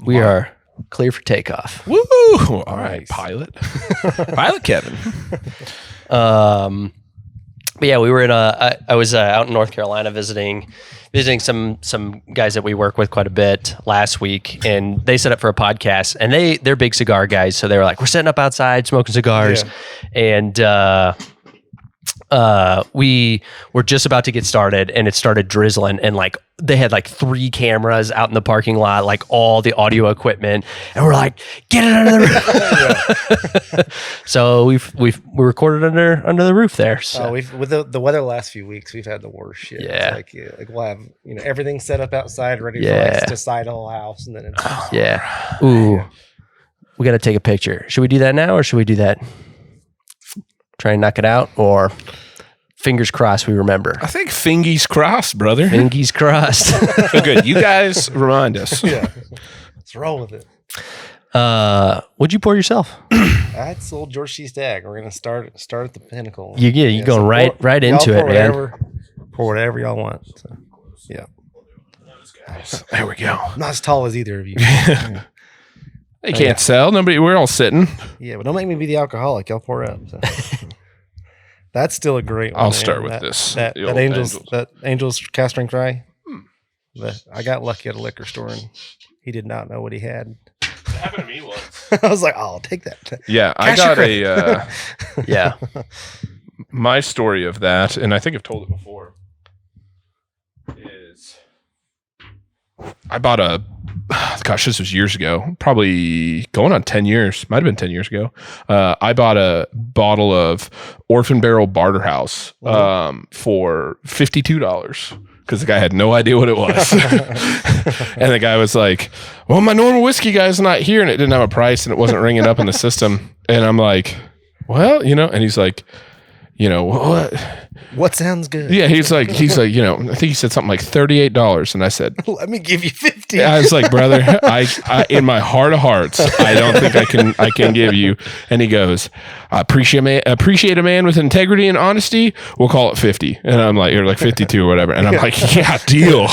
We are clear for takeoff. Woo! All right, pilot. Pilot Kevin. But yeah, we were in I was out in North Carolina visiting some guys that we work with quite a bit last week, and they set up for a podcast, and they're big cigar guys. So they were like, we're setting up outside, smoking cigars. And, we were just about to get started, and it started drizzling, and like they had like 3 cameras out in the parking lot, like all the audio equipment, and we're like, get it under the roof. So we recorded under the roof there. So. With the weather the last few weeks, we've had the worst shit. Yeah. It's like we'll have everything set up outside, ready for us to side the whole house, and then it's Ooh, we got to take a picture. Should we do that now, or should we do that? Try and knock it out, or fingers crossed we remember? I think fingies crossed, brother. Fingies crossed. So good. You guys remind us. Yeah. Let's roll with it. What'd you pour yourself? That's a little George T. Stagg. We're gonna start at the pinnacle. You're going right into it, man. Pour whatever y'all want. So, yeah. There we go. I'm not as tall as either of you. They can't sell. We're all sitting. Yeah, but don't make me be the alcoholic. Y'all pour up. So. That's still a great one. I'll start with this. That Angel's cast strength rye. I got lucky at a liquor store, and he did not know what he had. It happened to me once. I was like, I'll take that. Yeah, I got a my story of that, and I think I've told it before, is I bought this was years ago, probably going on 10 years, might have been 10 years ago. I bought a bottle of Orphan Barrel Barterhouse for $52 because the guy had no idea what it was. And the guy was like, well, my normal whiskey guy's not here, and it didn't have a price, and it wasn't ringing up in the system. And I'm like, well, and he's like, what sounds good? Yeah, he's like, I think he said something like $38, and I said, let me give you 50. I was like, brother, I in my heart of hearts, I don't think I can give you. And he goes, I appreciate a man with integrity and honesty. We'll call it 50. And I'm like, you're like 52 or whatever. And I'm like, yeah, deal,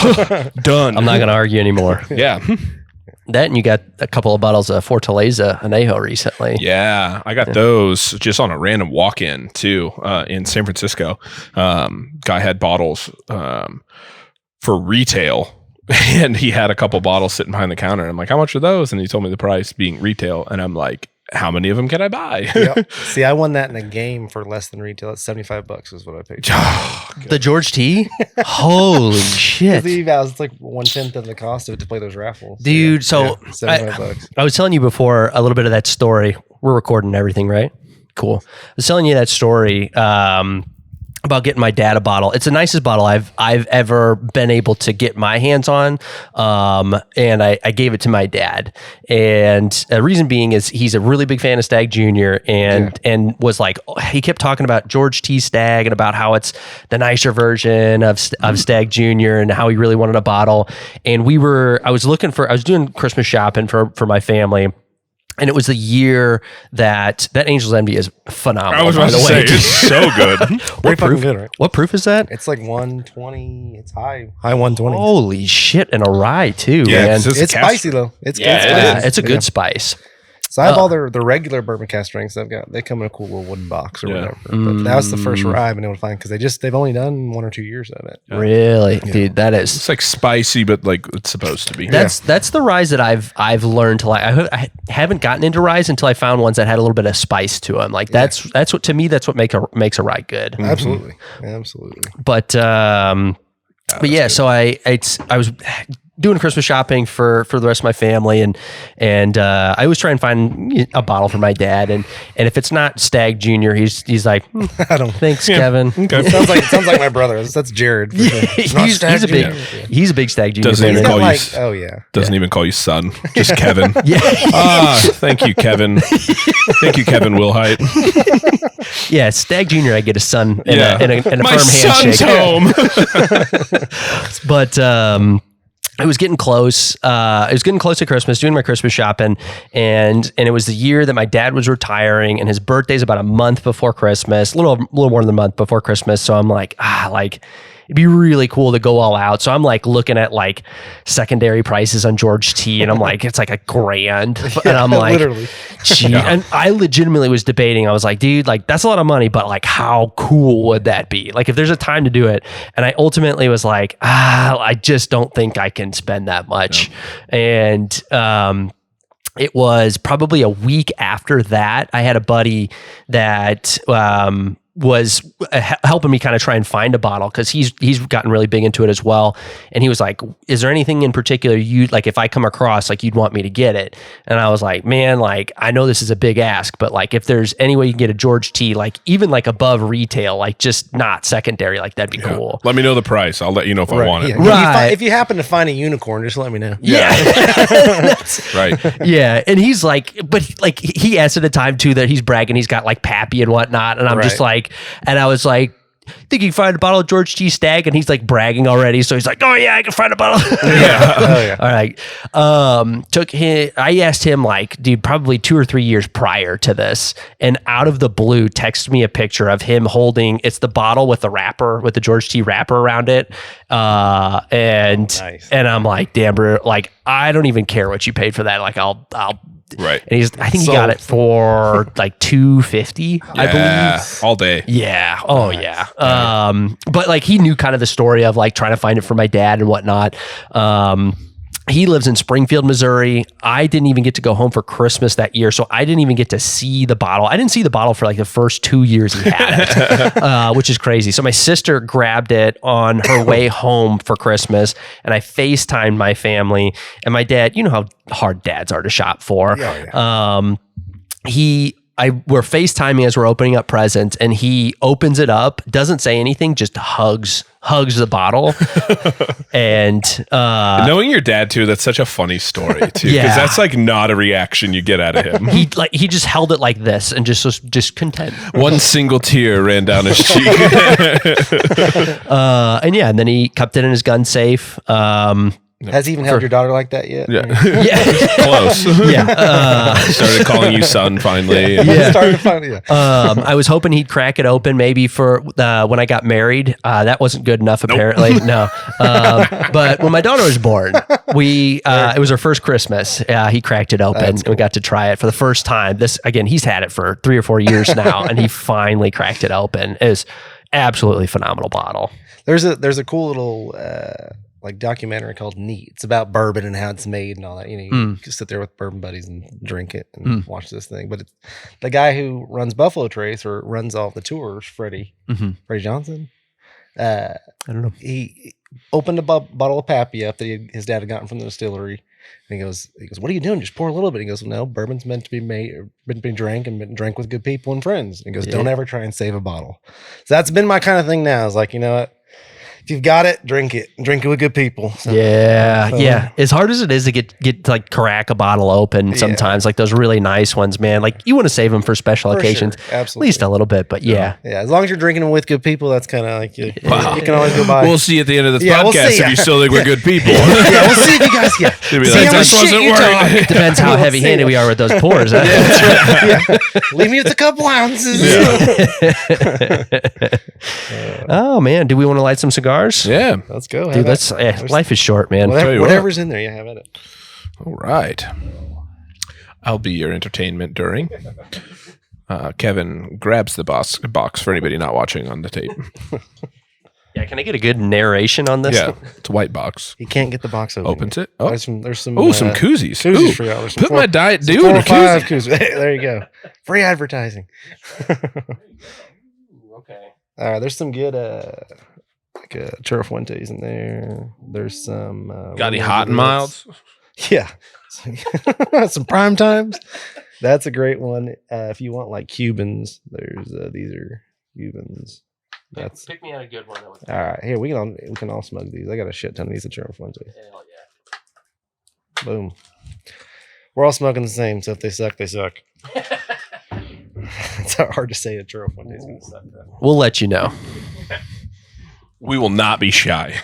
done. I'm not gonna argue anymore. Yeah. That, and you got a couple of bottles of Fortaleza Añejo recently. Yeah, I got those just on a random walk-in too in San Francisco. Guy had bottles for retail, and he had a couple bottles sitting behind the counter. I'm like, how much are those? And he told me the price being retail, and I'm like, how many of them can I buy? Yep. See, I won that in a game for less than retail. It's $75 is what I paid. The George T? Holy shit. It's like 1/10 of the cost of it to play those raffles. Dude, $75. I was telling you before a little bit of that story. We're recording everything, right? Cool. I was telling you that story about getting my dad a bottle. It's the nicest bottle I've ever been able to get my hands on. And I gave it to my dad. And the reason being is he's a really big fan of Stagg Jr. and was like, he kept talking about George T. Stagg and about how it's the nicer version of Stagg Jr. and how he really wanted a bottle. And I was doing Christmas shopping for my family. And it was the year that Angel's Envy is phenomenal. I was about to say, it's so good. What proof? Good, right? What proof is that? It's like 120. It's high 120. Holy shit, and a rye too, yeah, man. It's spicy though. It's it's a good spice. So I have all the regular bourbon cast strengths they come in a cool little wooden box or whatever. But that was the first rye I've been able to find because they've only done 1 or 2 years of it. Really, dude, that is. It's like spicy, but like it's supposed to be. That's the ryes that I've learned to like. I haven't gotten into ryes until I found ones that had a little bit of spice to them. Like that's what to me that's what makes a rye good. Absolutely. But yeah, so I was doing Christmas shopping for the rest of my family, and I always try and find a bottle for my dad, and if it's not Stagg Jr., he's like, I don't. Thanks, Kevin. Okay. It sounds like my brother. That's Jared. He's a big Stagg Jr. Doesn't even call you. Oh yeah. Doesn't even call you son. Just Kevin. Yeah. Thank you, Kevin. Thank you, Kevin Wilhite. Yeah, Stagg Jr. I get a son and a my firm handshake. son's home. But it was getting close. It was getting close to Christmas, doing my Christmas shopping, and it was the year that my dad was retiring, and his birthday's about a month before Christmas, a little more than a month before Christmas. So I'm like, It'd be really cool to go all out. So I'm like looking at like secondary prices on George T, and I'm like, it's like $1,000, and I'm like, literally. gee. And I legitimately was debating. I was like, dude, like that's a lot of money, but like how cool would that be? Like if there's a time to do it. And I ultimately was like, I just don't think I can spend that much. No. And it was probably a week after that, I had a buddy that was helping me kind of try and find a bottle, because he's gotten really big into it as well. And he was like, is there anything in particular you like, if I come across, like you'd want me to get it? And I was like, man, like I know this is a big ask, but like if there's any way you can get a George T, like even like above retail, like just not secondary, like that'd be cool. Let me know the price. I'll let you know if I want it. Yeah. If you happen to find a unicorn, just let me know. Yeah. Right. Yeah. And he's like, but like he asked at a time too that he's bragging he's got like Pappy and whatnot. And I'm just like, and I was like, think you can find a bottle of George T Stag? And he's like bragging already. So he's like, oh yeah, I can find a bottle. Yeah. Oh, yeah. All right. I asked him like, dude, probably 2 or 3 years prior to this, and out of the blue texted me a picture of him holding, it's the bottle with the wrapper, with the George T wrapper around it. And I'm like, damn, bro, like I don't even care what you paid for that. Like I'll Right. And I think he got it for like $250, I believe. All day. Yeah. Oh yeah. But like he knew kind of the story of like trying to find it for my dad and whatnot. He lives in Springfield, Missouri. I didn't even get to go home for Christmas that year, so I didn't even get to see the bottle. I didn't see the bottle for like the first 2 years he had it, which is crazy. So my sister grabbed it on her way home for Christmas, and I FaceTimed my family. And my dad, you know how hard dads are to shop for. Yeah. We're FaceTiming as we're opening up presents, and he opens it up, doesn't say anything, just hugs the bottle. And knowing your dad too, that's such a funny story too, because that's like not a reaction you get out of him. He just held it like this and just content. One single tear ran down his cheek. And then he kept it in his gun safe. Has he even held your daughter like that yet? Yeah. Close. Started calling you son finally. I was hoping he'd crack it open maybe for when I got married. That wasn't good enough apparently. No. But when my daughter was born, it was her first Christmas. He cracked it open and we got to try it for the first time. He's had it for 3 or 4 years now, and he finally cracked it open. It was absolutely phenomenal bottle. There's a cool little like documentary called Neat. It's about bourbon and how it's made and all that. You know, you just sit there with bourbon buddies and drink it and watch this thing. But it's the guy who runs Buffalo Trace or runs all the tours, Freddie Johnson. I don't know. He opened a bottle of Pappy up that his dad had gotten from the distillery. And he goes, what are you doing? Just pour a little bit. He goes, well, no, bourbon's meant to be made, meant to be drank and been drank with good people and friends. And he goes, don't ever try and save a bottle. So that's been my kind of thing now. Is like, you know what? If you've got it, drink it. Drink it with good people. So, yeah. As hard as it is to get to like crack a bottle open sometimes, like those really nice ones, man. Like you want to save them for special occasions, absolutely, at least a little bit. But yeah. As long as you're drinking them with good people, that's kind of like you can always go by. We'll see at the end of this podcast if you still think we're good people. We'll see if you guys see like, this wasn't working. Depends how heavy-handed we are with those pours. Leave me with a couple ounces. Oh man, do we want to light some cigars? Yeah, let's go, dude. Life is short, man. Whatever's in there, have at it. All right, I'll be your entertainment during. Kevin grabs the box for anybody not watching on the tape. Yeah, can I get a good narration on this? Yeah, it's a white box. He can't get the box open. Opens it. Oh, there's some. Some koozies. Koozies for y'all. Put my Diet Dew in a koozie. Koozies. There you go. Free advertising. Okay. There's some good like Churro Fuentes in there. There's some. Got any hot and milds? Yeah. Some prime times. That's a great one. If you want like Cubans, these are Cubans. Pick me out a good one. All right, here we can all smoke these. I got a shit ton of these at Churro Fuentes. Hell yeah! Boom. We're all smoking the same, so if they suck, they suck. It's hard to say at Churro Fuentes gonna suck. We'll let you know. We will not be shy.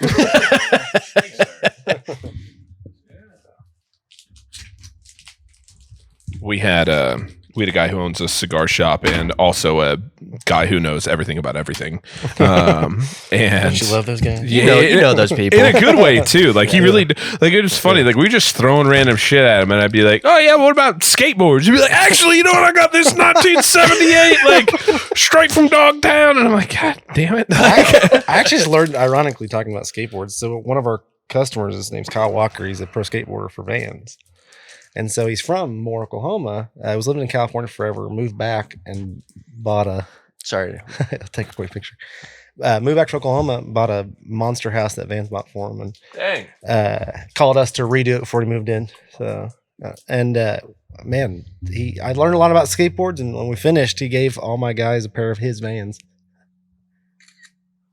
We had a guy who owns a cigar shop and also a guy who knows everything about everything. And Don't you love those guys? Yeah, you know those people. in a good way too. Like he really, like it was funny. Like we just throwing random shit at him, and I'd be like, "Oh yeah, what about skateboards?" He'd be like, "Actually, you know what? I got this 1978, like straight from Dogtown," and I'm like, "God damn it!" I actually just learned, ironically, talking about skateboards. So one of our customers, his name's Kyle Walker. He's a pro skateboarder for Vans. And so he's from Moore, Oklahoma. I was living in California forever, moved back and bought a... Sorry. I'll take a quick picture. Moved back to Oklahoma, bought a monster house that Vans bought for him, and called us to redo it before he moved in. So, man, I learned a lot about skateboards, and when we finished, he gave all my guys a pair of his Vans.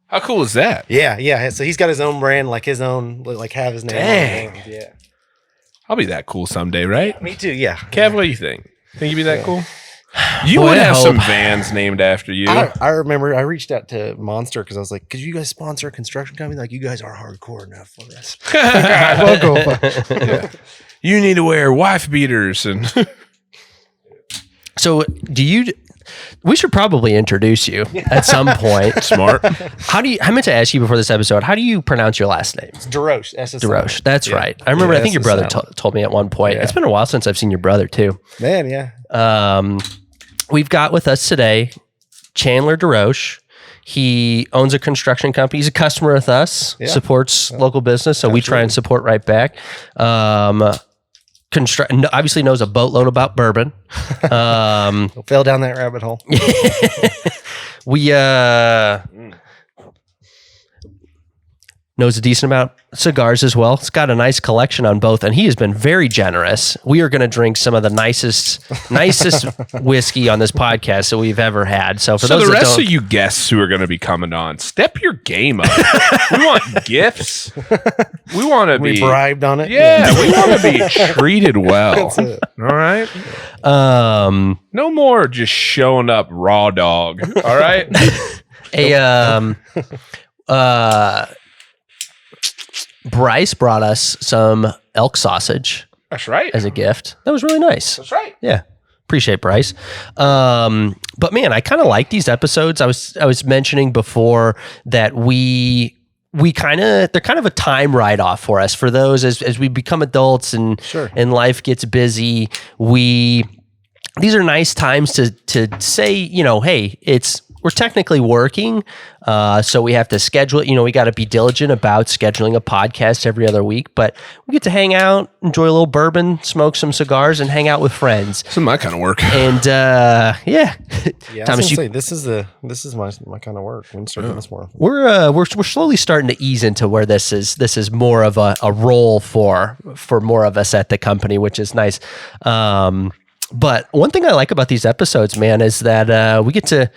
How cool is that? Yeah. So he's got his own brand, like his own, like have his name. Dang. On the Vans. Yeah. I'll be that cool someday, right? Me too. Yeah. Kev, what do you think? Think you'd be that cool? You would have some Vans named after you. I remember I reached out to Monster because I was like, could you guys sponsor a construction company? Like, you guys are hardcore enough for us. Yeah. You need to wear wife beaters and So we should probably introduce you at some point. smart. I meant to ask you before this episode, how do you pronounce your last name? It's Desroche. Desroche. That's right. I remember, I think your brother told me at one point. Yeah. It's been a while since I've seen your brother too. Man, yeah. We've got with us today, Chandler Desroche. He owns a construction company. He's a customer with us, supports local business. So we try and support right back. Obviously knows a boatload about bourbon. Fell down that rabbit hole. We knows a decent amount of cigars as well. It's got a nice collection on both, and he has been very generous. We are going to drink some of the nicest whiskey on this podcast that we've ever had. So for those the that rest don't, of you guests who are going to be coming on, step your game up. We want gifts. We want to be bribed on it. Yeah, we want to be treated well. That's it. All right. No more just showing up raw dog. All right. Bryce brought us some elk sausage That's right. as a gift. That was really nice. That's right. Yeah. Appreciate Bryce. But man, I kind of like these episodes. I was mentioning before that they're kind of a time write-off for us. For those as we become adults and life gets busy, these are nice times to say, hey, we're technically working, so we have to schedule it. We got to be diligent about scheduling a podcast every other week, but we get to hang out, enjoy a little bourbon, smoke some cigars, and hang out with friends. This is my kind of work. And Yeah, Thomas, this is my kind of work. We can start doing this more. we're slowly starting to ease into where this is more of a role for more of us at the company, which is nice. But one thing I like about these episodes, man, is that we get to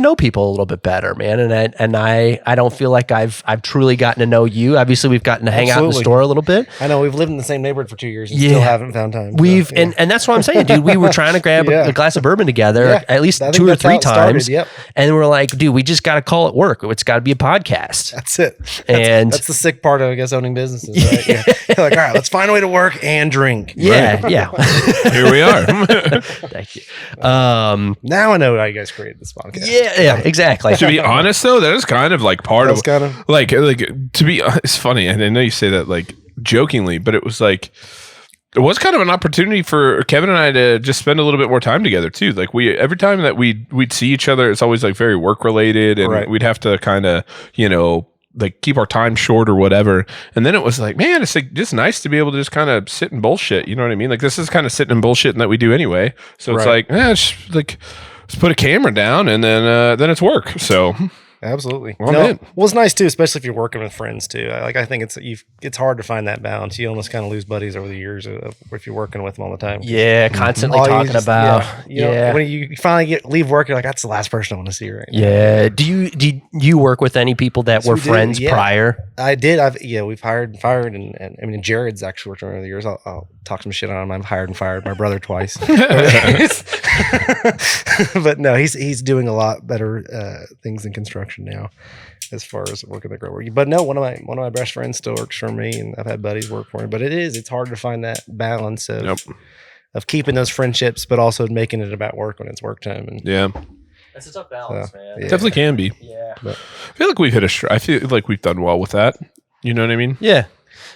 know people a little bit better, man. And I don't feel like I've truly gotten to know you. Obviously, we've gotten to hang out in the store a little bit. I know we've lived in the same neighborhood for 2 years and still haven't found time. And that's what I'm saying, dude. We were trying to grab a glass of bourbon together at least 2 or 3 times. And we're like, dude, we just got to call it work. It's got to be a podcast. That's it. That's the sick part of, I guess, owning businesses, right? Yeah. You're like, all right, let's find a way to work and drink. Yeah, right? yeah. Here we are. Thank you. Now I know how you guys created this podcast. Yeah, exactly. To be honest, though, that is kind of like part of like to be. It's funny, and I know you say that like jokingly, but it was kind of an opportunity for Kevin and I to just spend a little bit more time together too. Like every time that we'd see each other, it's always like very work related, and we'd have to kind of like keep our time short or whatever. And then it was like, man, it's like just nice to be able to just kind of sit and bullshit. You know what I mean? Like this is kind of sitting and bullshitting that we do anyway. So it's like, let's put a camera down and then it's work. So absolutely. Well, it's nice too, especially if you're working with friends too. I think it's hard to find that balance. You almost kind of lose buddies over the years if you're working with them all the time. Yeah, constantly talking about. When you finally leave work, you're like, that's the last person I want to see right now. Yeah. Do you work with any people that were friends prior? I did. We've hired and fired, and I mean, Jared's actually worked over the years. I'll talk some shit on him. I've hired and fired my brother twice. But no, he's doing a lot better things in construction now, as far as working the grow. But no, one of my best friends still works for me, and I've had buddies work for me. But it's hard to find that balance of keeping those friendships, but also making it about work when it's work time. And That's a tough balance, man. Yeah. Definitely can be. Yeah. I feel like we've hit I feel like we've done well with that. You know what I mean? Yeah.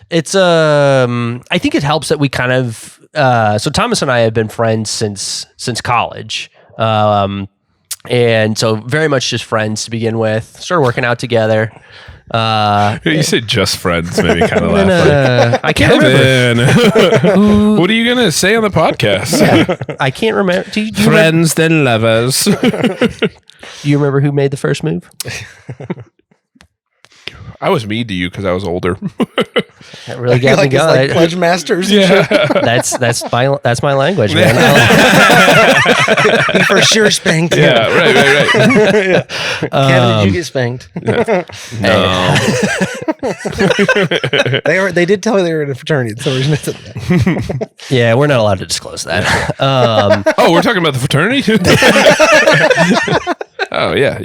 It's I think it helps that we kind of so Thomas and I have been friends since college. And so very much just friends to begin with. Started working out together. You said just friends, maybe kind of laugh. I can't remember. What are you gonna say on the podcast? Yeah, I can't remember. Do you Friends then lovers. do you remember who made the first move? I was mean to you because I was older. That really got me Like it's going. like pledge masters. And shit. That's my language, man. He for sure spanked him. Yeah, right. Kevin, did you get spanked? No. They did tell me they were in a fraternity. So we said that. Yeah, we're not allowed to disclose that. Oh, we're talking about the fraternity? Oh yeah.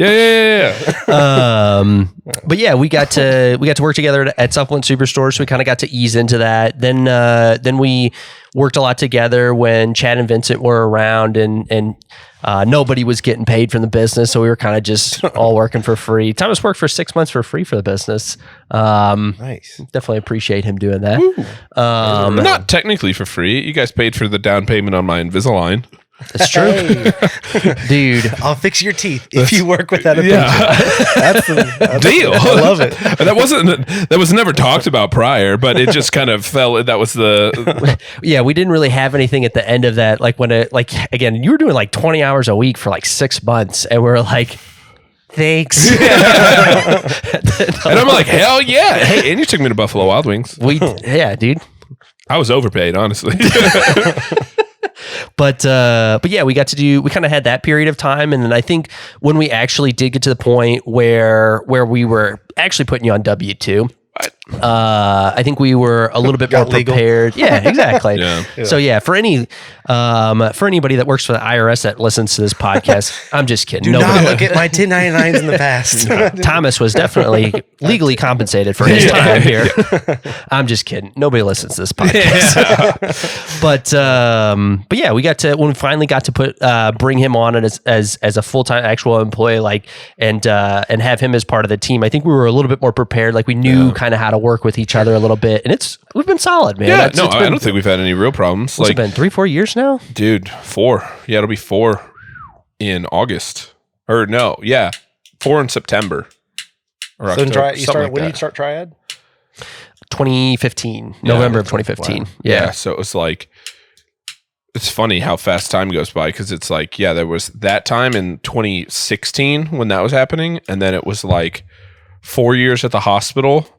But yeah, we got to work together at Supplement Superstore, so we kind of got to ease into that. Then we worked a lot together when Chad and Vincent were around, and nobody was getting paid from the business, so we were kind of just all working for free. Thomas worked for 6 months for free for the business. Nice. Definitely appreciate him doing that. Not technically for free. You guys paid for the down payment on my Invisalign. It's true, dude. I'll fix your teeth if you work with that. Yeah. That's Deal. I love it. That was never talked about prior, but it just kind of fell. That was the. Yeah, we didn't really have anything at the end of that. Like again, you were doing like 20 hours a week for like 6 months, and we're like, thanks. And I'm like, hell yeah! Hey, and you took me to Buffalo Wild Wings. Yeah, dude. I was overpaid, honestly. But yeah, we kind of had that period of time. And then I think when we actually did get to the point where we were actually putting you on W-2, I think we were a little bit more prepared. Yeah, exactly. Yeah. So yeah, for anybody that works for the IRS that listens to this podcast, I'm just kidding. Do not look at my 1099s in the past. Thomas was definitely legally compensated for his time here. I'm just kidding. Nobody listens to this podcast. But yeah, we got to when we finally got to bring him on as a full-time actual employee, like and have him as part of the team. I think we were a little bit more prepared. Like we knew kind of how to work with each other a little bit, and we've been solid, man. Yeah, I don't think we've had any real problems. What's it been 3-4 years now, dude? 4. Yeah, it'll be 4 in August. Or no, yeah, 4 in September. Or So October, when did you start Triad? 2015, November of 2015. Wow. Yeah. So it was like, it's funny how fast time goes by because it's like, yeah, there was that time in 2016 when that was happening, and then it was like 4 years at the hospital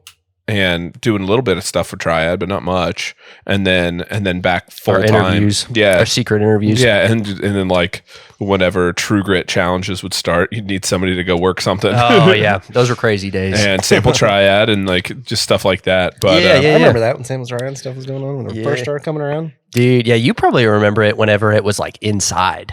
and doing a little bit of stuff for Triad, but not much, and then back full time. Yeah, our secret interviews. Yeah, and then like whenever True Grit challenges would start, you'd need somebody to go work something. Oh yeah, those were crazy days. And sample Triad and like just stuff like that. But I remember that when Samuel's Triad stuff was going on when it first started coming around. Dude, yeah, you probably remember it whenever it was like inside.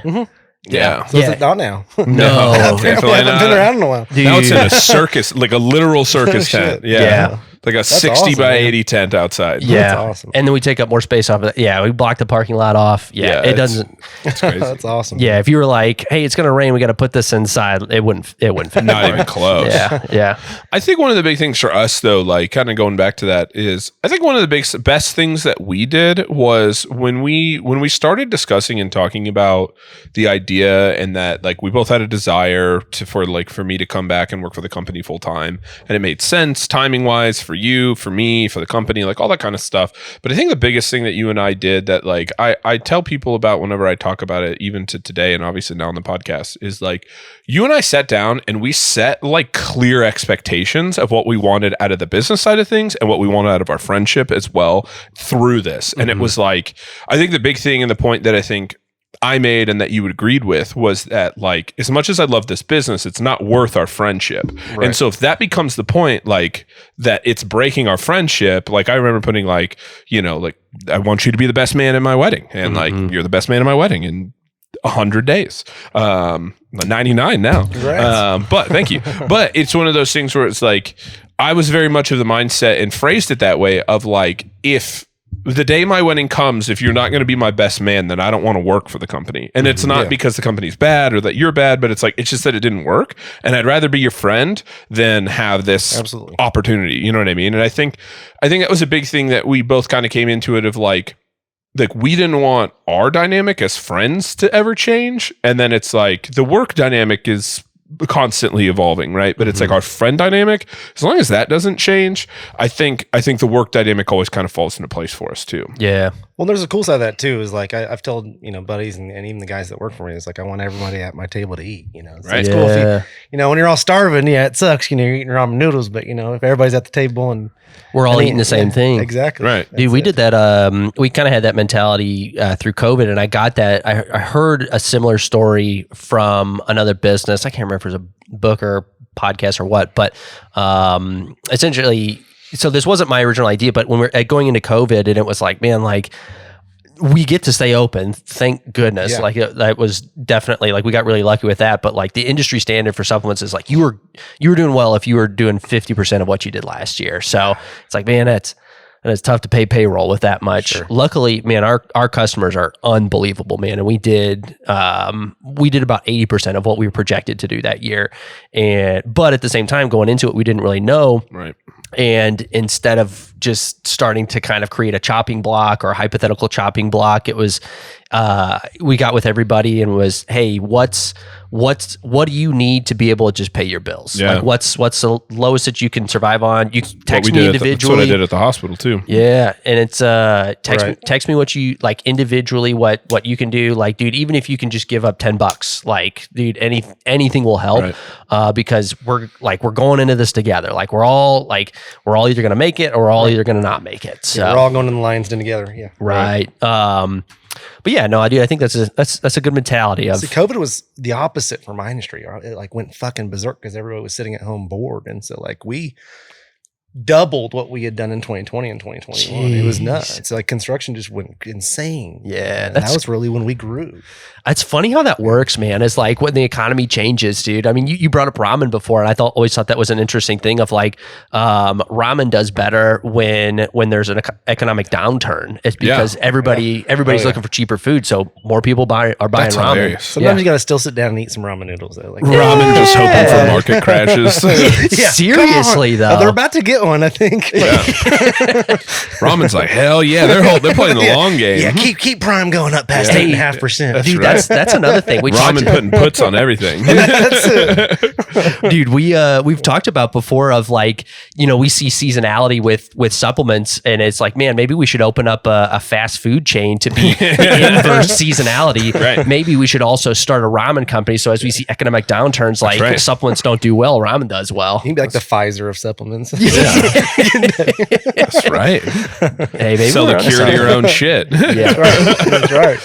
Yeah. So is it not now? No, definitely I haven't been around in a while. Dude. Now it's in a circus, like a literal circus tent. Yeah. Like a 60 awesome, by man. 80 tent outside. Yeah, That's awesome. And then we take up more space off of it. Yeah, we block the parking lot off. Yeah, it doesn't. It's crazy. That's awesome. Yeah, if you were like, "Hey, it's gonna rain, we got to put this inside," it wouldn't fit. Not anymore. even close. Yeah. I think one of the big things for us, though, like kind of going back to that, is I think one of the best things that we did was when we started discussing and talking about the idea, and that like we both had a desire for me to come back and work for the company full time, and it made sense timing wise for you, for me, for the company, like all that kind of stuff. But I think the biggest thing that you and I did that like I tell people about whenever I talk about it, even to today, and obviously now on the podcast, is like you and I sat down and we set like clear expectations of what we wanted out of the business side of things and what we wanted out of our friendship as well through this. And it was like, I think the big thing and the point that I think I made and that you agreed with was that like, as much as I love this business, it's not worth our friendship. Right. And so if that becomes the point, like that it's breaking our friendship, like I remember putting like, you know, like I want you to be the best man in my wedding, and like you're the best man in my wedding in 100 days, 99 now. But thank you. But it's one of those things where it's like, I was very much of the mindset and phrased it that way of like, if the day my wedding comes, if you're not going to be my best man, then I don't want to work for the company. And it's not because the company's bad or that you're bad, but it's like, it's just that it didn't work. And I'd rather be your friend than have this opportunity. You know what I mean? And I think that was a big thing that we both kind of came into it of like we didn't want our dynamic as friends to ever change. And then it's like the work dynamic is constantly evolving, right? But it's like our friend dynamic, as long as that doesn't change, I think the work dynamic always kind of falls into place for us too. Yeah. Well, there's a cool side of that too, is like I've told, buddies and even the guys that work for me, it's like I want everybody at my table to eat, So Right. it's cool if when you're all starving, it sucks, you're eating ramen noodles, but if everybody's at the table and we're all eating the same thing. Exactly. Right. Dude, we did that. We kind of had that mentality through COVID, and I got that. I heard a similar story from another business. I can't remember if it was a book or podcast or what, but essentially, so this wasn't my original idea, but when we're going into COVID, and it was like, man, like we get to stay open, thank goodness. Yeah. Like that was definitely like we got really lucky with that. But like the industry standard for supplements is like you were doing well if you were doing 50% of what you did last year. So it's like, man, it's tough to pay payroll with that much. Sure. Luckily, man, our customers are unbelievable, man, and we did about 80% of what we were projected to do that year. But at the same time, going into it, we didn't really know. Right. And instead of just starting to kind of create a chopping block or a hypothetical chopping block, it was we got with everybody and was, hey, what do you need to be able to just pay your bills? Yeah. Like what's the lowest that you can survive on? You text me me individually. That's what I did at the hospital too. Yeah, and it's text me what you like individually, what you can do. Like, dude, even if you can just give up $10, like, dude, anything will help. Right. Because we're going into this together. Like we're all either gonna make it or we're all either gonna not make it. So we're all going in the lines together. Yeah. Right. But yeah, no, I do. I think that's a good mentality. See, COVID was the opposite for my industry. It like went fucking berserk because everybody was sitting at home bored, and so like we doubled what we had done in 2020 and 2021. Jeez. It was nuts. It's like construction just went insane. Yeah, that was really when we grew. It's funny how that works, man. It's like when the economy changes, dude. I mean, you brought up ramen before, and I always thought that was an interesting thing of like ramen does better when there's an economic downturn. It's because everybody's looking for cheaper food, so more people are buying That's ramen. Hilarious. Sometimes you got to still sit down and eat some ramen noodles though. Like ramen, just hoping for market crashes. Seriously though, they're about to get one, I think. Ramen's like, hell yeah, they're playing the long game. Yeah, keep prime going up past 8.5%. Dude, that's another thing. Ramen putting puts on everything. That's it. Dude, we've talked about before of like, we see seasonality with supplements, and it's like, man, maybe we should open up a fast food chain to be inverse seasonality. Right. Maybe we should also start a ramen company. So as we see economic downturns, like supplements don't do well, ramen does well. You can be like the Pfizer of supplements. That's right. Hey, maybe sell the cure to your own shit. Yeah, that's right.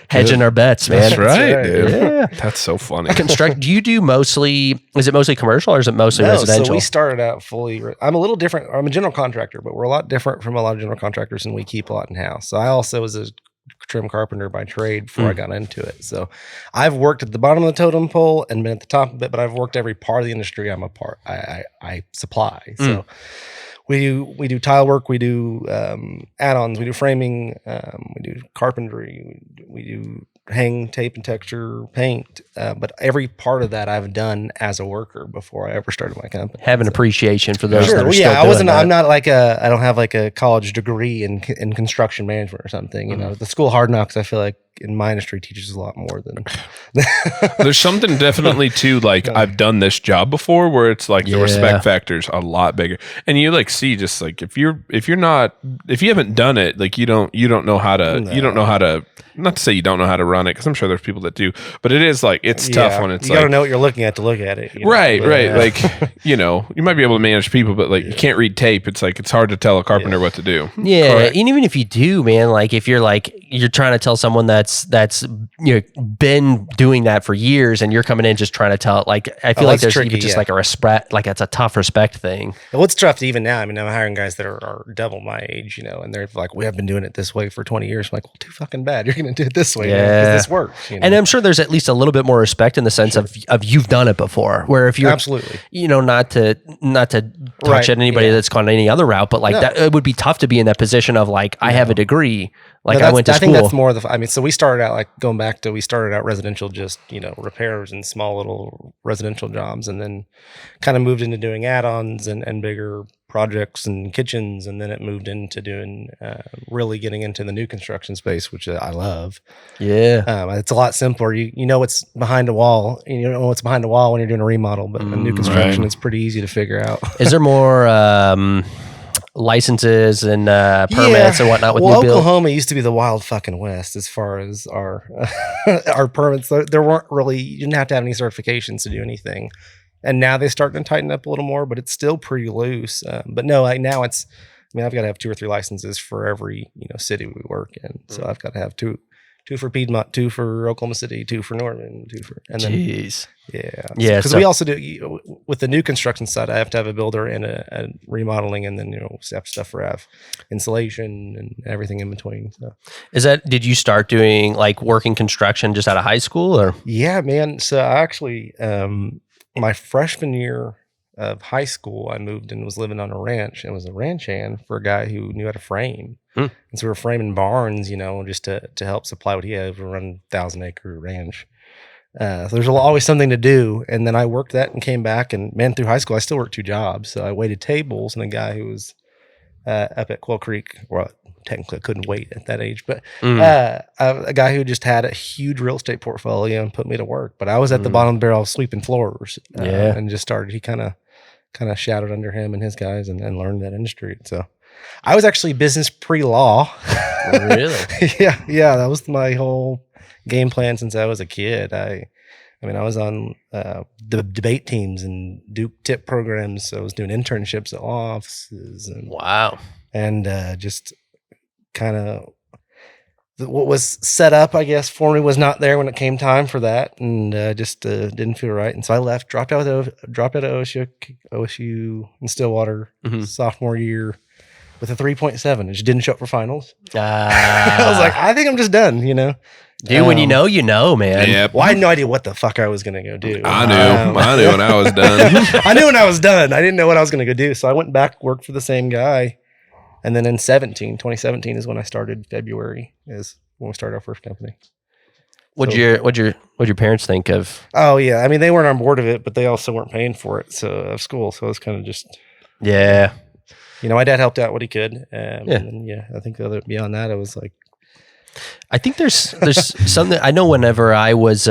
Hedging our bets, man. That's right, dude. Yeah. That's so funny. Do you do is it mostly commercial or is it mostly residential? So we started out fully, I'm a little different. I'm a general contractor, but we're a lot different from a lot of general contractors, and we keep a lot in house. So I also was a trim carpenter by trade before I got into it. So I've worked at the bottom of the totem pole and been at the top of it, but I've worked every part of the industry I'm a part. I supply. So we do tile work, we do add-ons, we do framing, we do carpentry, we do hang, tape, and texture, paint. But every part of that I've done as a worker before I ever started my company. Have an appreciation for those. Sure. That are Well, yeah, still I'm not like I don't have like a college degree in construction management or something. You know, the school of hard knocks, I feel like in my industry teaches a lot more than. There's something definitely too, like I've done this job before where it's like the respect factor's a lot bigger, and you like see just like if you haven't done it, like you don't know how to. Not to say you don't know how to run it, because I'm sure there's people that do, but it is like it's tough when it's you gotta know what you're looking at to look at it. Right. Like you might be able to manage people, but like you can't read tape. It's like it's hard to tell a carpenter what to do. Yeah, and even if you do, man, like if you're trying to tell someone that that's been doing that for years, and you're coming in just trying to tell it. Like I feel like there's tricky, even just like a respect, like it's a tough respect thing. Well, it's tough even now. I mean, I'm hiring guys that are double my age, and they're like, we have been doing it this way for 20 years. I'm like, well, too fucking bad. You're going to do it this way because this works. And I'm sure there's at least a little bit more respect in the sense of you've done it before. Where if you're absolutely, not to touch at anybody that's gone any other route, but like that, it would be tough to be in that position of like I have a degree, like I went to school. I think that's more so we started out like going back to residential, just repairs and small little residential jobs, and then kind of moved into doing add-ons and bigger projects and kitchens, and then it moved into doing really getting into the new construction space, which I love. It's a lot simpler. You know what's behind a wall, and you know what's behind a wall when you're doing a remodel, but a new construction, it's pretty easy to figure out. Is there more licenses and permits and whatnot with new build? Oklahoma used to be the wild fucking west as far as our our permits. There weren't really, you didn't have to have any certifications to do anything, and now they're starting to tighten up a little more, but it's still pretty loose. But no, like now I've got to have 2 or 3 licenses for every city we work in. So I've got to have two for Piedmont, 2 for Oklahoma City, 2 for Norman, 2 for, and then because we also do with the new construction side. I have to have a builder and a remodeling, and then stuff for insulation and everything in between. So did you start doing like working construction just out of high school or? Yeah, man. So I actually my freshman year of high school, I moved and was living on a ranch, and was a ranch hand for a guy who knew how to frame. And so we were framing barns, just to help supply what he had. We run 1,000-acre ranch. So there's always something to do. And then I worked that and came back, and man, through high school, I still worked 2 jobs. So I waited tables, and a guy who was up at Quail Creek, well, technically I couldn't wait at that age, but a guy who just had a huge real estate portfolio and put me to work. But I was at the bottom of the barrel sweeping floors and just started. He kind of shadowed under him and his guys and learned that industry. So I was actually business pre-law. Really? Yeah. That was my whole game plan since I was a kid. I was on the debate teams and Duke tip programs. So I was doing internships at law offices. And, wow. And just kind of what was set up, I guess, for me was not there when it came time for that, and just didn't feel right. And so I left, dropped out of OSU in Stillwater sophomore year with a 3.7. It just didn't show up for finals. I was like, I think I'm just done, Dude, when you know, man. Yep. Well, I had no idea what the fuck I was going to go do. I knew when I was done. I knew when I was done. I didn't know what I was going to go do. So I went back, worked for the same guy. And then in 2017 is when I started. February is when we started our first company. What'd your parents think of? Oh yeah. I mean, they weren't on board of it, but they also weren't paying for it. So of school. So it was kind of just, my dad helped out what he could. And then, I think beyond that, it was like, I think there's something I know. Whenever I was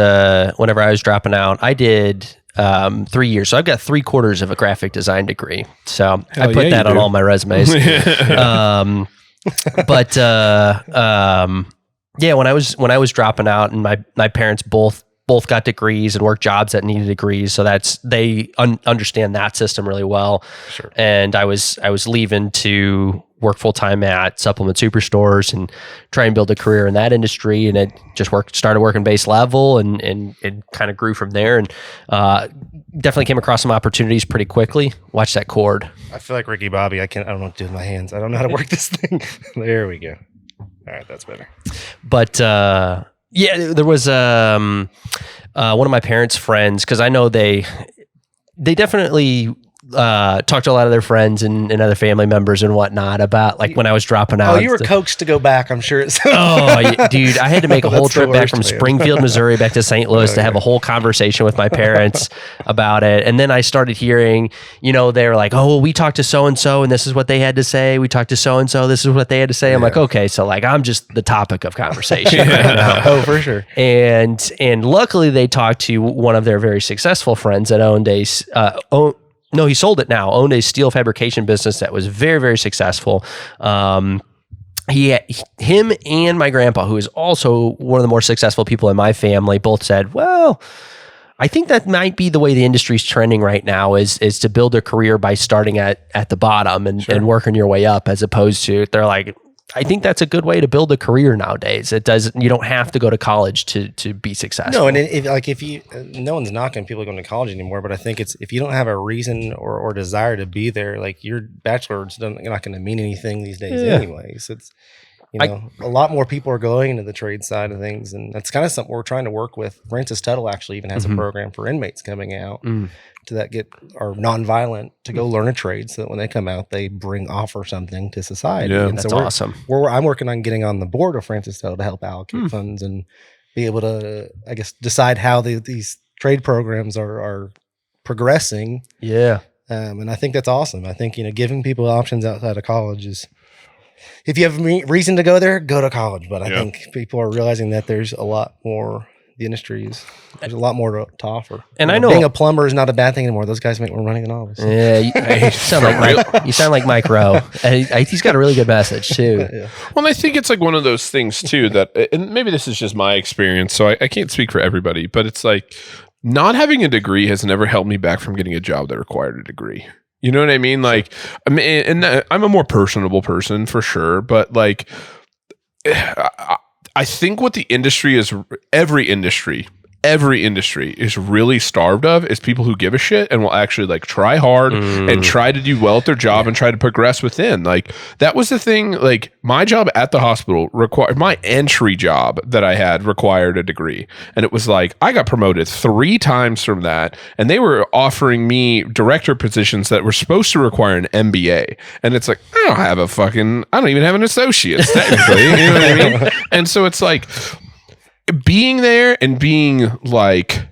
dropping out, I did 3 years. So I've got 3/4 of a graphic design degree. So I put that on all my resumes. When I was dropping out, and my parents both got degrees and worked jobs that needed degrees. So they understand that system really well. Sure. And I was leaving to work full time at supplement superstores and try and build a career in that industry. And it just started working base level and it kind of grew from there. And definitely came across some opportunities pretty quickly. Watch that cord. I feel like Ricky Bobby. I don't know what to do with my hands. I don't know how to work this thing. There we go. All right, that's better. But there was one of my parents' friends, because I know they definitely talked to a lot of their friends and other family members and whatnot about like when I was dropping out. Oh, you were coaxed to go back, I'm sure. Dude, I had to make a whole trip back from Springfield, Missouri back to St. Louis to have a whole conversation with my parents about it. And then I started hearing, they were like, oh, we talked to so-and-so and this is what they had to say. We talked to so-and-so, this is what they had to say. I'm like, okay, so like I'm just the topic of conversation right now. Oh, for sure. And luckily they talked to one of their very successful friends that owned he sold it now, owned a steel fabrication business that was very, very successful. Him and my grandpa, who is also one of the more successful people in my family, both said, well, I think that might be the way the industry's trending right now is to build a career by starting at the bottom and working your way up, as opposed to, they're like, I think that's a good way to build a career nowadays. You don't have to go to college to be successful. No, and if you, no one's knocking people going to college anymore, but I think it's, if you don't have a reason or desire to be there, like your bachelor's not going to mean anything these days anyways. It's, a lot more people are going into the trade side of things, and that's kind of something we're trying to work with. Francis Tuttle actually even has a program for inmates coming out are nonviolent to go learn a trade, so that when they come out, they offer something to society. Yeah, and that's so awesome. I'm working on getting on the board of Francis Tuttle to help allocate funds and be able to, I guess, decide how these trade programs are progressing. Yeah. And I think that's awesome. I think, giving people options outside of college is, if you have reason to go there, go to college. But I think people are realizing that there's a lot more, there's a lot more to offer. And I know being a plumber is not a bad thing anymore. Those guys make more money than all of us. Yeah. You sound like Mike Rowe. He's got a really good message too. Yeah. Well, I think it's like one of those things too that, and maybe this is just my experience, so I can't speak for everybody, but it's like not having a degree has never held me back from getting a job that required a degree. You know what I mean? Like, and I'm a more personable person for sure, but like, I think what the industry is, every industry is really starved of is people who give a shit and will actually like try hard and try to do well at their job and try to progress within. Like that was the thing. Like my job at the hospital my entry job that I had required a degree, and it was like I got promoted 3 times from that, and they were offering me director positions that were supposed to require an MBA, and it's like I don't even have an associate's technically. You know what I mean? And so it's like, being there and being like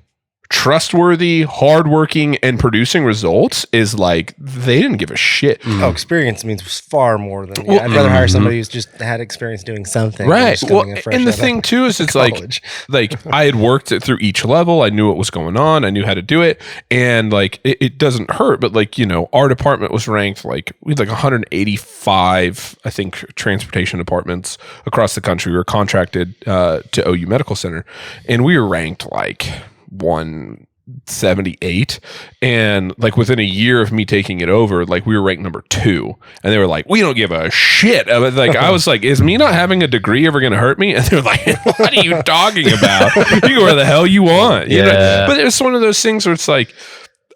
trustworthy, hardworking, and producing results is like they didn't give a shit. Oh, experience means far more than. I'd rather hire somebody who's just had experience doing something. Right. Well, and the thing too is, it's college. like I had worked it through each level. I knew what was going on. I knew how to do it, and like it doesn't hurt. But like our department was ranked like we had like 185, I think, transportation departments across the country. We were contracted to OU Medical Center, and we were ranked like 178, and like within a year of me taking it over, like we were ranked number 2, and they were like, we don't give a shit. Like I was like, is me not having a degree ever gonna hurt me? And they're like, what are you talking about? You go where the hell you want. But it's one of those things where it's like,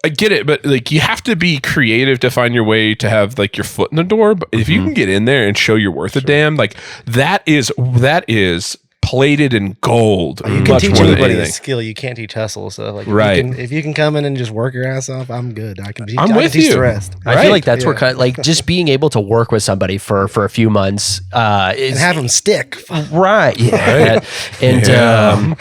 I get it, but like you have to be creative to find your way to have like your foot in the door. But if you can get in there and show you're worth a damn, like that is plated in gold. You can teach anybody a skill. You can't teach hustle. So like, if you can come in and just work your ass off, I'm good. I can teach the rest. I feel like that's where like just being able to work with somebody for a few months and have them stick. Right. Yeah. And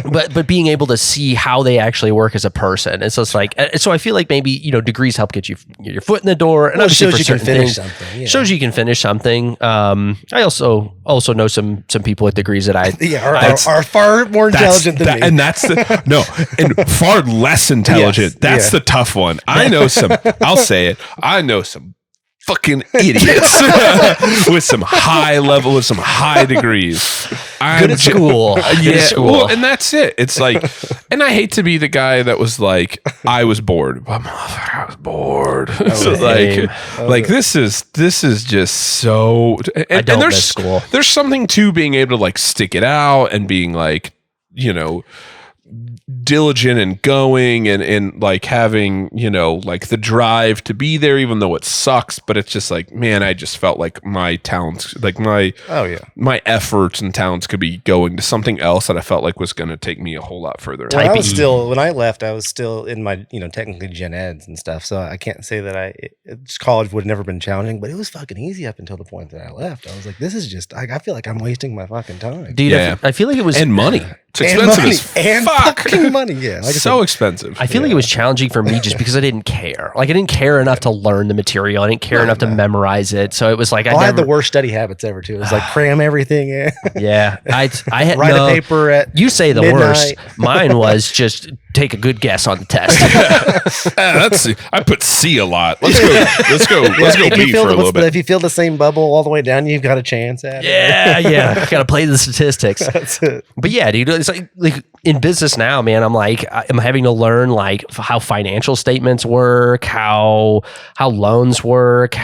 but being able to see how they actually work as a person. And so it's like, so I feel like maybe degrees help get your foot in the door, and obviously shows you can finish something. Yeah. Shows you can finish something. I also know some people with degrees that are far more intelligent than me. And and far less intelligent. That's the tough one. I know I'll say it. I know some fucking idiots with some high degrees. Good at school. Well, and that's it. It's like, and I hate to be the guy that was like, I was bored. But I was bored. So like this is just so. And there's school. There's something to being able to like stick it out and being like, diligent and going and like having like the drive to be there, even though it sucks. But it's just like, man, I just felt like my talents, like my efforts and talents could be going to something else that I felt like was going to take me a whole lot further. When I left, I was still in my technically gen eds and stuff, so I can't say that college would have never been challenging, but it was fucking easy up until the point that I left. I was like, this is just I feel like I'm wasting my fucking time. Dude, I feel like it was, and money. It's expensive as fuck. Fucking money, yeah. Like so expensive. I feel like it was challenging for me just because I didn't care. Like I didn't care enough to learn the material. I didn't care enough to memorize it. So it was like I had the worst study habits ever too. It was like cram everything in. Yeah, I had write a paper at you say the midnight. Worst. Mine was just take a good guess on the test. I put C a lot. Let's go B for a little bit. If you feel the same bubble all the way down, you've got a chance at it. Yeah. I gotta play the statistics. That's it. But yeah, dude, it's like in business now, man. I'm like, I'm having to learn like how financial statements work, how loans work,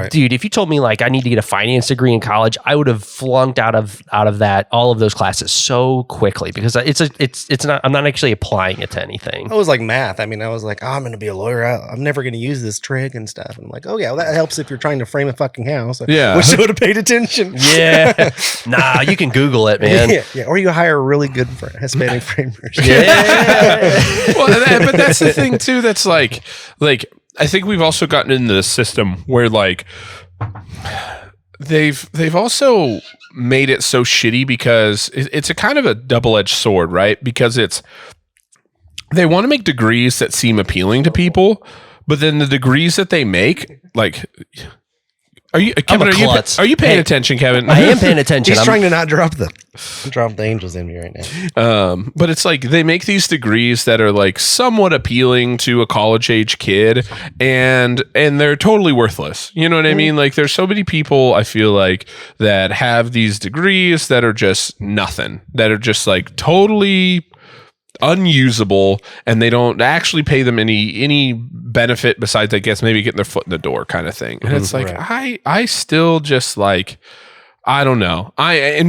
dude, if you told me like I need to get a finance degree in college, I would have flunked out of that, all of those classes so quickly because it's not, I'm not actually applying it to anything. I was like math. I mean, I was like, oh, I'm going to be a lawyer. I'm never going to use this trig and stuff. And I'm like, oh yeah, well, that helps if you're trying to frame a fucking house. Yeah. Wish I would have paid attention. Yeah. Nah, you can Google it, man. Yeah. Or you hire a really good Hispanic framers. Yeah. Well, but that's the thing too. That's like I think we've also gotten into the system where like they've also made it so shitty because it's a kind of a double-edged sword, right? Because they want to make degrees that seem appealing to people, but then the degrees that they make, like, Kevin, are you paying attention, Kevin? I am paying attention. He's trying to not drop the angels in me right now. But it's like they make these degrees that are like somewhat appealing to a college age kid, and they're totally worthless. You know what I mean? Like there's so many people I feel like that have these degrees that are just nothing, that are just like totally unusable, and they don't actually pay them any benefit besides I guess maybe getting their foot in the door kind of thing. And it's like I still just like I don't know. I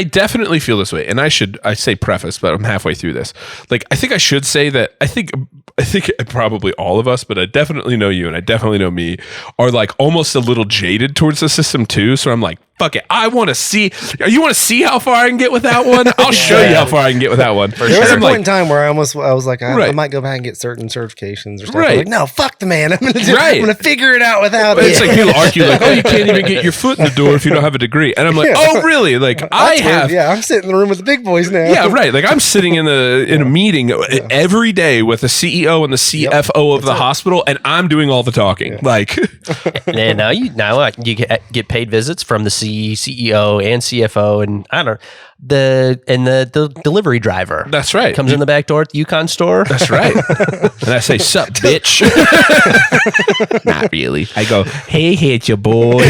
definitely feel this way. And I say preface, but I'm halfway through this. Like I think I should say that I think probably all of us, but I definitely know you and I definitely know me are like almost a little jaded towards the system too. So I'm like, fuck it. I want to see. You want to see how far I can get with that one? I'll show you how far I can get with that one. There was a point in time where I was like, I might go back and get certain certifications or something. Right. Like, no, fuck the man. I'm gonna figure it out without it. It's like people argue like, oh, you can't even get your foot in the door if you don't have a degree. And I'm like, oh, really? Like I'm sitting in the room with the big boys now. Yeah, right. Like I'm sitting in a meeting every day with the CEO and the CFO of the hospital, and I'm doing all the talking. Yeah. Like, and now you get paid visits from the CEO and CFO, and I don't know the delivery driver. That's right. Comes in the back door at the Yukon store. That's right. And I say, "Sup, bitch." Not really. I go, "Hey, it's your boy."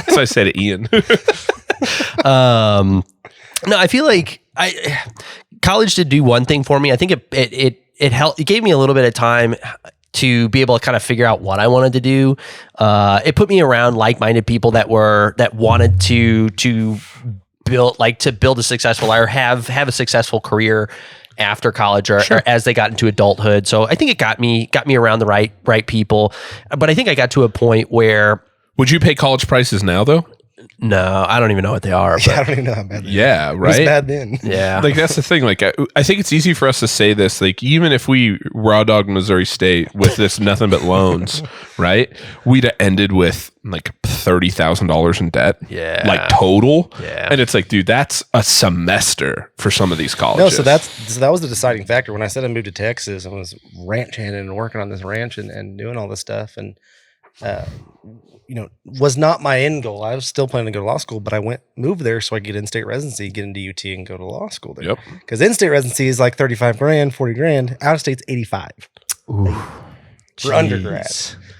So I said to Ian. No, I feel like college did do one thing for me. I think it helped. It gave me a little bit of time to be able to kind of figure out what I wanted to do. It put me around like-minded people that wanted to build a successful life or have a successful career after college or as they got into adulthood. So I think it got me around the right people. But I think I got to a point where. Would you pay college prices now though? No, I don't even know what they are. But yeah, I don't even know how bad they are. Yeah, right. It was bad then. Yeah. Like that's the thing. Like I think it's easy for us to say this. Like even if we raw dog Missouri State with this nothing but loans, right? We'd have ended with like $30,000 in debt. Yeah. Like total. Yeah. And it's like, dude, that's a semester for some of these colleges. No, so that was the deciding factor. When I said I moved to Texas, I was ranch handing and working on this ranch and doing all this stuff and was not my end goal. I was still planning to go to law school, but I moved there so I could get in-state residency, get into UT and go to law school there. Yep. Because in-state residency is like $35,000, $40,000. Out-of-state's $85,000. Ooh, for undergrad.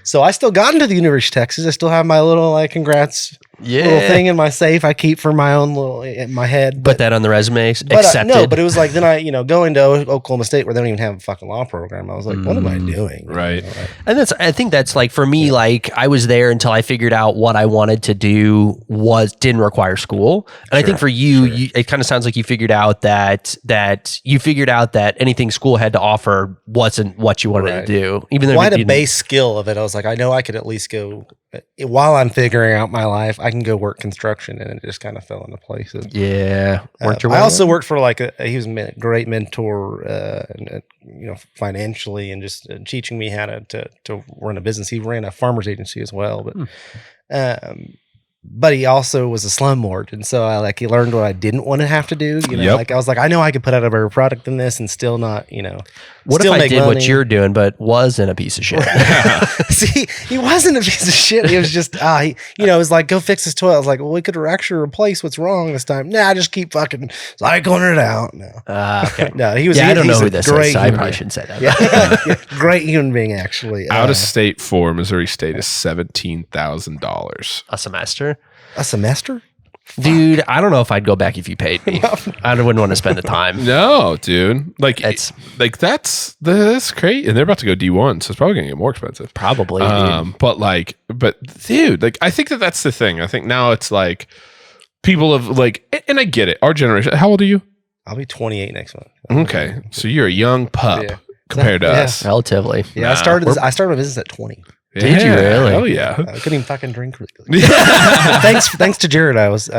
So I still got into the University of Texas. I still have my little congrats little thing in my safe I keep for my own little in my head. Put that on the resume. Accepted. But it was like then I going to Oklahoma State where they don't even have a fucking law program. I was like, what am I doing? Right. And I think that's like for me, like I was there until I figured out what I wanted to do didn't require school. And I think for you, it kind of sounds like you figured out that anything school had to offer wasn't what you wanted to do. Even though I had a base skill of it. I was like, I know I could at least go while I'm figuring out my life, I can go work construction, and it just kind of fell into places. Yeah, I also worked for he was a great mentor, financially, and just teaching me how to run a business. He ran a farmer's agency as well, but he also was a slumlord, and so he learned what I didn't want to have to do. I was like, I know I could put out a better product than this and still not, What still if I make did money. what you're doing, but wasn't a piece of shit? See, he wasn't a piece of shit. He was just, it was like, go fix this toilet. I was like, well, we could actually replace what's wrong this time. Nah, just keep fucking cycling it out. No. Okay. No, he was. Yeah, I don't know who this is, so I probably shouldn't say that. Yeah. Great human being, actually. Out of state for Missouri State is $17,000 a semester. A semester? Dude, I don't know if I'd go back if you paid me. I wouldn't want to spend the time. No, dude. Like It's- that's great. And they're about to go D1, so it's probably gonna get more expensive. Probably. Dude. But dude, like I think that's the thing. I think now it's like people have like, and I get it. Our generation. How old are you? I'll be 28 next month. Okay, so you're a young pup Yeah. compared to Yeah. us. Relatively. Yeah, Nah. I started a business at 20. Did you really? Oh yeah. I couldn't even fucking drink. Thanks to Jared. I was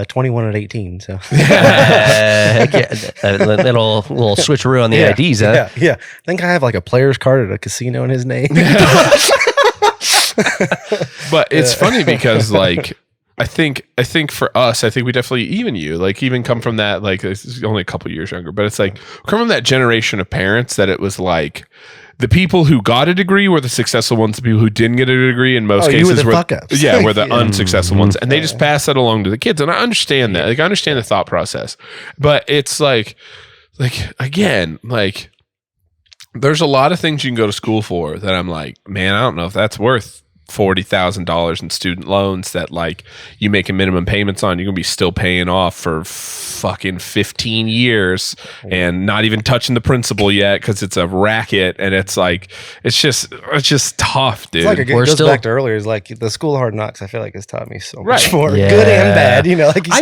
21 at 18. So Heck yeah. A little switcheroo on the IDs, huh? Yeah. I think I have like a player's card at a casino in his name. But it's funny because like I think for us, I think we definitely even come from that, like this is only a couple years younger, but it's like come from that generation of parents that it was like the people who got a degree were the successful ones. The people who didn't get a degree in most cases you were the fuck-ups. Yeah, were the unsuccessful ones. And they just pass that along to the kids. And I understand that. Like I understand the thought process. But it's like again, like there's a lot of things you can go to school for that I'm like, man, I don't know if that's worth $40,000 in student loans that like you making minimum payments on, you're gonna be still paying off for fucking 15 years and not even touching the principal yet because it's a racket. And it's like it's just tough, dude. It's like it We're goes still- back to earlier. Is like the school of hard knocks. I feel like has taught me so much Right. more, Yeah. good and bad. You know, like I-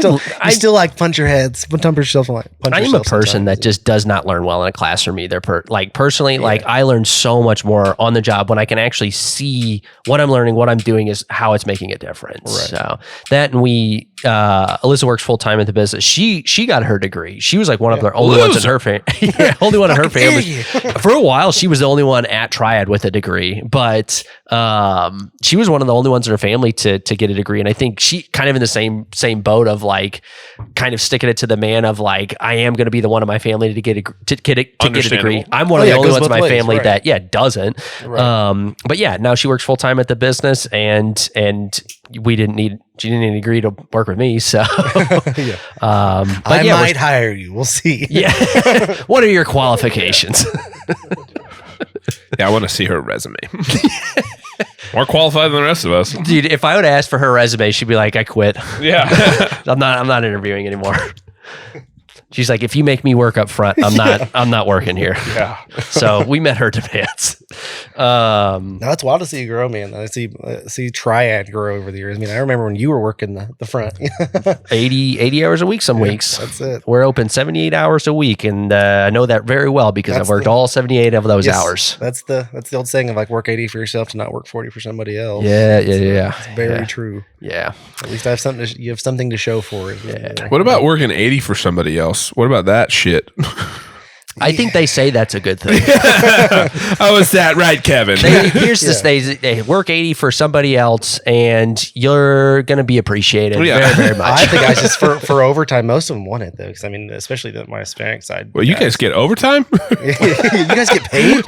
you still like punch your heads, punch yourself. Punch I am a yourself person sometimes. that just does not learn well in a classroom either. Personally, like I learn so much more on the job when I can actually see what I'm learning, what I'm doing is how it's making a difference. Right. So that, and Alyssa works full time at the business. She got her degree. She was like one of the only ones in her family. Only one in her family. For a while, she was the only one at Triad with a degree, but she was one of the only ones in her family to get a degree. And I think she kind of in the same boat of like kind of sticking it to the man of like, I am going to be the one in my family to get a degree. Understandable. I'm one of the only goes ones in both my ways, family right. that doesn't. Right. But yeah, now she works full time at the business, and she didn't need a degree to work with me. So, Yeah. but I yeah, might hire you. We'll see. yeah. What are your qualifications? Yeah, I want to see her resume. More qualified than the rest of us. Dude, if I would ask for her resume, she'd be like, I quit. Yeah. I'm not interviewing anymore. She's like, if you make me work up front, I'm not working here. Yeah. So we met her demands. No, it's wild to see you grow, man. I see Triad grow over the years. I mean, I remember when you were working the front. 80 hours a week some weeks. That's it. We're open 78 hours a week, and I know that very well because I've worked all 78 of those Yes, hours. That's the old saying of like work 80 for yourself to not work 40 for somebody else. Yeah. It's very Yeah. true. Yeah. At least I have something. You have something to show for it. Yeah. What about working 80 for somebody else? What about that shit? I think they say that's a good thing. Oh, is that right, Kevin? Here's the stage. They work 80 for somebody else, and you're going to be appreciated Yeah. very, very much. I think guys just for overtime. Most of them want it though, because I mean, especially my Hispanic side. Well, you guys get overtime? you guys get paid.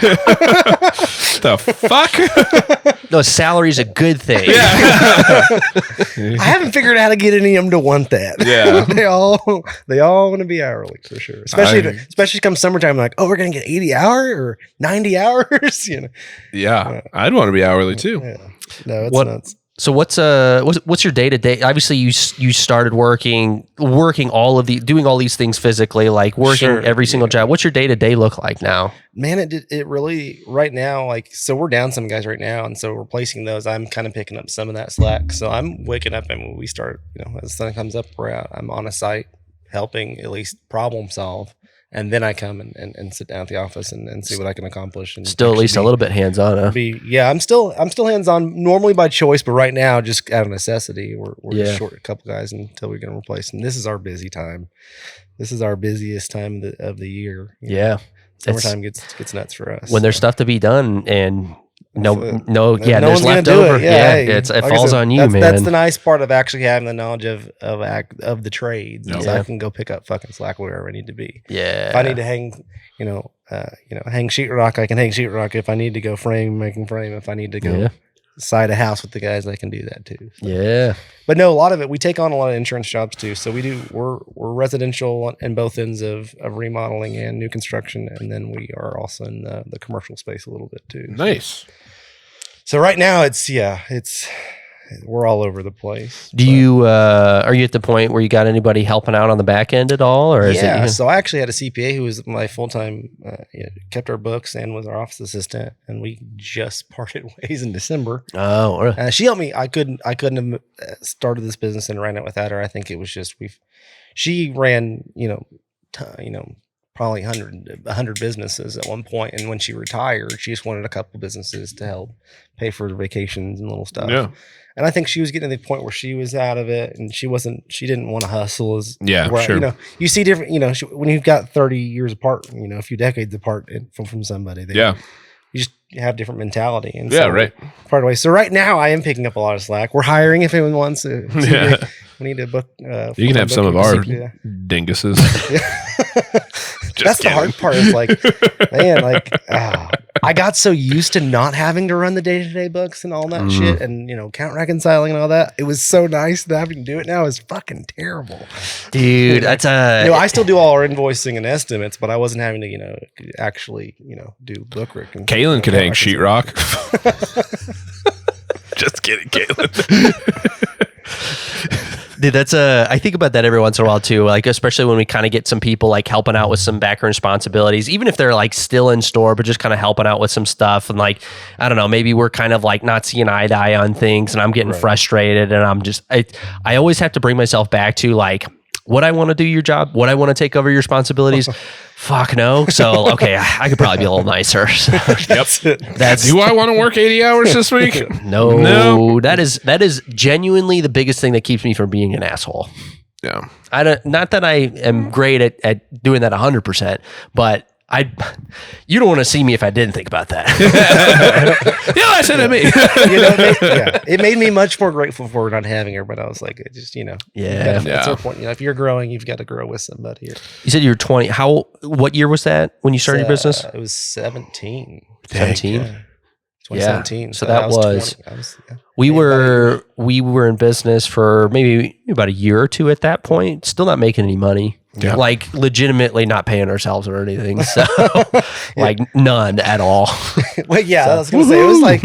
The fuck? No, salary's a good thing. I haven't figured out how to get any of them to want that. Yeah. they all want to be hourly for sure. Especially come summertime, like, oh, we're gonna get 80 hours or 90 hours. You know, Yeah. I'd want to be hourly too. yeah. No, it's What- nuts. So what's your day to day? Obviously, you started working doing all these things physically, like working Sure, every single job. What's your day to day look like now? Man, it really right now, like, so we're down some guys right now, and so replacing those, I'm kind of picking up some of that slack. So I'm waking up, and when we start, as the sun comes up, I'm on a site helping at least problem solve. And then I come and sit down at the office and see what I can accomplish. And Still at least a little bit hands on. Huh? I'm still hands on normally by choice, but right now just out of necessity. We're just short a couple guys until we're gonna replace. And this is our busy time. This is our busiest time of the year. Yeah, Summertime gets nuts for us. when there's stuff to be done and No there's one's gonna left do over. it. It Like I falls said, on you, that's, man. That's the nice part of actually having the knowledge of the trades. Is Yeah. I can go pick up fucking slack wherever I need to be. Yeah. If I need to hang, hang sheetrock, I can hang sheetrock. If I need to go frame, I can frame. If I need to go side a house with the guys, I can do that too. So. Yeah. But no, a lot of it, we take on a lot of insurance jobs too. So we're residential in both ends of remodeling and new construction, and then we are also in the commercial space a little bit too. Nice. So right now it's we're all over the place. Do you are you at the point where you got anybody helping out on the back end at all, or is Yeah, it? so I actually had a CPA who was my full time, kept our books and was our office assistant, and we just parted ways in December. Oh, really? She helped me. I couldn't have started this business and ran it without her. I think it was just she ran probably 100 businesses at one point, and when she retired, she just wanted a couple businesses to help pay for vacations and little stuff. Yeah. And I think she was getting to the point where she was out of it, and she didn't want to hustle as sure. You see different, when you've got 30 years apart, a few decades apart from somebody, you just have different mentality. And right. Part away. So right now I am picking up a lot of slack. We're hiring if anyone wants to. We need to book. You can have some of our dinguses. That's the hard part. Is like, man, I got so used to not having to run the day-to-day books and all that shit, and count reconciling and all that. It was so nice that having to do it now is fucking terrible, dude. That's I still do all our invoicing and estimates, but I wasn't having to actually do book rec. Kaylin could hang sheetrock. Just kidding, Kaylin. Dude, that's I think about that every once in a while too. Like, especially when we kind of get some people like helping out with some background responsibilities, even if they're like still in store, but just kind of helping out with some stuff. And like, I don't know, maybe we're kind of like not seeing eye to eye on things, and I'm getting frustrated, and I'm just, I always have to bring myself back to like, would I want to do your job? Would I want to take over your responsibilities? Fuck no. So, okay, I could probably be a little nicer. Do I want to work 80 hours this week? No. That is genuinely the biggest thing that keeps me from being an asshole. Yeah. Not that I am great at doing that 100%, but you don't want to see me if I didn't think about that. I said it me. It made me much more grateful for not having her, but I was like, just That's our point. If you're growing, you've got to grow with somebody. You said you were 20. What year was that when you started your business? It was 17. 17. 2017. So that was 20. we were in business for maybe about a year or two at that point, still not making any money. Yeah. Like legitimately not paying ourselves or anything. So like none at all. Well, I was going to say it was like,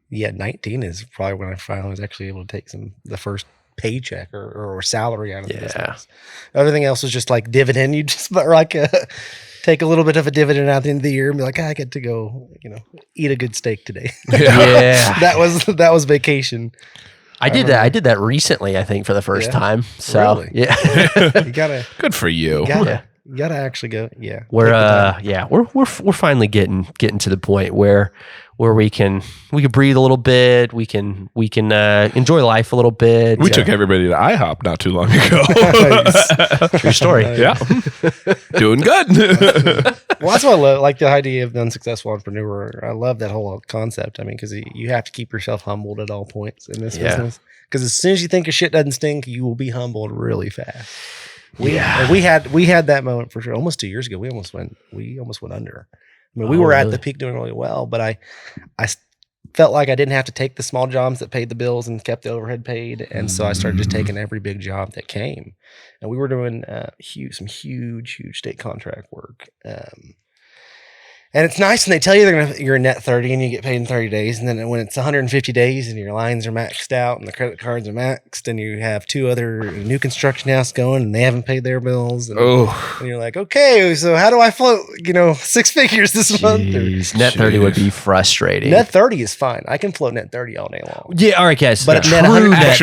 19 is probably when I finally was actually able to take the first paycheck or salary out of the business. Everything else was just like dividend. You just like take a little bit of a dividend at the end of the year and be like, I get to go, eat a good steak today. Yeah. That was vacation. I did that recently, I think, for the first time. So really? yeah. You gotta good for you. You gotta actually go. Yeah. We're finally getting to the point where we can breathe a little bit. We can enjoy life a little bit. We took everybody to IHOP not too long ago. True story. Yeah. Doing good. Well, that's what I love, like the idea of the unsuccessful entrepreneur. I love that whole concept. I mean, because you have to keep yourself humbled at all points in this business. Because as soon as you think your shit doesn't stink, you will be humbled really fast. We had that moment for sure. Almost 2 years ago, we almost went under. I mean, we were at the peak doing really well, but I felt like I didn't have to take the small jobs that paid the bills and kept the overhead paid. And so I started just taking every big job that came. And we were doing some huge state contract work. And it's nice when they tell you you're a net 30 and you get paid in 30 days. And then when it's 150 days and your lines are maxed out and the credit cards are maxed and you have 2 other new construction houses going and they haven't paid their bills. And you're like, okay, so how do I float, 6 figures this month? Net 30 would be frustrating. Net 30 is fine. I can float net 30 all day long. Yeah, all right, guys. But net 30. A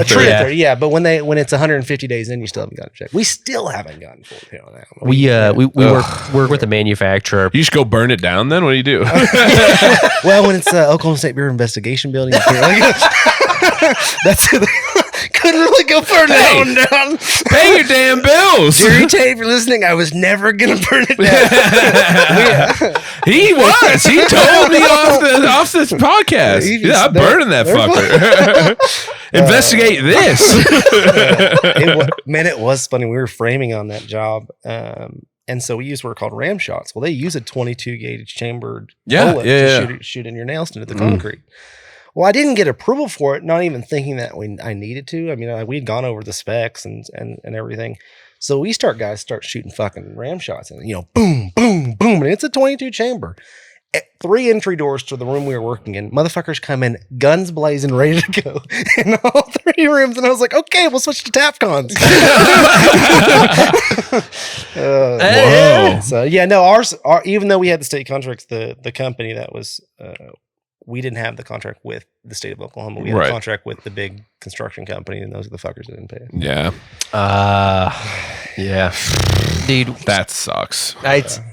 true net 30, yeah. But when it's 150 days in, you still haven't gotten a check. We still haven't gotten full pay on that. We work with a manufacturer. You should go burn it down then? What do you do? Well, when it's Oklahoma State Bureau of Investigation building, that's couldn't really go burn that one down. Pay your damn bills. Jerry Tate, if you're listening, I was never gonna burn it down. He was. He told me off this podcast. I'm burning that fucker. Investigate this. It was funny. We were framing on that job. And so we use what are called ram shots. Well, they use a 22 gauge chambered bullet to shoot in your nails into the concrete. Well, I didn't get approval for it, not even thinking that I needed to. I mean, we'd gone over the specs and everything. So guys start shooting fucking ram shots and boom, boom, boom. And it's a 22 chamber. 3 entry doors to the room we were working in. Motherfuckers come in, guns blazing, ready to go in all 3 rooms. And I was like, okay, we'll switch to TAPCons. Whoa. So yeah, no, ours, even though we had the state contracts, the company that was, we didn't have the contract with the state of Oklahoma. We had a contract with the big construction company, and those are the fuckers that didn't pay it. Yeah. Yeah. Dude, That sucks.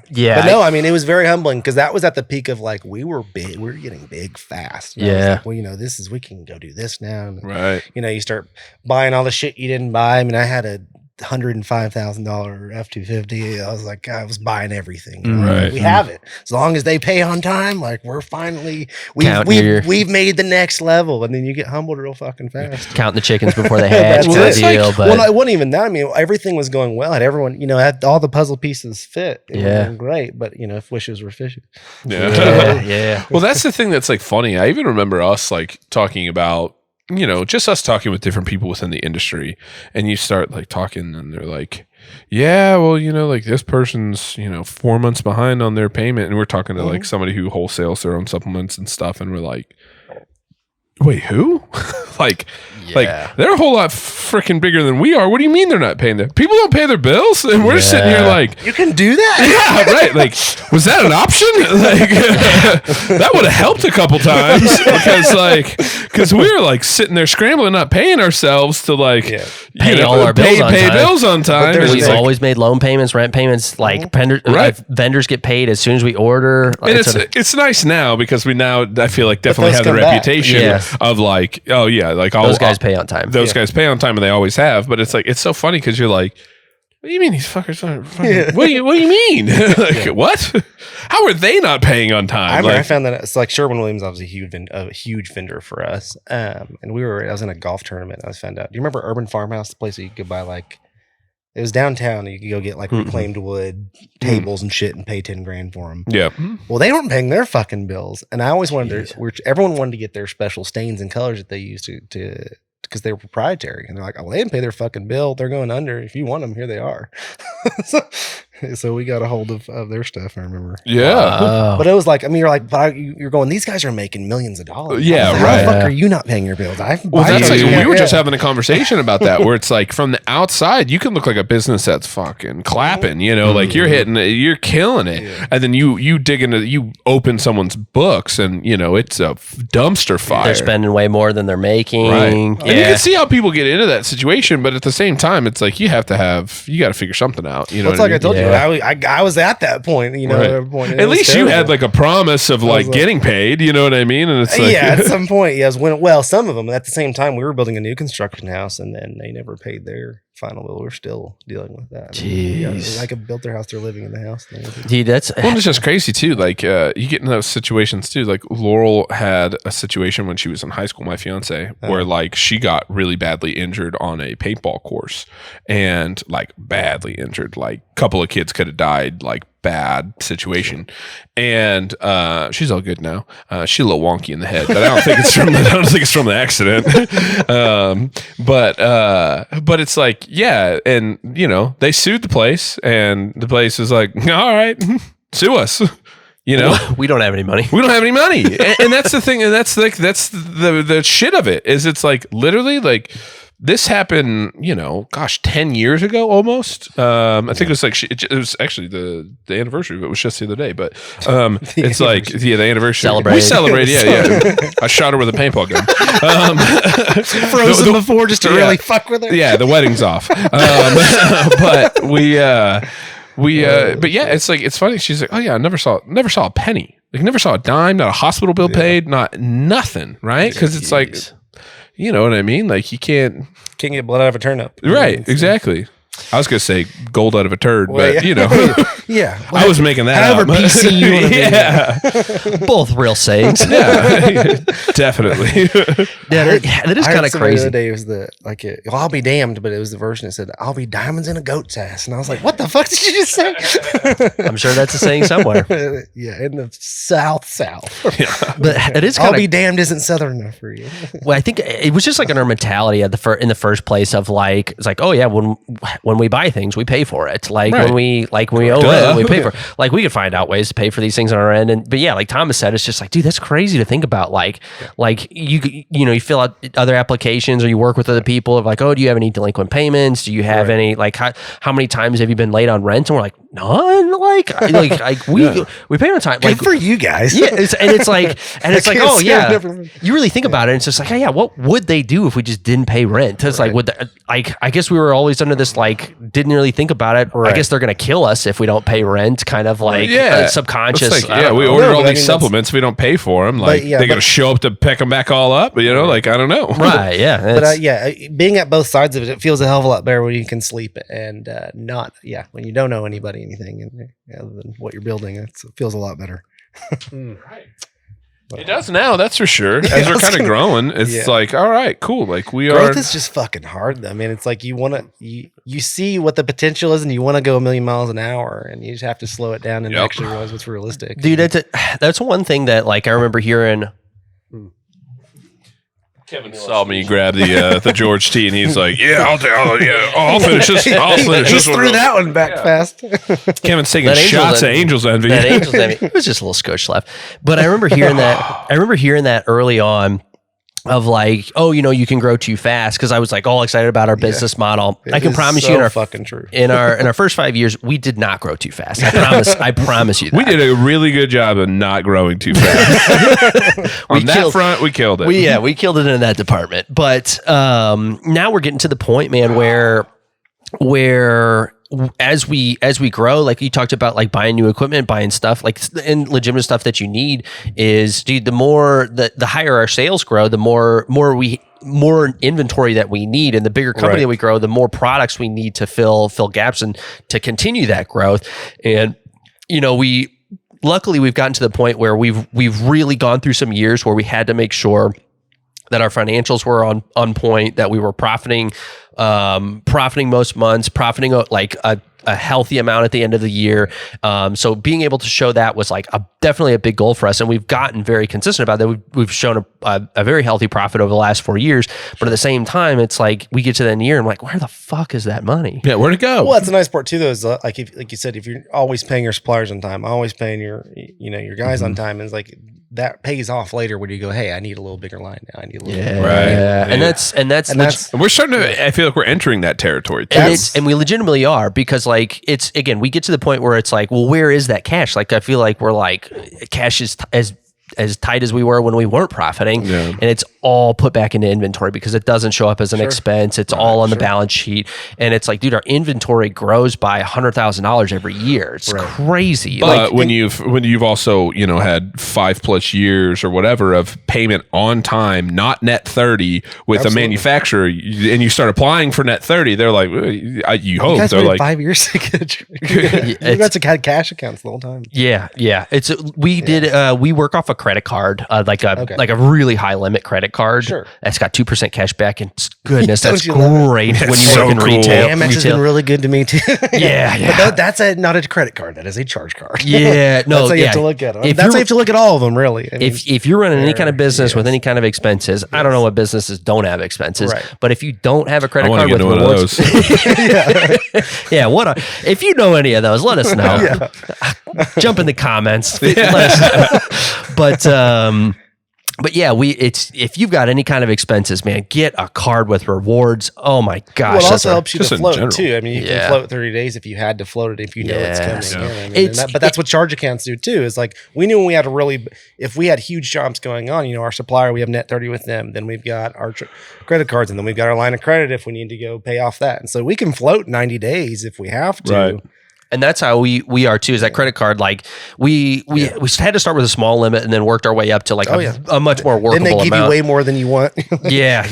yeah. But no, I mean, it was very humbling because that was at the peak of like, we were big, we were getting big fast. And I was Yeah. like, well, we can go do this now. And, Right. you start buying all the shit you didn't buy. I mean, I had a $105,000 F-250. I was like, I was buying everything. Right. We have it. As long as they pay on time, like we're finally, we've made the next level. And then you get humbled real fucking fast. Counting the chickens before they hatch. That's Kind of deal, but well, it wasn't even that. I mean, everything was going well. Had everyone, had all the puzzle pieces fit. It Yeah. was great. But, if wishes were fishy. yeah. Well, that's the thing that's like funny. I even remember us like talking about, just us talking with different people within the industry, and you start like talking and they're like, yeah, well, like this person's, 4 months behind on their payment. And we're talking to like somebody who wholesales their own supplements and stuff. And we're like, wait, who? like they're a whole lot freaking bigger than we are. What do you mean they're not paying their people? Don't pay their bills, and we're just sitting here like, you can do that. yeah, right. Like, was that an option? Like, that would have helped a couple times because we were like sitting there scrambling, not paying ourselves to like Pay all our bills on time. bills on time. there's And We've it's like- always made loan payments, rent payments, like vendors get paid as soon as we order. And it's nice now because I feel like definitely those have the come back. reputation Yeah. of like, oh yeah, like those guys pay on time. Those guys pay on time, and they always have. But it's like it's so funny because you're like, what do you mean these fuckers? What do you mean? Like, what? How are they not paying on time? I found that it's like Sherwin-Williams was a huge vendor for us. And I was in a golf tournament. And I found out. Do you remember Urban Farmhouse, the place that you could buy like? It was downtown. And you could go get like reclaimed wood tables and shit and pay $10,000 for them. Yeah. Well, they weren't paying their fucking bills, and I always wanted everyone wanted to get their special stains and colors that they used to because they were proprietary, and they're like, oh, they didn't pay their fucking bill. They're going under. If you want them, here they are. so we got a hold of their stuff. I remember. Yeah. But it was like, I mean, you're like, but you're going, these guys are making millions of dollars. Yeah, How right. the fuck are you not paying your bills? We were just having a conversation about that, where it's like from the outside, you can look like a business that's fucking clapping, like you're killing it. And then you dig into, you open someone's books and, it's a dumpster fire. They're spending way more than they're making. Right. And you can see how people get into that situation, but at the same time, it's like you got to figure something out. It's like I told you, I was at that point, Right. at a point. At least you had like a promise of like getting paid, you know what I mean? And it's like, at some point, yes. Some of them at the same time, we were building a new construction house, and then they never paid their final bill. We're still dealing with that. Jeez. I could build their house, they're living in the house. Dude, that's well, it's just crazy too. Like you get in those situations too. Like Laurel had a situation when she was in high school, my fiance, where like she got really badly injured on a paintball course, and like badly injured. Like a couple of kids could have died. Like bad situation, and she's all good now. She's a little wonky in the head, but I don't think it's from the accident. But it's like, yeah, and they sued the place, and the place is like, all right, sue us. we don't have any money. We don't have any money, and that's the thing, and that's the shit of it is it's like literally like. This happened, 10 years ago almost. I think it was like it was actually the anniversary of it was just the other day, but it's like the anniversary. We celebrate, yeah. I shot her with a paintball gun. Frozen before just to really fuck with her. Yeah, the wedding's off. But but yeah, it's like it's funny. She's like, oh yeah, I never saw a penny. Like never saw a dime, not a hospital bill paid, not nothing, right? Because it's like. You know what I mean? Like you can't get blood out of a turnip. Right, exactly. I was going to say gold out of a turd, but yeah. I was making that however up. PC you want to be. Yeah. Both real sayings. Yeah, definitely. Yeah, that is kind of crazy. The other day was I'll be damned, but it was the version that said, I'll be diamonds in a goat's ass. And I was like, what the fuck did you just say? I'm sure that's a saying somewhere. Yeah, in the South. Yeah. But it is kind I'll of. be damned isn't Southern enough for you. Well, I think it was just like in our mentality in the first place of like, it's like, oh yeah, when when we buy things, we pay for it. Like Right. when we owe rent, we pay for it. Like we could find out ways to pay for these things on our end. But yeah, like Thomas said, it's just like, dude, that's crazy to think about. Like you fill out other applications or you work with other people of like, oh, do you have any delinquent payments? Do you have any, like, how many times have you been late on rent? And we're like, none. Like we pay on time. Good Like for you guys. yeah, it's like, oh yeah, different. you really think about it. And it's just like, oh, yeah, what would they do if we just didn't pay rent? It's like, I guess we were always under this, like, didn't really think about it. I guess they're going to kill us if we don't pay rent, kind of like subconscious. It's like, we order all these supplements. We don't pay for them. Like, they're going to show up to pick them back all up. You know, like, I don't know. Right. Yeah. But being at both sides of it, it feels a hell of a lot better when you can sleep and when you don't know anybody, anything other than what you're building, it feels a lot better. Right. It does now, that's for sure. As we're kind of growing, it's like, all right, cool. Like growth is just fucking hard though. I mean, it's like you see what the potential is and you want to go 1,000,000 miles an hour and you just have to slow it down and actually realize what's realistic. Dude, that's one thing that, like, I remember hearing. Kevin saw me grab the George T, and he's like, "Yeah, I'll finish this. I'll finish this one." Threw that one back fast. Kevin's taking shots at Angels Envy. That Angels Envy. It was just a little scotch left, but I remember hearing that. I remember hearing that early on. Of like, oh, you can grow too fast, because I was like all excited about our business model. I can promise you, in our fucking true. in our first 5 years, we did not grow too fast. I promise you that. We did a really good job of not growing too fast. On that front, we killed it. We killed it in that department. But now we're getting to the point, man, where as we grow, like you talked about, like buying new equipment, buying stuff, like, and legitimate stuff that you need is, dude, the higher our sales grow, the more inventory that we need, and the bigger company that we grow, the more products we need to fill gaps and to continue that growth. And luckily we've gotten to the point where we've really gone through some years where we had to make sure that our financials were on point, that we were profiting most months, profiting like a healthy amount at the end of the year. So being able to show that was like definitely a big goal for us. And we've gotten very consistent about that. We've shown a very healthy profit over the last 4 years. But at the same time, it's like we get to the end of the year and I'm like, where the fuck is that money? Yeah, where'd it go? Well, that's a nice part too, though, is like you said, if you're always paying your suppliers on time, always paying your guys on time, it's like that pays off later when you go, hey, I need a little bigger line now. I need a little bit more. Right. Yeah. And that's we're starting to, I feel like we're entering that territory too. And we legitimately are, because like it's, again, we get to the point where it's like, well, where is that cash? Like, I feel like we're like, cash is as tight as we were when we weren't profiting, and it's all put back into inventory because it doesn't show up as an expense. It's all on the balance sheet, and it's like, dude, our inventory grows by $100,000 every year. It's crazy. But like, when you've also had 5+ years or whatever of payment on time, not net 30 with a manufacturer, and you start applying for net 30, they're like, you hope guys they're like 5 years. You guys have had cash accounts the whole time. Yeah. We work off a credit card, like a really high limit credit card. Sure. That's got 2% cash back, and goodness, that's you love great when you so work in cool. retail. Amex has been really good to me too. Yeah. But that's not a credit card. That is a charge card. Yeah, no, that's how you have to look at them. That's how you have to look at all of them, really. I mean, if you're running any kind of business with any kind of expenses, I don't know what businesses don't have expenses, but if you don't have a credit card with rewards, if you know any of those, let us know. Jump in the comments. Let us know. But yeah, if you've got any kind of expenses, man, get a card with rewards. Oh my gosh. Well, it also helps you to float general. too. I mean, you can float 30 days if you had to float it, if you know it's coming. Yeah. I mean, but that's what charge accounts do too. Is like, we knew when we had if we had huge jobs going on, our supplier, we have net 30 with them. Then we've got our credit cards, and then we've got our line of credit if we need to go pay off that. And so we can float 90 days if we have to. Right. And that's how we are too. Is that credit card? Like we had to start with a small limit and then worked our way up to like a much more workable amount. Then they give you way more than you want. Yeah.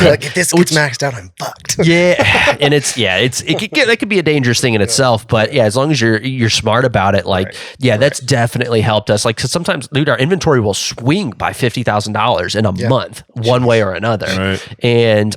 Like, if this gets maxed out, I'm fucked. Yeah, and that could be a dangerous thing in itself. But yeah, as long as you're smart about it, like that's definitely helped us. Like, 'cause sometimes, dude, our inventory will swing by $50,000 in a month, one way or another, and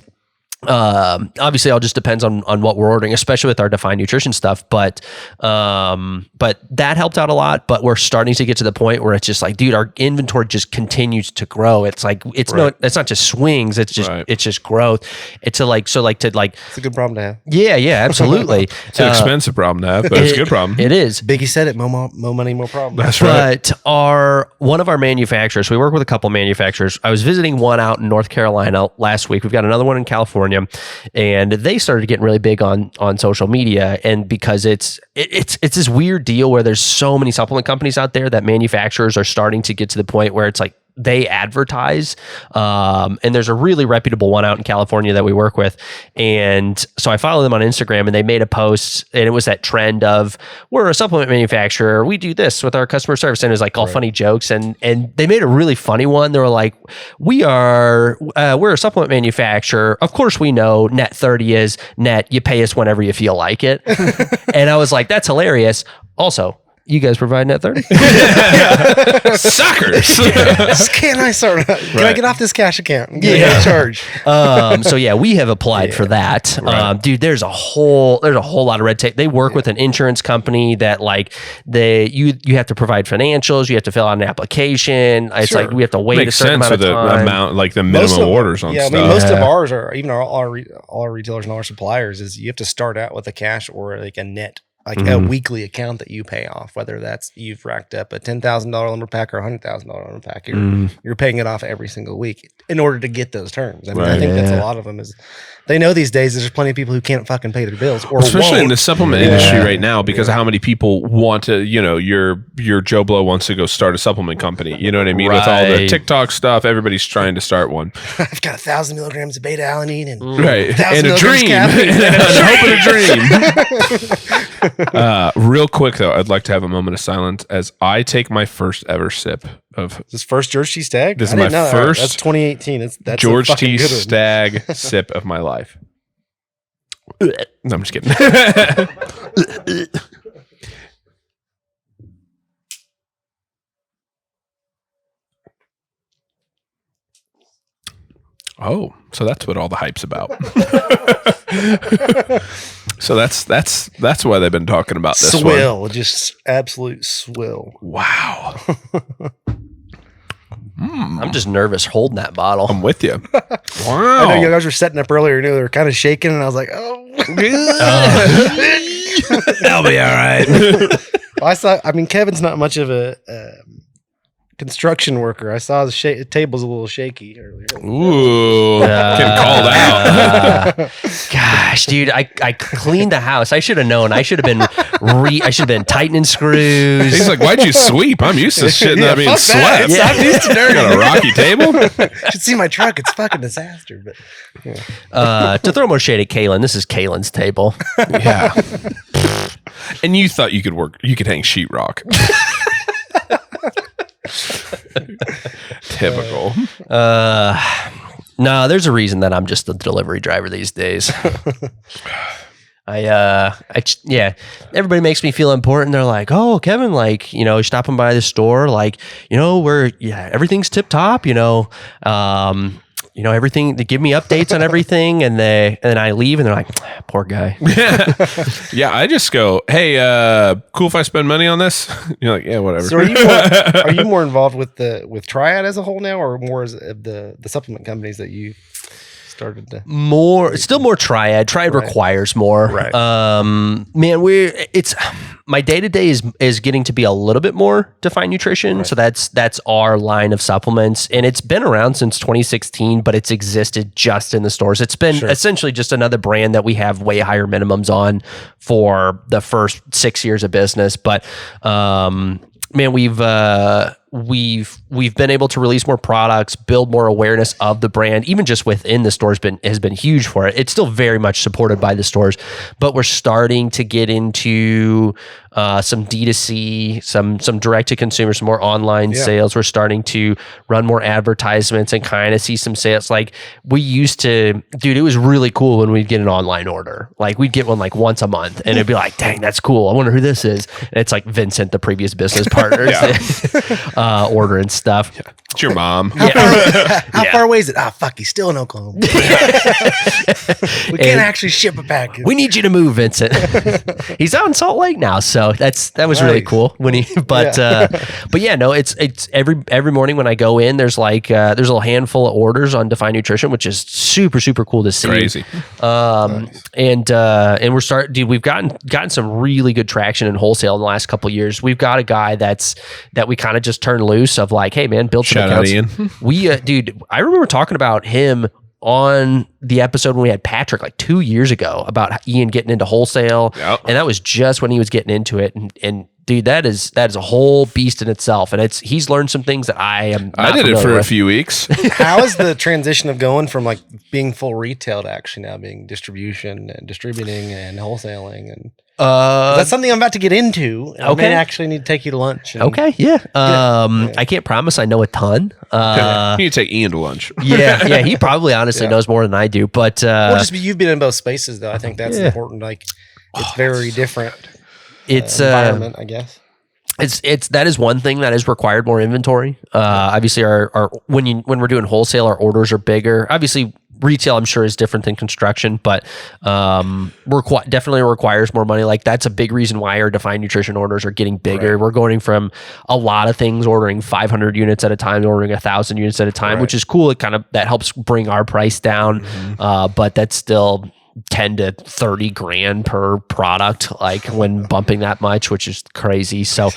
Obviously, all just depends on what we're ordering, especially with our defined nutrition stuff. But that helped out a lot. But we're starting to get to the point where it's just like, dude, our inventory just continues to grow. It's like it's not just swings. It's just growth. It's it's a good problem to have. Yeah, absolutely. It's an expensive problem to have, but it's a good problem. It is. Biggie said it. More money, more problems. That's right. But one of our manufacturers, we work with a couple manufacturers. I was visiting one out in North Carolina last week. We've got another one in California. And they started getting really big on social media, and because it's this weird deal where there's so many supplement companies out there that manufacturers are starting to get to the point where it's like they advertise, and there's a really reputable one out in California that we work with, and so I follow them on Instagram, and they made a post, and it was that trend of, we're a supplement manufacturer, we do this with our customer service, and it was like all funny jokes, and they made a really funny one. They were like, we're a supplement manufacturer, of course we know net 30 is net, you pay us whenever you feel like it. And I was like, that's hilarious. Also, you guys provide net 30? Suckers. Can I get off this cash account and get a charge? So yeah, we have applied for that. Right. Dude, there's a whole lot of red tape. They work with an insurance company that you have to provide financials, you have to fill out an application. It's like we have to wait a certain amount of time. Amount, like the minimum orders on stuff. I mean, most of ours are, even all our retailers and all our suppliers, is you have to start out with a cash or like a net, like a weekly account that you pay off, whether that's you've racked up a $10,000 lumber pack or a $100,000 lumber pack. You're paying it off every single week in order to get those terms. I mean, I think that's a lot of them is they know these days there's plenty of people who can't fucking pay their bills, or especially in the supplement industry right now, because of how many people want to, your Joe Blow wants to go start a supplement company. You know what I mean? With all the TikTok stuff, everybody's trying to start one. I've got 1,000 milligrams of beta alanine and and a dream, and hope and a dream. Real quick though, I'd like to have a moment of silence as I take my first ever sip of this first George T. Stagg. This is my first. That's 2018. That's George T. Stagg sip of my life. No, I'm just kidding. Oh, so that's what all the hype's about. So that's why they've been talking about this swill, just absolute swill. Wow. I'm just nervous holding that bottle. I'm with you. Wow. I know you guys were setting up earlier. They were kind of shaking, and I was like, "Oh, that'll be all right." I mean, Kevin's not much of a construction worker. I saw the table's a little shaky earlier. Ooh, getting called out. Gosh, dude, I cleaned the house. I should have known. I should have been tightening screws. He's like, "Why'd you sweep? I'm used to shit not being swept. I'm used to dirty. Got a rocky table. Should see my truck. It's fucking disaster." But to throw more shade at Kalen, this is Kalen's table. Yeah. And you thought you could hang sheetrock. Typical. No, there's a reason that I'm just the delivery driver these days. Everybody makes me feel important. They're like, "Oh, Kevin, stopping by the store, everything's tip top, everything." They give me updates on everything, and then I leave, and they're like, "Poor guy." Yeah, I just go, "Hey, cool if I spend money on this?" You're like, "Yeah, whatever." So are you more involved with Triad as a whole now, or more as the supplement companies that you started to? Still more Triad. Triad requires more. Right. My day-to-day is getting to be a little bit more defined nutrition. Right. So that's our line of supplements, and it's been around since 2016, but it's existed just in the stores. It's been essentially just another brand that we have way higher minimums on for the first 6 years of business. But we've been able to release more products, build more awareness of the brand, even just within the stores has been huge for it. It's still very much supported by the stores, but we're starting to get into some D2C, some direct to consumer, some more online sales. We're starting to run more advertisements and kind of see some sales. Like we used to, dude, it was really cool when we'd get an online order. Like we'd get one like once a month and it'd be like, dang, that's cool. I wonder who this is. And it's like Vincent, the previous business partners, ordering stuff. Yeah. It's your mom. How far away is it? Fuck, he's still in Oklahoma. We can't actually ship a package. We need you to move, Vincent. He's out in Salt Lake now, so that was really cool when he. But yeah, no, it's every morning when I go in, there's like there's a little handful of orders on Define Nutrition, which is super cool to see. Crazy. And we're dude, we've gotten some really good traction in wholesale in the last couple of years. We've got a guy that we kind of just turned loose of like, hey man, build some Shout accounts. out Ian. Dude, I remember talking about him on the episode when we had Patrick like 2 years ago about Ian getting into wholesale. Yep. And that was just when he was getting into it. And dude, that is a whole beast in itself. And he's learned some things that I am not I did it for with. a few weeks. How is the transition of going from like being full retail to actually now being distribution and distributing and wholesaling? And that's something I'm about to get into. I may actually need to take you to lunch. Okay, yeah. I can't promise I know a ton. You need to take Ian to lunch. yeah. He probably honestly knows more than I do. But you've been in both spaces though. I think that's important. Like it's very different. It's environment, I guess. It's that is one thing that has required more inventory. Obviously, our when we're doing wholesale, our orders are bigger. Obviously, retail I'm sure is different than construction, but definitely requires more money. Like that's a big reason why our Define Nutrition orders are getting bigger. Right. We're going from a lot of things, ordering 500 units at a time, ordering 1,000 units at a time, which is cool. It kind of that helps bring our price down, but that's still 10 to 30 grand per product, like when bumping that much, which is crazy. So,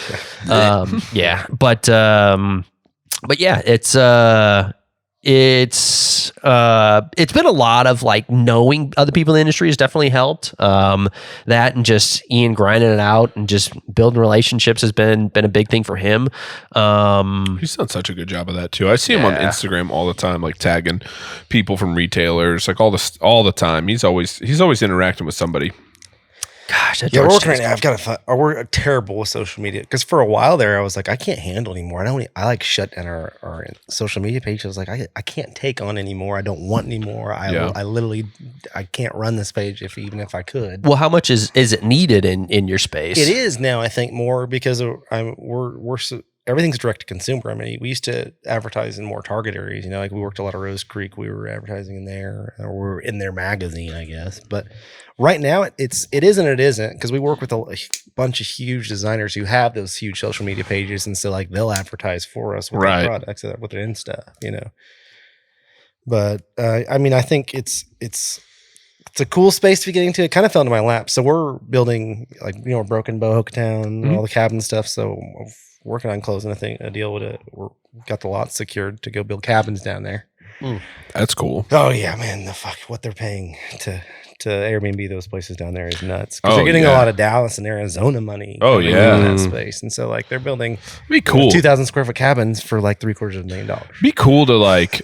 yeah, but yeah, it's been a lot of like knowing other people in the industry has definitely helped. That and just Ian grinding it out and just building relationships has been a big thing for him. He's done such a good job of that too. I see him on Instagram all the time, like tagging people from retailers, like all the time. He's always interacting with somebody. Gosh, we're working right now. We're terrible with social media because for a while there, I was like, I can't handle anymore. I like shut down our social media page. I was like, I can't take on anymore. I don't want anymore. I literally can't run this page even if I could. Well, how much is it needed in your space? It is now, I think, more because everything's direct to consumer. I mean, we used to advertise in more target areas. You know, like we worked a lot of Rose Creek. We were advertising in there, or we were in their magazine, I guess. But right now, it is and it isn't because we work with a bunch of huge designers who have those huge social media pages, and so like they'll advertise for us with their products, with their Insta, you know. But I mean, I think it's a cool space to be getting to. It kind of fell into my lap. So we're building Broken Bow, Hooktown, all the cabin stuff. So working on closing a deal with it. We've got the lot secured to go build cabins down there. That's cool. Oh yeah, man. What they're paying to Airbnb those places down there is nuts. Because they're getting a lot of Dallas and Arizona money. Oh yeah, in that space. And so like they're building be cool 2,000 square foot cabins for like $750,000. Be cool to like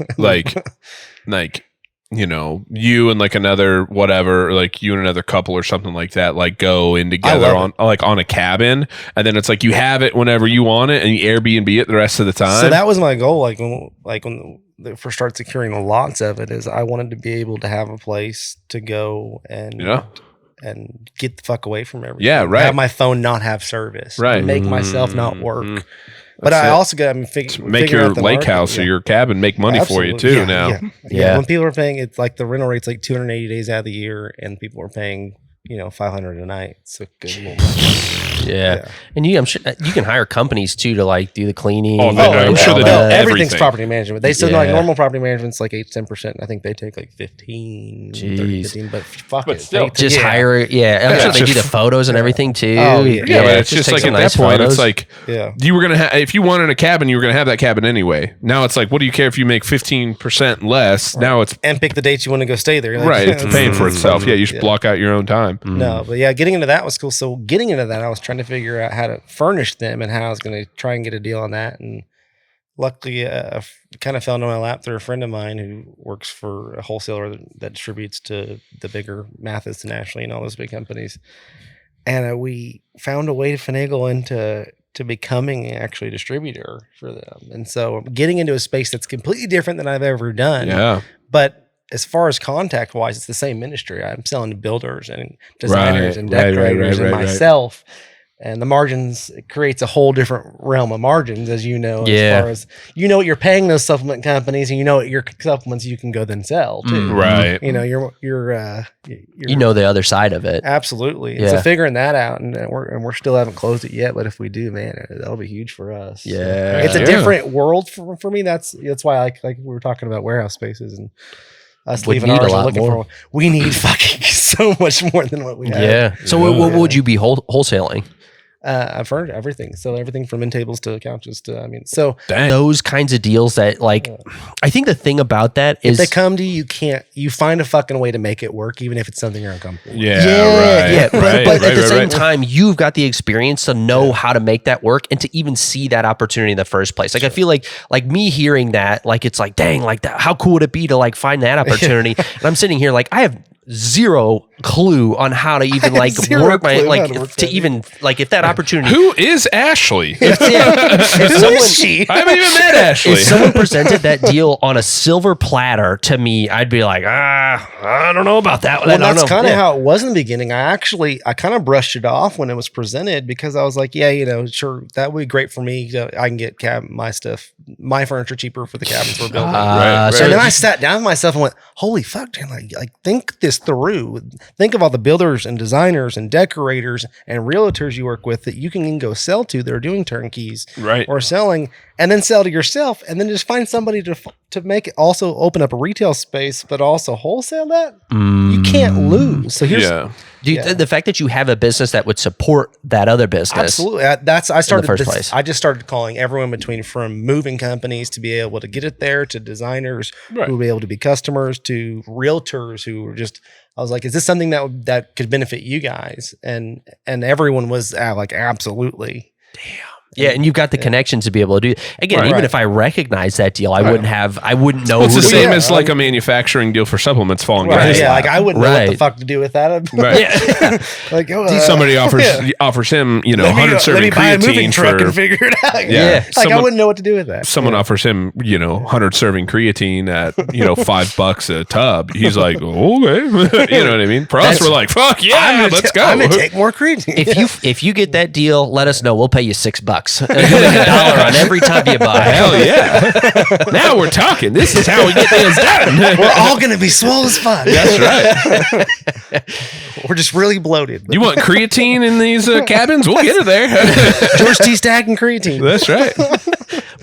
you know, you and like another whatever, like you and another couple or something like that, like go in together on a cabin, and then it's like you have it whenever you want it, and you Airbnb it the rest of the time. So that was my goal. Like when they first started securing the lots of it, is I wanted to be able to have a place to go and get the fuck away from everything. Yeah, right. Have my phone not have service. Right. Make myself not work. But I also got make your lake house or your cabin make money for you too now. Yeah. When people are paying, it's like the rental rate's like 280 days out of the year, and people are paying $500 a night. It's a good little money. Yeah. And I'm sure you can hire companies too to like do the cleaning. I'm sure they do everything's everything. Property management. They said like normal property management's like 8-10%. I think they take like 15, 15, but fuck but it. Still, just hire it. Yeah. I'm sure they do the photos and everything too. Oh, yeah. But it's just like at that point, it's like you were gonna if you wanted a cabin, you were gonna have that cabin anyway. Now it's like, what do you care if you make 15% less? Now it's and pick the dates you want to go stay there. Like, right. It's paying for itself. Yeah, you should block out your own time. No, but yeah, getting into that was cool. So getting into that, I was trying to figure out how to furnish them and how I was going to try and get a deal on that. And luckily, kind of fell into my lap through a friend of mine who works for a wholesaler that distributes to the bigger Mathis and Ashley and all those big companies. and we found a way to finagle into becoming actually a distributor for them. And so getting into a space that's completely different than I've ever done. Yeah. But as far as contact wise, it's the same industry. I'm selling to builders and designers and decorators and myself. And the margins, it creates a whole different realm of margins, as you know, as far as you know what you're paying those supplement companies, and you know what your supplements you can go then sell too. Right. You know, you know the other side of it. Absolutely. Yeah. So figuring that out, and we're still haven't closed it yet, but if we do, man, that'll be huge for us. Yeah. It's a different world for me. That's why like we were talking about warehouse spaces and us Would leaving need ours a and lot looking more. for. We need fucking so much more than what we have. Yeah. So what would you be wholesaling? I've heard everything. So everything from end tables to couches to, so Dang. Those kinds of deals that like, I think the thing about that is if they come to you, you find a fucking way to make it work, even if it's something you're uncomfortable with. Yeah. But at the same right. time, you've got the experience to know how to make that work and to even see that opportunity in the first place. Like, I feel like me hearing that, like, it's like, dang, like that, how cool would it be to like find that opportunity? And I'm sitting here like, I have zero clue on how to even like work my to even like if that opportunity. Who is Ashley? If someone, I haven't even met Ashley. if someone presented that deal on a silver platter to me, I'd be like, I don't know about that. Well, that's kind of how it was in the beginning. I kind of brushed it off when it was presented because I was like, yeah, sure, that would be great for me. I can get my furniture cheaper for the cabins we're building. And then I sat down with myself and went, holy fuck, Dan, like think this through. Think of all the builders and designers and decorators and realtors you work with that you can go sell to that are doing turnkeys or selling, and then sell to yourself, and then just find somebody to make it also open up a retail space, but also wholesale that. You can't lose. So here's the fact that you have a business that would support that other business. Absolutely. I started first place. I just started calling everyone from moving companies to be able to get it there, to designers who will be able to be customers, to realtors who were just, I was like, is this something that could benefit you guys? And everyone was like, absolutely. Damn. Yeah, and you've got the connections to be able to do it. Again, even if I recognize that deal, I wouldn't know. Well, it's the same as like a manufacturing deal for supplements falling down. Yeah, like I wouldn't know what the fuck to do with that. Like somebody offers him, 100 serving creatine truck and figure it out. Like I wouldn't know what to do with that. Someone offers him, 100 serving creatine at $5 a tub. He's like, okay, you know what I mean? For us, we're like, fuck yeah, let's go. I'm gonna take more creatine. If you get that deal, let us know. We'll pay you $6. You'll make $1 on every tub you buy. Hell yeah. Now we're talking. This is how we get things done. We're all going to be swole as fuck. That's right. We're just really bloated. You want creatine in these cabins? We'll get it there. George T. Stag and creatine. That's right.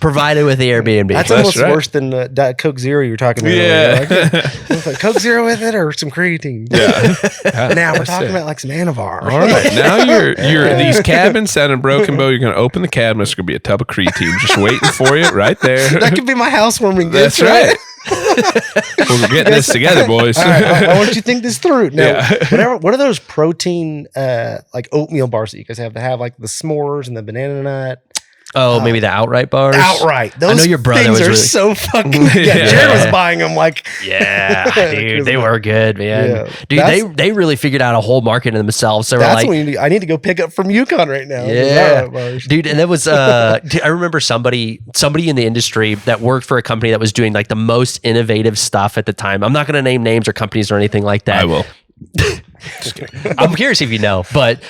Provided with the Airbnb. That's almost worse than Diet Coke Zero you were talking about. Yeah. Like Coke Zero with it or some creatine. Yeah. Now we're talking about like some Anavar. All right. Now you're these cabins down in Broken Bow. You're going to open the cabinet. There's going to be a tub of creatine just waiting for you right there. That could be my housewarming gift. That's right. We're getting this together, boys. All right, I want you to think this through. Now, what are those protein like oatmeal bars that you guys have? They have like the s'mores and the banana nut. Oh, maybe the outright bars. Outright. Those I know your brother things was are really so fucking. Jared was buying them like. Yeah, dude, they were good, man. Yeah. Dude, they really figured out a whole market in themselves. They were That's like, what I need to go pick up from Yukon right now. Yeah, dude, and it was. I remember somebody in the industry that worked for a company that was doing like the most innovative stuff at the time. I'm not going to name names or companies or anything like that. I will. I'm curious if you know, but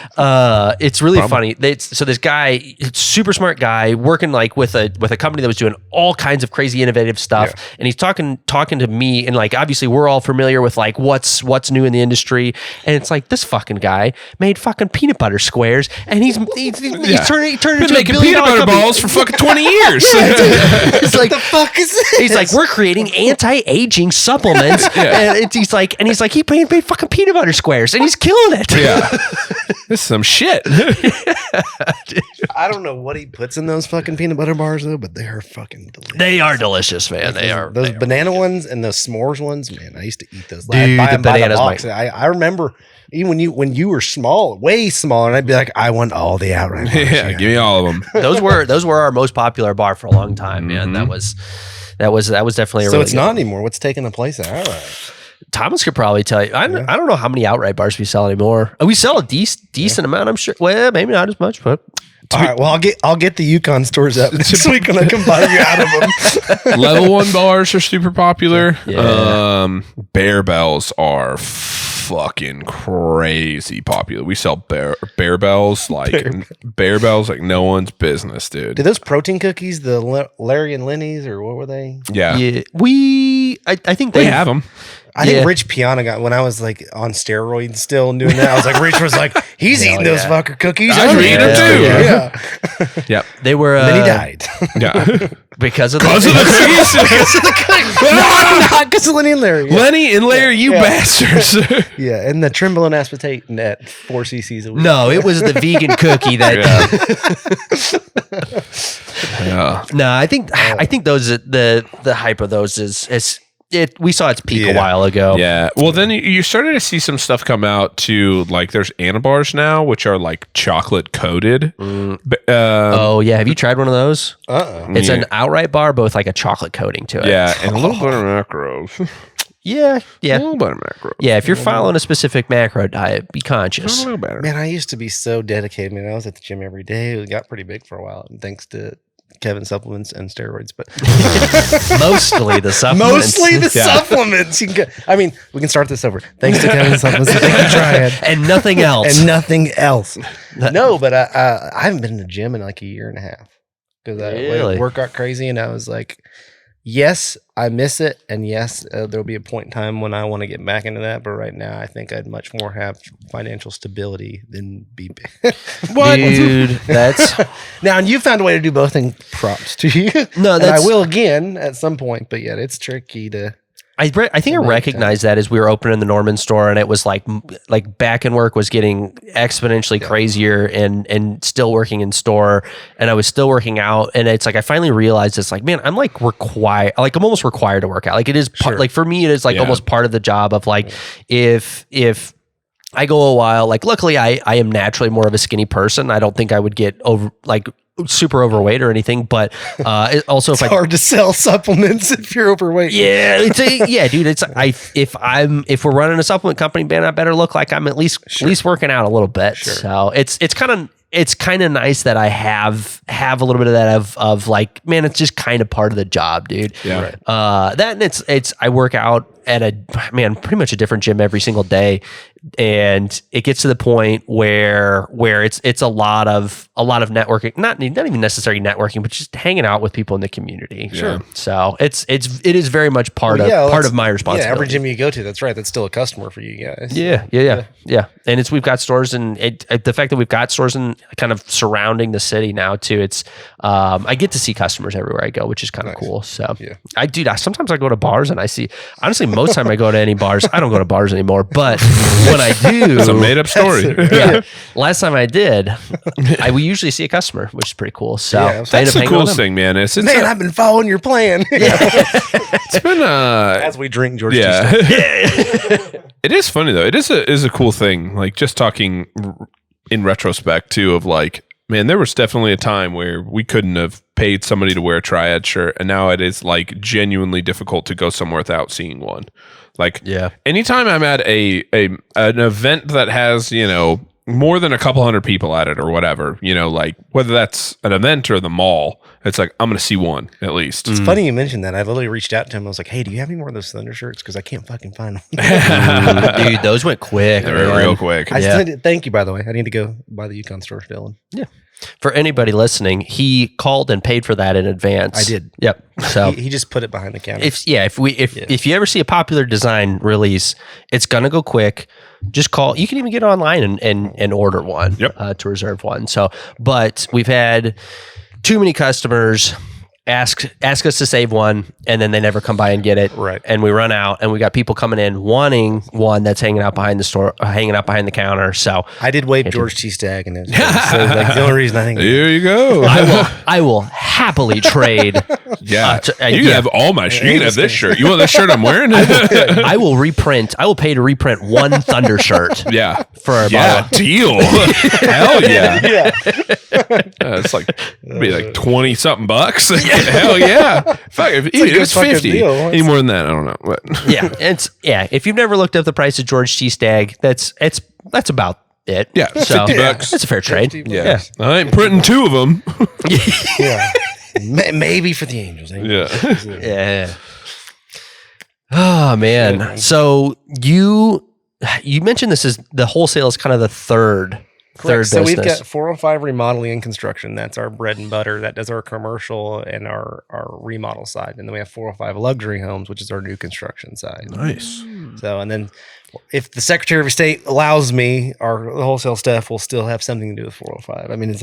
it's really funny. So this guy, super smart guy, working like with a company that was doing all kinds of crazy innovative stuff, and he's talking to me, and like obviously we're all familiar with like what's new in the industry, and it's like this fucking guy made fucking peanut butter squares, and he's turning into making peanut butter balls for fucking 20 years. It's like the fuck is this? He's like, we're creating anti-aging supplements, and he's like he made fucking peanut butter squares, and he's killing it. Yeah, this is some shit. I don't know what he puts in those fucking peanut butter bars though, but they are fucking delicious. They are delicious, man. They are. Those banana ones and those s'mores ones, man. I used to eat those. Dude, I'd buy the bananas. I remember even when you were small, way smaller, and I'd be like, I want all the outright bars. Yeah, give me all of them. Those were our most popular bar for a long time, man. That was definitely a so really it's good not one. anymore. What's taking the place of outright? Thomas could probably tell you. I don't know how many outright bars we sell anymore. We sell a decent amount, I'm sure. Well, maybe not as much, but All right, well, I'll get the Yukon stores up this week when I can buy you out of them. Level 1 bars are super popular. Yeah. Bear bells are fucking crazy popular. We sell bear bells like no one's business, dude. Did those protein cookies, the Larry and Lenny's, or what were they? Yeah. I think They have them. I think Rich Piana got, when I was like on steroids still and doing that, I was like, Rich was like, he's eating those fucker cookies. I was eating them too. Yeah. Yep. They were. Then he died. Yeah. Because of the cookies. Not because of Lenny and Larry. Yeah. Lenny and Larry, you bastards. Yeah, and the Trembling aspartate at 4 cc's a week. No, it was the vegan cookie that. Yeah. No, I think those the hype of those is we saw its peak a while ago. Yeah. Well, then you started to see some stuff come out too. Like there's Anabars now, which are like chocolate coated. Oh yeah, have you tried one of those? It's an outright bar, but with like a chocolate coating to it. Yeah, and a little bit of macros. Yeah. A little bit of macros. Yeah, if you're following a specific macro diet, be conscious. A little better. Man, I used to be so dedicated. Man, I was at the gym every day. It got pretty big for a while, and thanks to Kevin supplements and steroids, but mostly the supplements. Supplements. We can start this over. Thanks to Kevin supplements and Triad, and nothing else. No, but I haven't been in the gym in like a year and a half because work got crazy, and I was like, yes, I miss it, and yes, there'll be a point in time when I want to get back into that. But right now, I think I'd much more have financial stability than be big. What, dude? That's now, and you found a way to do both. And props to you. No, and I will again at some point. But yet, it's tricky to. I think I recognized that as we were opening the Norman store, and it was like back in work was getting exponentially crazier, and still working in store, and I was still working out, and it's like I finally realized it's like, man, I'm like required, like I'm almost required to work out. Like it is like for me, it is like almost part of the job of like if I go a while, like luckily I am naturally more of a skinny person. I don't think I would get over like super overweight or anything, but also it's hard to sell supplements if you're overweight. Yeah, dude. It's if we're running a supplement company, man, I better look like I'm at least working out a little bit. Sure. So it's kind of nice that I have a little bit of that of like, man, it's just kind of part of the job, dude. Yeah. Right. That and I work out at pretty much a different gym every single day. And it gets to the point where it's a lot of networking, not even necessarily networking, but just hanging out with people in the community. Sure. So it is very much part of my responsibility. Yeah, every gym you go to, that's right. That's still a customer for you guys. Yeah. And we've got stores, and the fact that we've got stores in kind of surrounding the city now too. It's I get to see customers everywhere I go, which is kind of cool. So sometimes I go to bars and I see, honestly, most time I go to any bars. I don't go to bars anymore, but when I do, it's a made up story. Last time I did, we usually see a customer, which is pretty cool. So that's the coolest thing, man. I've been following your plan. It's been as we drink George. It is funny though. It is a cool thing. Like just talking in retrospect too, of like, man, there was definitely a time where we couldn't have paid somebody to wear a Triad shirt, and now it is like genuinely difficult to go somewhere without seeing one. Like, anytime I'm at an event that has, more than a couple hundred people at it or whatever, like whether that's an event or the mall, it's like, I'm going to see one at least. It's funny you mentioned that. I literally reached out to him. I was like, hey, do you have any more of those Thunder shirts? Because I can't fucking find them. Dude, those went quick. They were real quick. Thank you, by the way. I need to go by the Yukon store, Dylan. Yeah. For anybody listening, he called and paid for that in advance. I did. Yep. So he just put it behind the counter. If you ever see a popular design release, it's gonna go quick. Just call. You can even get online and order one to reserve one. So, but we've had too many customers ask us to save one, and then they never come by and get it. Right. And we run out, and we got people coming in wanting one that's hanging out behind the store, hanging out behind the counter. So I did wave George T. Stagg, and so like the only reason I think there you go. I will happily trade. You can have all my shirts. You can have this shirt. You want this shirt I'm wearing? I will reprint. I will pay to reprint one Thunder shirt. Yeah. For a deal. Hell yeah. It's like it'd be like $20 something bucks. Hell yeah. Fuck, if a good it's fucking 50. deal. Any more than that, I don't know. But If you've never looked up the price of George T. Stag, that's about it. Yeah, so $50. that's a fair trade. yeah. I ain't printing 2 of them. Yeah. Maybe for the Angels. Yeah. Oh man. So you mentioned this is the wholesale is kind of the third So business. we've got 405 Remodeling and Construction. That's our bread and butter. That does our commercial and our remodel side. And then we have 405 Luxury Homes, which is our new construction side. Nice. So, and then if the Secretary of State allows me, our wholesale staff will still have something to do with 405. I mean, it's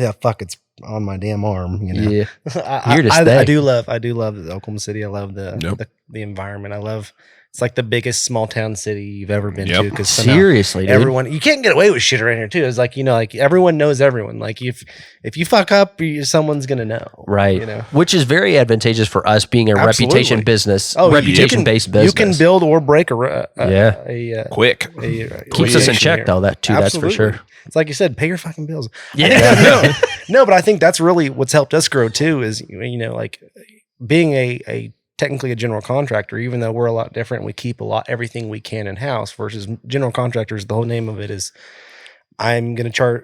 on my damn arm. You know? Yeah. I do love Oklahoma City. I love the environment. I love. It's like the biggest small town city you've ever been to. Because seriously, dude. everyone, you can't get away with shit around here too. It's like, like everyone knows everyone. Like if you fuck up, someone's gonna know. Right. Which is very advantageous for us being a reputation business, reputation based business. You can build or break quick. Keeps us in check though. That's for sure. It's like you said, pay your fucking bills. Yeah. No, but I think that's really what's helped us grow too. Is like being a technically a general contractor, even though we're a lot different, we keep everything we can in house versus general contractors. The whole name of it is I'm going to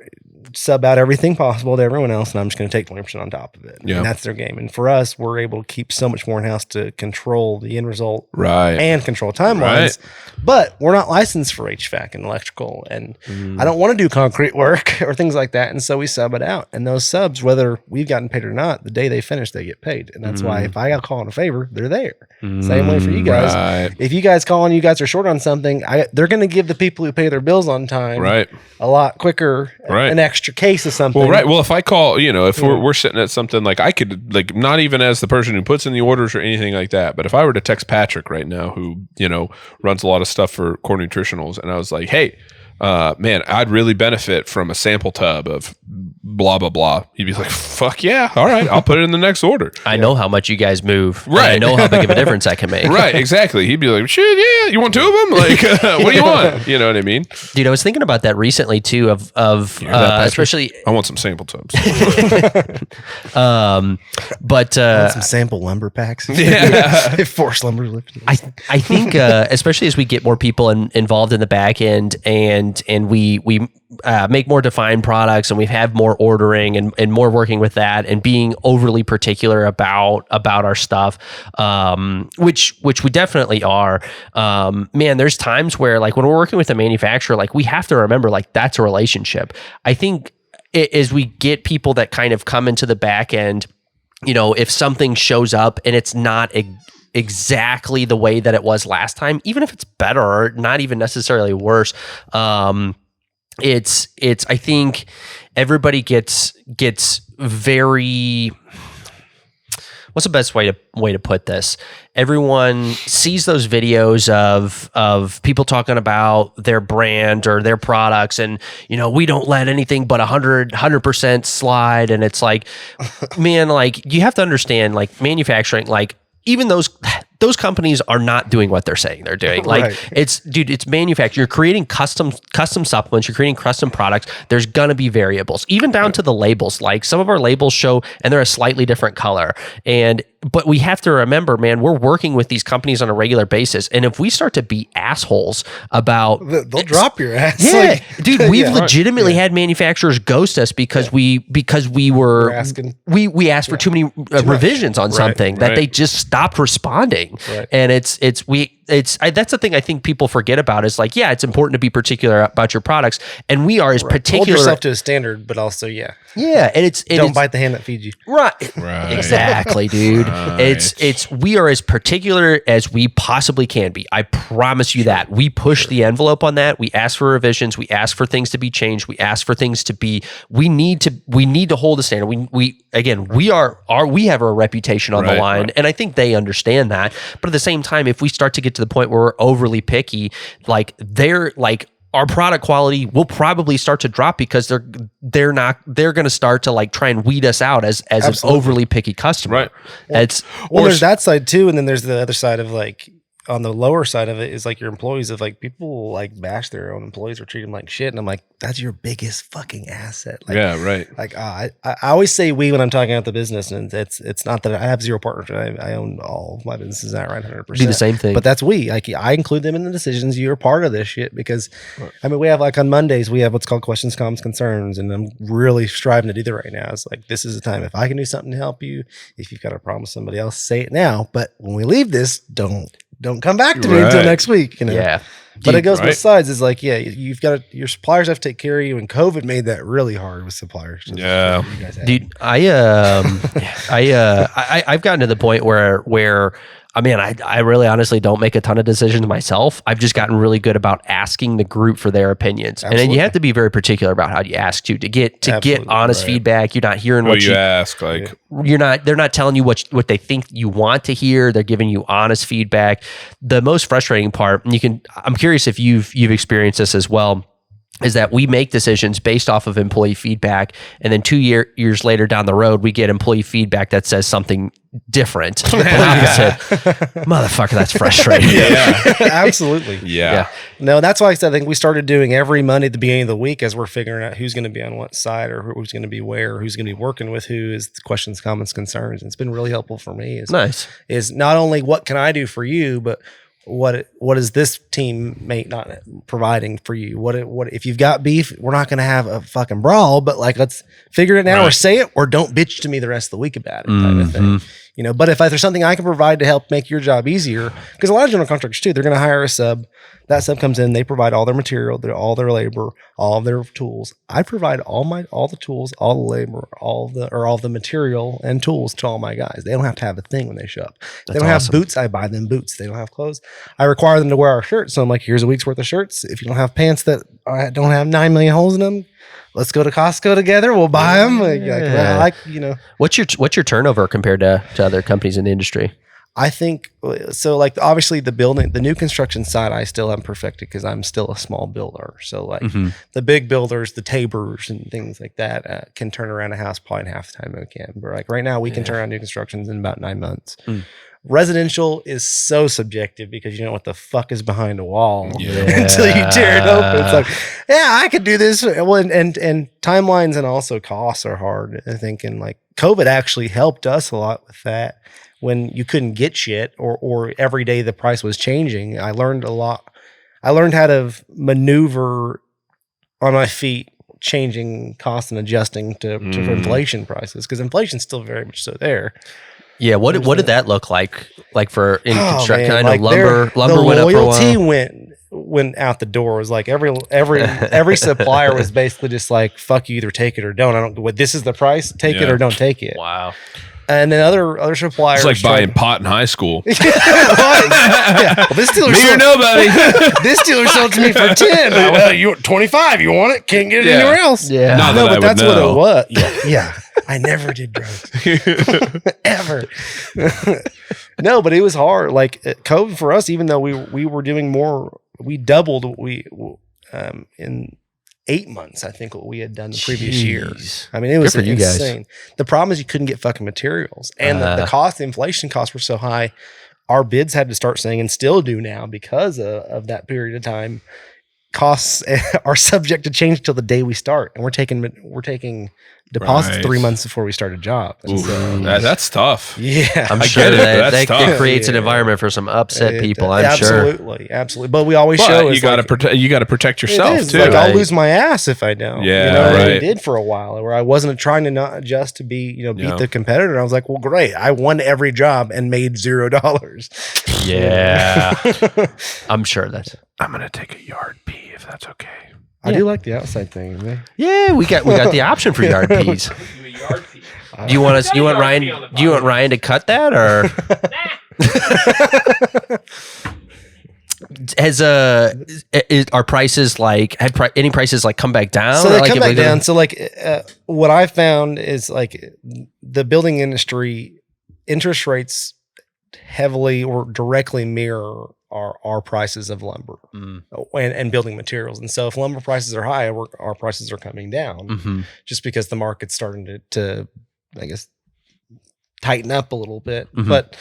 sub out everything possible to everyone else, and I'm just going to take 20% on top of it. Yeah. And that's their game. And for us, we're able to keep so much more in house to control the end result, and control timelines. Right. But we're not licensed for HVAC and electrical, and I don't want to do concrete work or things like that. And so we sub it out. And those subs, whether we've gotten paid or not, the day they finish, they get paid. And that's why if I got called in a favor, they're there. Same way for you guys. Right. If you guys call and you guys are short on something, they're going to give the people who pay their bills on time a lot quicker, an extra case of something. Well, right. Well, if I call, if we're sitting at something, like I could, like, not even as the person who puts in the orders or anything like that, but if I were to text Patrick right now, who, runs a lot of stuff for Core Nutritionals, and I was like, hey, man, I'd really benefit from a sample tub of blah, blah, blah. He'd be like, fuck yeah. All right. I'll put it in the next order. I know how much you guys move. Right. I know how big of a difference I can make. Right. Exactly. He'd be like, shit, yeah. You want 2 of them? Like, what do you want? You know what I mean? Dude, I was thinking about that recently too, especially. I want some sample tubs. But some sample lumber packs. Yeah. Force lumber lifting. I think, especially as we get more people involved in the back end and we make more defined products, and we have more ordering and more working with that, and being overly particular about our stuff, which we definitely are. Man, there's times where, like, when we're working with a manufacturer, like, we have to remember, like, that's a relationship. I think as we get people that kind of come into the back end, if something shows up and it's not exactly the way that it was last time, even if it's better or not even necessarily worse, it's I think everybody gets very, what's the best way to put this? Everyone sees those videos of people talking about their brand or their products, and we don't let anything but 100% slide, and it's like, man, like, you have to understand, like, manufacturing, like, even those companies are not doing what they're saying they're doing. Like, it's manufacturing. You're creating custom supplements. You're creating custom products. There's going to be variables, even down to the labels. Like, some of our labels show, and they're a slightly different color. But we have to remember, man, we're working with these companies on a regular basis. And if we start to be assholes about, they'll drop your ass. Yeah, dude, we've legitimately had manufacturers ghost us because we were asking. We asked for too many revisions on something that they just stopped responding. Right. And that's the thing I think people forget about, is like, yeah, it's important to be particular about your products, and we are as particular. Hold yourself to a standard, but also and don't bite the hand that feeds you. Right. Exactly, dude. We are as particular as we possibly can be. I promise you that. We push the envelope on that. We ask for revisions. We ask for things to be changed. We ask for things to be. We need to hold a standard. We have a reputation on the line, and I think they understand that. But at the same time, if we start to get to the point where we're overly picky, like, our product quality will probably start to drop, because they're going to start to, like, try and weed us out as an overly picky customer. Right. There's that side too, and then there's the other side of, like, on the lower side of it is like your employees of like people like bash their own employees or treat them like shit. And I'm like, that's your biggest fucking asset. Like, yeah, right. Like I always say we when I'm talking about the business, and it's not that I have zero partners. I own all of my businesses outright 100%. Do the same thing. But that's we. Like I include them in the decisions. You're part of this shit because I mean we have like on Mondays we have what's called questions, comments, concerns, and I'm really striving to do that right now. It's like this is the time if I can do something to help you. If you've got a problem with somebody else, say it now. But when we leave this, don't come back to me until next week. You know? Yeah. But it goes both sides. It's like, yeah, you've got your suppliers have to take care of you, and COVID made that really hard with suppliers. Yeah, dude, I've gotten to the point where I mean, I really honestly don't make a ton of decisions myself. I've just gotten really good about asking the group for their opinions. Absolutely. And then you have to be very particular about how you ask to get honest feedback. You're not hearing what you ask. Like they're not telling you what they think you want to hear. They're giving you honest feedback. The most frustrating part, and I'm curious if you've experienced this as well, is that we make decisions based off of employee feedback, and then 2 years later down the road, we get employee feedback that says something different. Motherfucker, that's frustrating. Yeah, absolutely. Yeah. No, that's why I think we started doing every Monday at the beginning of the week as we're figuring out who's going to be on what side or who's going to be where, who's going to be working with who is questions, comments, concerns. And it's been really helpful for me. Is not only what can I do for you, but what is this teammate not providing for you? What if you've got beef, we're not going to have a fucking brawl, but like, let's figure it out or say it, or don't bitch to me the rest of the week about it type of thing. You know, but if there's something I can provide to help make your job easier, because a lot of general contractors too, they're going to hire a sub. That sub comes in, they provide all their material, all their labor, all of their tools. I provide all the tools, all the labor, all the material and tools to all my guys. They don't have to have a thing when they show up. They don't have boots, I buy them boots. They don't have clothes, I require them to wear our shirts. So I'm like, here's a week's worth of shirts. If you don't have pants that don't have 9 million holes in them, let's go to Costco together. We'll buy them. What's your turnover compared to other companies in the industry? I think so. Like obviously the new construction side, I still haven't perfected because I'm still a small builder. So like the big builders, the Tabors and things like that can turn around a house probably in half the time we can. But like right now we can turn around new constructions in about 9 months. Residential is so subjective because you know what the fuck is behind a wall until you tear it open. It's like, yeah, I could do this. Well, and timelines and also costs are hard, I think. And like COVID actually helped us a lot with that when you couldn't get shit or every day the price was changing. I learned a lot. I learned how to maneuver on my feet, changing costs and adjusting to inflation prices because inflation's still very much so there. Yeah, what did that look like? Like for in construction, I know like lumber went up for a while. The loyalty went out the door. It was like every supplier was basically just like, "Fuck you, either take it or don't." I don't. This is the price. Take it or don't take it. Wow. And then other suppliers, it's like buying pot in high school. Well, this dealer me or nobody. This dealer sold to me for 10. Well, you 25. You want it? Can't get it anywhere else. Yeah, but that's what it was. Yeah. I never did drugs ever. No, but it was hard. Like COVID for us, even though we were doing more, we doubled. In 8 months, I think what we had done the previous year. I mean, it was insane. The problem is you couldn't get fucking materials, and the inflation costs were so high. Our bids had to start saying, and still do now because of that period of time. Costs are subject to change till the day we start, and we're taking deposits 3 months before we start a job. So, that's tough. Yeah, I'm sure that creates an environment for some upset people. I'm sure, absolutely. But we always show you got to protect yourself too. Like I'll lose my ass if I don't. Yeah, I did for a while where I wasn't trying to not adjust to be beat the competitor. I was like, well, great, I won every job and made $0. Yeah, I'm sure that's. I'm gonna take a yard pee if that's okay. I do like the outside thing, man. Yeah, we got the option for yard peas. Do you want Ryan to cut that or are prices like any prices like come back down? So they come back down. So like what I found is like the building industry interest rates heavily or directly mirror our prices of lumber and building materials. And so if lumber prices are high, our prices are coming down just because the market's starting to I guess, tighten up a little bit. But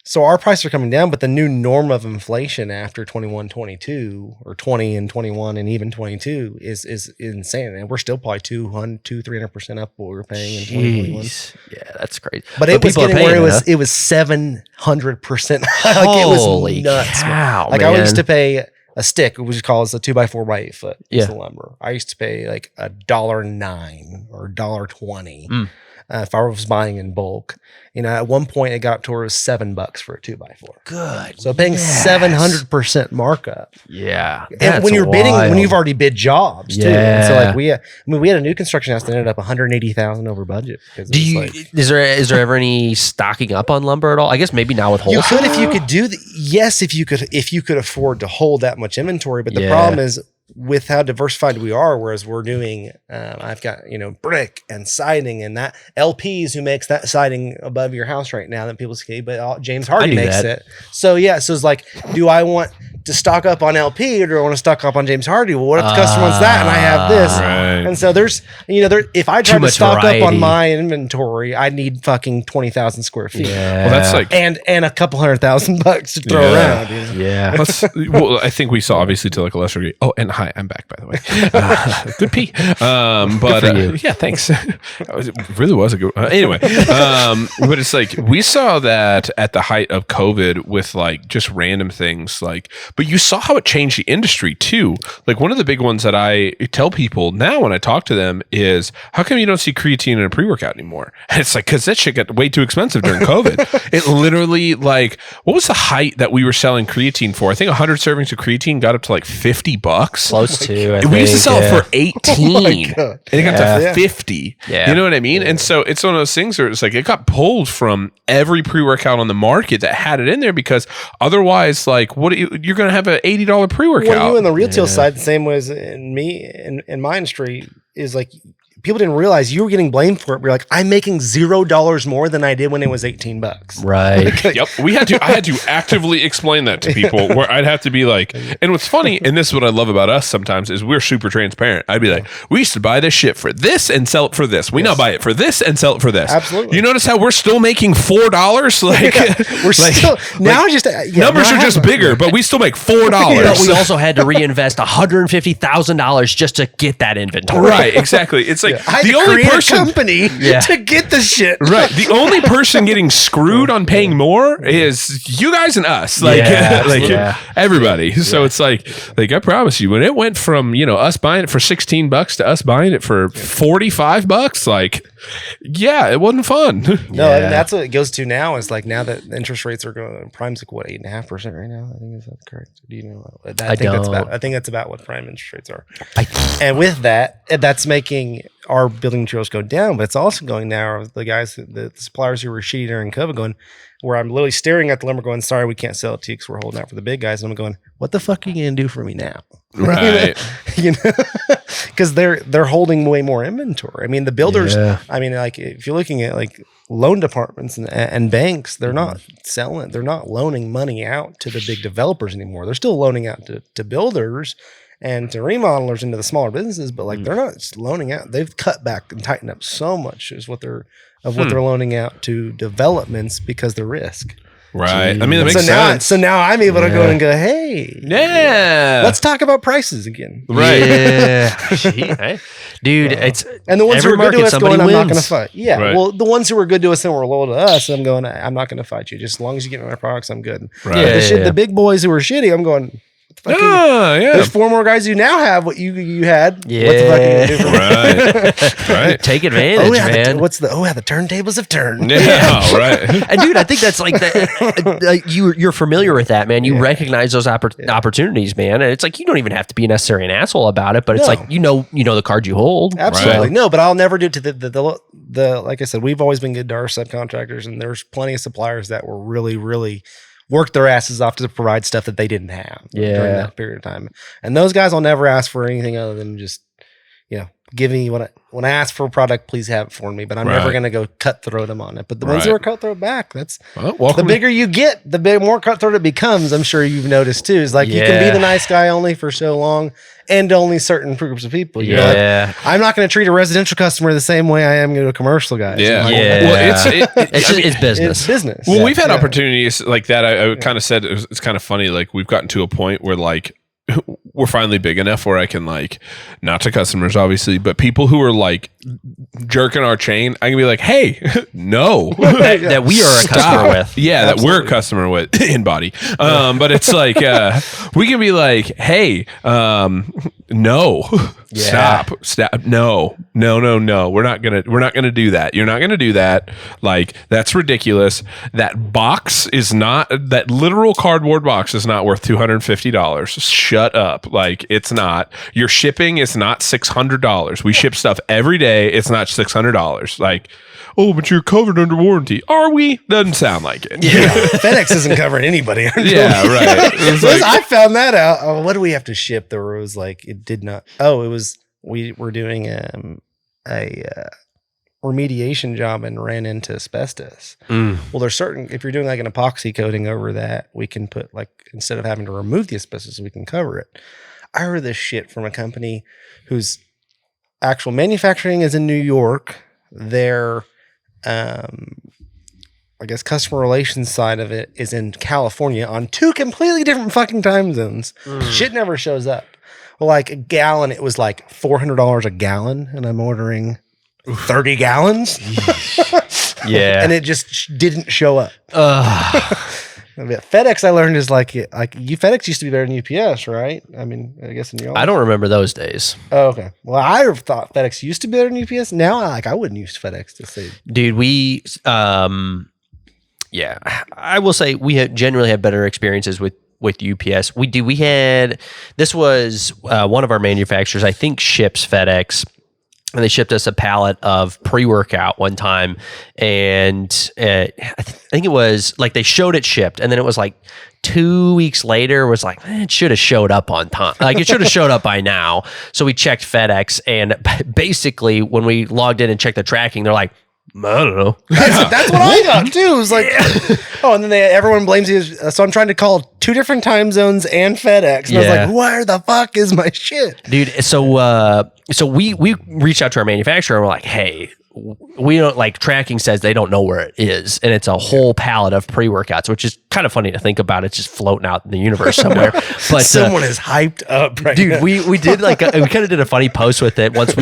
So our prices are coming down, but the new norm of inflation after 21, 22, or 20 and 21 and even 22 is insane. And we're still probably 300% up what we were paying in 2021. Yeah, that's crazy. But it was getting where it was 700%. Like Holy it was nuts. cow, like man. I used to pay a stick, which is called a 2x4 by 8 foot. Yeah. The lumber. I used to pay like $1.09 or $1.20 if I was buying in bulk. You know, at one point it got to where it was $7 for a 2x4. Good. So paying 700% markup. Yeah. And when you're bidding, when you've already bid jobs too. And so like we had a new construction house that ended up $180,000 over budget. Is there ever any stocking up on lumber at all? I guess maybe now with wholesale. You could if you could do yes, if you could afford to hold that much inventory. But the problem is with how diversified we are, whereas we're doing, I've got, brick and siding and that LPs who makes that siding above your house right now that people see, but James Hardy makes it. So so it's like, do I want to stock up on LP or do I want to stock up on James Hardy? Well, what if the customer wants that and I have this? Right. And so there's, if I try to stock up on my inventory, I need fucking 20,000 square feet. Yeah. Well, that's like, and a couple $100,000 to throw around. Yeah. well, I think we saw obviously to like a lesser degree. Oh, and hi, I'm back, by the way. Good pee. But yeah, thanks. It really was a good anyway. But it's like we saw that at the height of COVID with like just random things like, but you saw how it changed the industry too. Like one of the big ones that I tell people now when I talk to them is, how come you don't see creatine in a pre-workout anymore? And it's like, because that shit got way too expensive during COVID. It literally like, what was the height that we were selling creatine for? I think 100 servings of creatine got up to like $50. Close to. We used to sell it for 18 God. and it got to 50. Yeah. You know what I mean? And so it's one of those things where it's like it got pulled from every pre-workout on the market that had it in there, because otherwise, like, you're going to have an $80 pre-workout. Well, you in the retail side, the same way as in my industry, is like people didn't realize you were getting blamed for it. We're like, I'm making $0 more than I did when it was $18. Right. Yep. I had to actively explain that to people where I'd have to be like, and what's funny, and this is what I love about us sometimes, is we're super transparent. I'd be like, we used to buy this shit for this and sell it for this. We now buy it for this and sell it for this. Absolutely. You notice how we're still making $4? Like we're still now numbers are just bigger, but we still make $4. But we also had to reinvest $150,000 just to get that inventory. Right. Exactly. It's like I the only person company to get the shit. Right. The only person getting screwed on paying more is you guys and us. Like, everybody. So it's like I promise you, when it went from, us buying it for $16 to us buying it for $45, like, yeah, it wasn't fun. No, and that's what it goes to now, is like, now that interest rates are going, prime's like what, 8.5% right now? I think is that correct? Do you know? I think that's about what prime interest rates are. And with that, that's making our building materials go down, but it's also going now, the guys, the suppliers who were shitty during COVID going, where I'm literally staring at the lumber going, sorry, we can't sell it to you because we're holding out for the big guys. And I'm going, what the fuck are you going to do for me now? Right. Because they're holding way more inventory. I mean, the builders, I mean, like if you're looking at like loan departments and banks, they're not selling, they're not loaning money out to the big developers anymore. They're still loaning out to builders and to remodelers into the smaller businesses, but like they're not just loaning out. They've cut back and tightened up so much is what they're loaning out to developments because the risk. Right. Jeez. I mean, that makes sense. So now I'm able to go and go, hey, let's talk about prices again. Right. Yeah. Dude, it's, and the ones who are good to us going, I'm not going to fight. Yeah. Right. Well, the ones who are good to us and were loyal to us, I'm going, I'm not going to fight you. Just as long as you get my products, I'm good. Right. The big boys who are shitty, I'm going, there's 4 more guys who now have what you had. Yeah. What the fuck are you gonna do for me? Right. Take advantage, man. The turntables have turned. Yeah, right. And dude, I think that's like you're familiar with that, man. You recognize those opportunities, man. And it's like, you don't even have to be necessarily an asshole about it, but it's like, you know the card you hold. Absolutely. Right. No, but I'll never do it to the like I said, we've always been good to our subcontractors, and there's plenty of suppliers that were really, really worked their asses off to provide stuff that they didn't have during that period of time. And those guys will never ask for anything other than just, give me when I ask for a product, please have it for me. But I'm never going to go cutthroat them on it. But the ones who are cutthroat back, that's the bigger you get, the more cutthroat it becomes. I'm sure you've noticed too. Is like you can be the nice guy only for so long, and only certain groups of people. You know, like, I'm not going to treat a residential customer the same way I am to a commercial guy. Yeah, Well, it's business. It's business. Well, we've had opportunities like that. I kind of said it's kind of funny. Like we've gotten to a point where like we're finally big enough where I can like, not to customers obviously, but people who are like jerking our chain, I can be like, hey, no, that we are a customer with. Yeah, that we're a customer with in body. But it's like we can be like, hey, no, stop, no, we're not gonna do that. You're not gonna do that. Like that's ridiculous. That box is not, that literal cardboard box is not worth $250. Shut up. Like it's not. Your shipping is not $600. We ship stuff every day. It's not $600. Like, oh, but you're covered under warranty. Are we? Doesn't sound like it. Yeah. FedEx isn't covering anybody. Yeah, right. Like, I found that out. Oh, what do we have to ship? There was like, it did not. Oh, it was, we were doing a remediation job and ran into asbestos. Well, there's certain, if you're doing like an epoxy coating over that, we can put like, instead of having to remove the asbestos, we can cover it. I heard this shit from a company whose actual manufacturing is in New York. Their, I guess, customer relations side of it is in California on 2 completely different fucking time zones. Shit never shows up. Well, like a gallon, it was like $400 a gallon, and I'm ordering 30 gallons. Yeah. And it just didn't show up. FedEx, I learned, is like FedEx used to be better than UPS, right? I mean, I guess in your I don't remember those days. Oh, okay. Well, I thought FedEx used to be better than UPS. Now, I wouldn't use FedEx to say. Dude, we, yeah, I will say we generally have better experiences with UPS. We had, this was one of our manufacturers, I think ships FedEx. And they shipped us a pallet of pre-workout one time. And I think it was like they showed it shipped. And then it was like 2 weeks later was like, it should have showed up on time. Like it should have showed up by now. So we checked FedEx. And basically when we logged in and checked the tracking, they're like, I don't know. That's what I got too. It was like, oh, and then everyone blames you. So I'm trying to call 2 different time zones and FedEx. And I was like, where the fuck is my shit? Dude, so we reached out to our manufacturer and we're like, hey, we don't, like, tracking says they don't know where it is, and it's a whole pallet of pre-workouts, which is kind of funny to think about. It's just floating out in the universe somewhere. But someone is hyped up, right? Dude, now. we did like we kind of did a funny post with it once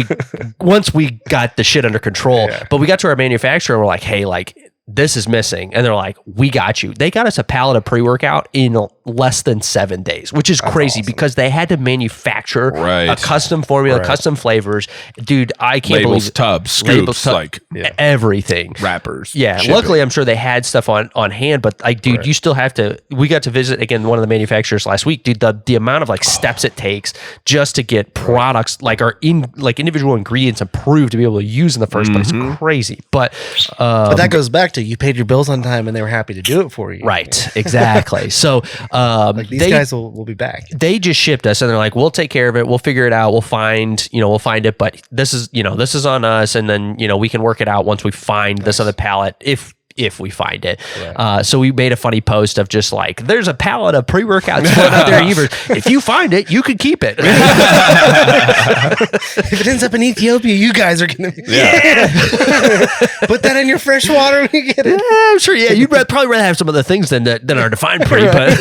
we got the shit under control. Yeah. But we got to our manufacturer and we're like, hey, like, this is missing. And they're like, we got you. They got us a pallet of pre-workout in less than 7 days, which is crazy because they had to manufacture a custom formula, custom flavors. Dude, I can't believe tubs, scoops, like everything. Wrappers. Yeah. Luckily, I'm sure they had stuff on hand, but like, dude, you still have to, we got to visit again, one of the manufacturers last week, dude, the amount of like steps it takes just to get products like individual ingredients approved to be able to use in the first place. Crazy. But that goes back to, you paid your bills on time and they were happy to do it for you. Right. Exactly. So like these guys will be back. They just shipped us and they're like, we'll take care of it. We'll figure it out. We'll find it. But this is on us. And then, we can work it out once we find this other pallet if we find it. Right. So we made a funny post of just like, there's a pallet of pre-workouts floating out there. If you find it, you could keep it. If it ends up in Ethiopia, you guys are going to put that in your fresh water when you get it. Yeah, I'm sure. Yeah, you'd probably rather have some other things than our defined pre. But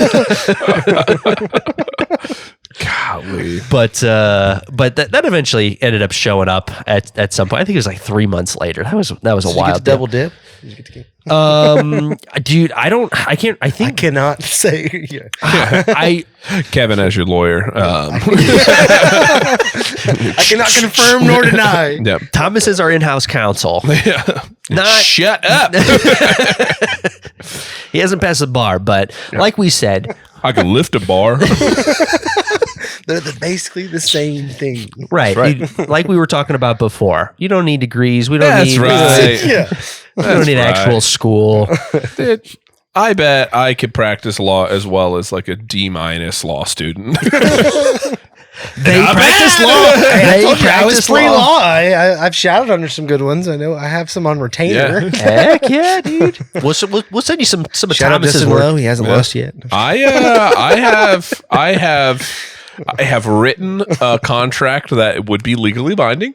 golly. But that eventually ended up showing up at some point. I think it was like 3 months later. That was a wild. You get to double dip? Did you get to dude, I cannot say. Kevin, as your lawyer, I cannot confirm nor deny. Yep. Thomas is our in-house counsel. Shut up. He hasn't passed the bar, but like we said, I can lift a bar. They're basically the same thing. Right. Like we were talking about before. You don't need degrees. We don't That's need right. We don't need actual school. Dude, I bet I could practice law as well as like a D- law student. They practice law. Hey, I told you I was practice pre-law. I've shouted under some good ones. I know I have some on retainer. Yeah. Heck yeah, dude. We'll send you some of Shout out Thomas's Justin work. Lowe. He hasn't lost yet. I have written a contract that would be legally binding.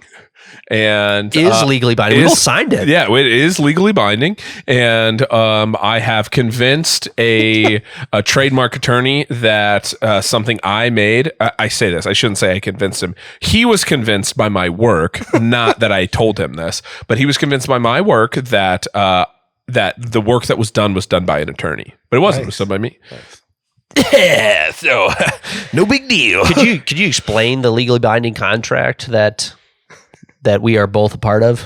And Is legally binding. We all signed it. Yeah, it is legally binding. And I have convinced a trademark attorney that something I made. I say this. I shouldn't say I convinced him. He was convinced by my work, not that I told him this, but he was convinced by my work that that the work that was done by an attorney, but it wasn't. It was done by me. Yeah. So no big deal. Could you explain the legally binding contract that we are both a part of?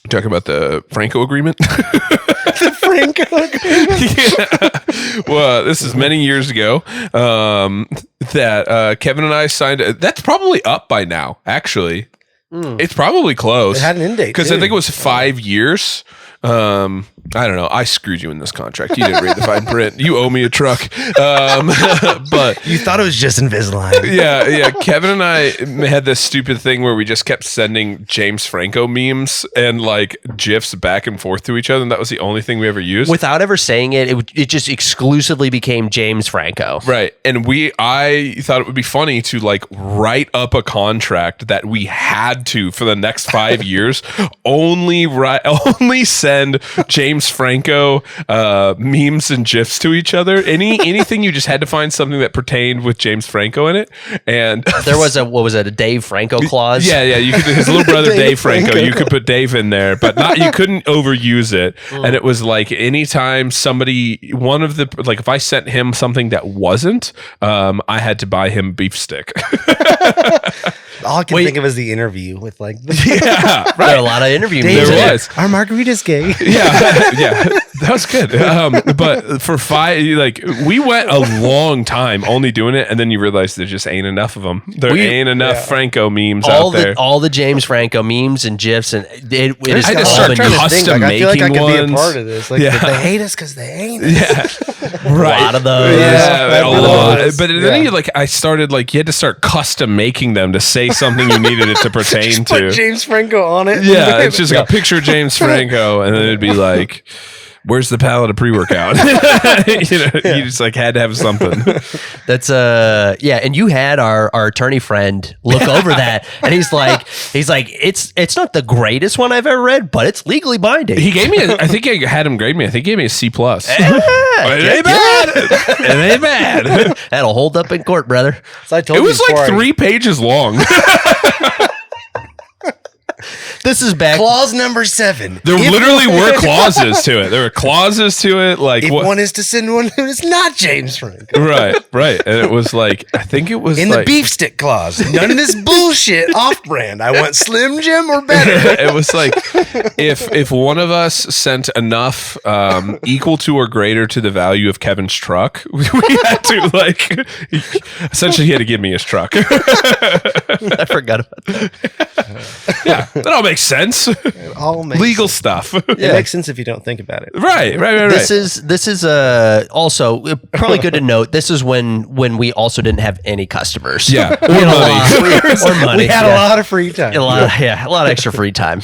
Talking about the Franco agreement. The Franco agreement. Yeah. Well, this is many years ago that Kevin and I signed. That's probably up by now, actually. It's probably close. It had an end date, because I too. think it was 5 years. I don't know. I screwed you in this contract. You didn't read the fine print. You owe me a truck. But You thought it was just Invisalign. yeah. Kevin and I had this stupid thing where we just kept sending James Franco memes and like GIFs back and forth to each other, and that was the only thing we ever used. Without ever saying it, it just exclusively became James Franco. Right. And I thought it would be funny to like write up a contract that we had to, for the next 5 years, only send James Franco memes and GIFs to each other. Anything, you just had to find something that pertained with James Franco in it. And There was a Dave Franco clause. Yeah. You could, his little brother Dave Franco. You could put Dave in there, but you couldn't overuse it. And it was like anytime if I sent him something that wasn't, I had to buy him beef stick. All I can think of is the interview with like. Yeah, There are a lot of interview Dave's memes. There like, was. Our margarita's gay. Yeah, that was good. But for we went a long time only doing it, and then you realize there just ain't enough of them. There ain't enough Franco memes out there. All the James Franco memes and GIFs, and it is I had to all start been trying to used. custom I feel like I making could be a ones. part of this. Like, Yeah. they hate us because they ain't us. Yeah, A right. lot of those. Yeah, a lot. those. But then I started you had to start custom making them to say something you needed it to pertain Put to. James Franco on it. Yeah, it's just like a picture of James Franco, and then it'd be like, "Where's the pallet of pre-workout?" You just had to have something. That's and you had our attorney friend look over that, and he's like it's not the greatest one I've ever read, but it's legally binding. He gave me. I think I had him grade me. I think he gave me a C+. It ain't bad. It ain't bad. That'll hold up in court, brother. So I told It you was like before 3 pages long. This is back. Clause number 7. There literally were clauses to it. There were clauses to it. Like If what? one is to send one who is not James Franco. Right. And it was like, I think it was In the beef stick clause, none of this bullshit off-brand. I want Slim Jim or better. It was like if one of us sent enough equal to or greater to the value of Kevin's truck, we had to essentially he had to give me his truck. I forgot about that. Yeah, that all makes sense. It all makes Legal sense. stuff. It makes sense if you don't think about it. Right. This is also probably good to note. This is when we also didn't have any customers. Yeah, We had or money. We had a lot of free time. A lot of extra free time.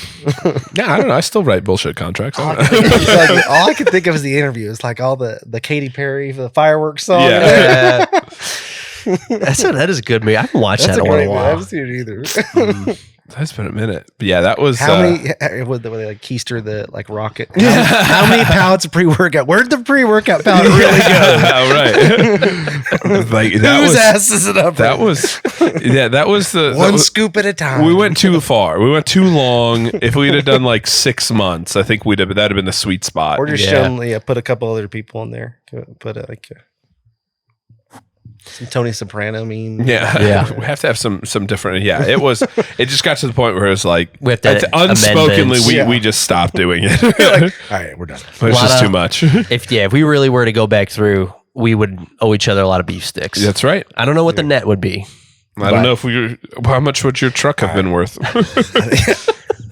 Yeah, I don't know. I still write bullshit contracts. I don't know. Like, all I could think of is the interview. It's like all the Katy Perry, the fireworks song. Yeah. That is a good movie. I haven't watched That's that a in a great movie. I while. haven't seen it either. That's been a minute. But yeah, that was How many would they like keister the like rocket? How many pallets of pre-workout? Where'd the pre-workout pallet really go? Oh, right. Like that Whose was ass is it up? that was that was the one scoop at a time. we went too far. We went too long. If we'd have done like 6 months, I think that'd have been the sweet spot. or just Yeah. shown, put a couple other people in there. Put some Tony Soprano meme. Yeah. We have to have some different. Yeah, it just got to the point where it was like We have to it's unspokenly amendments. we just stopped doing it. Like, all right, we're done. It was Lot just of- too much. If we really were to go back through, we would owe each other a lot of beef sticks. That's right. I don't know what the net would be. I don't know if how much would your truck have been worth?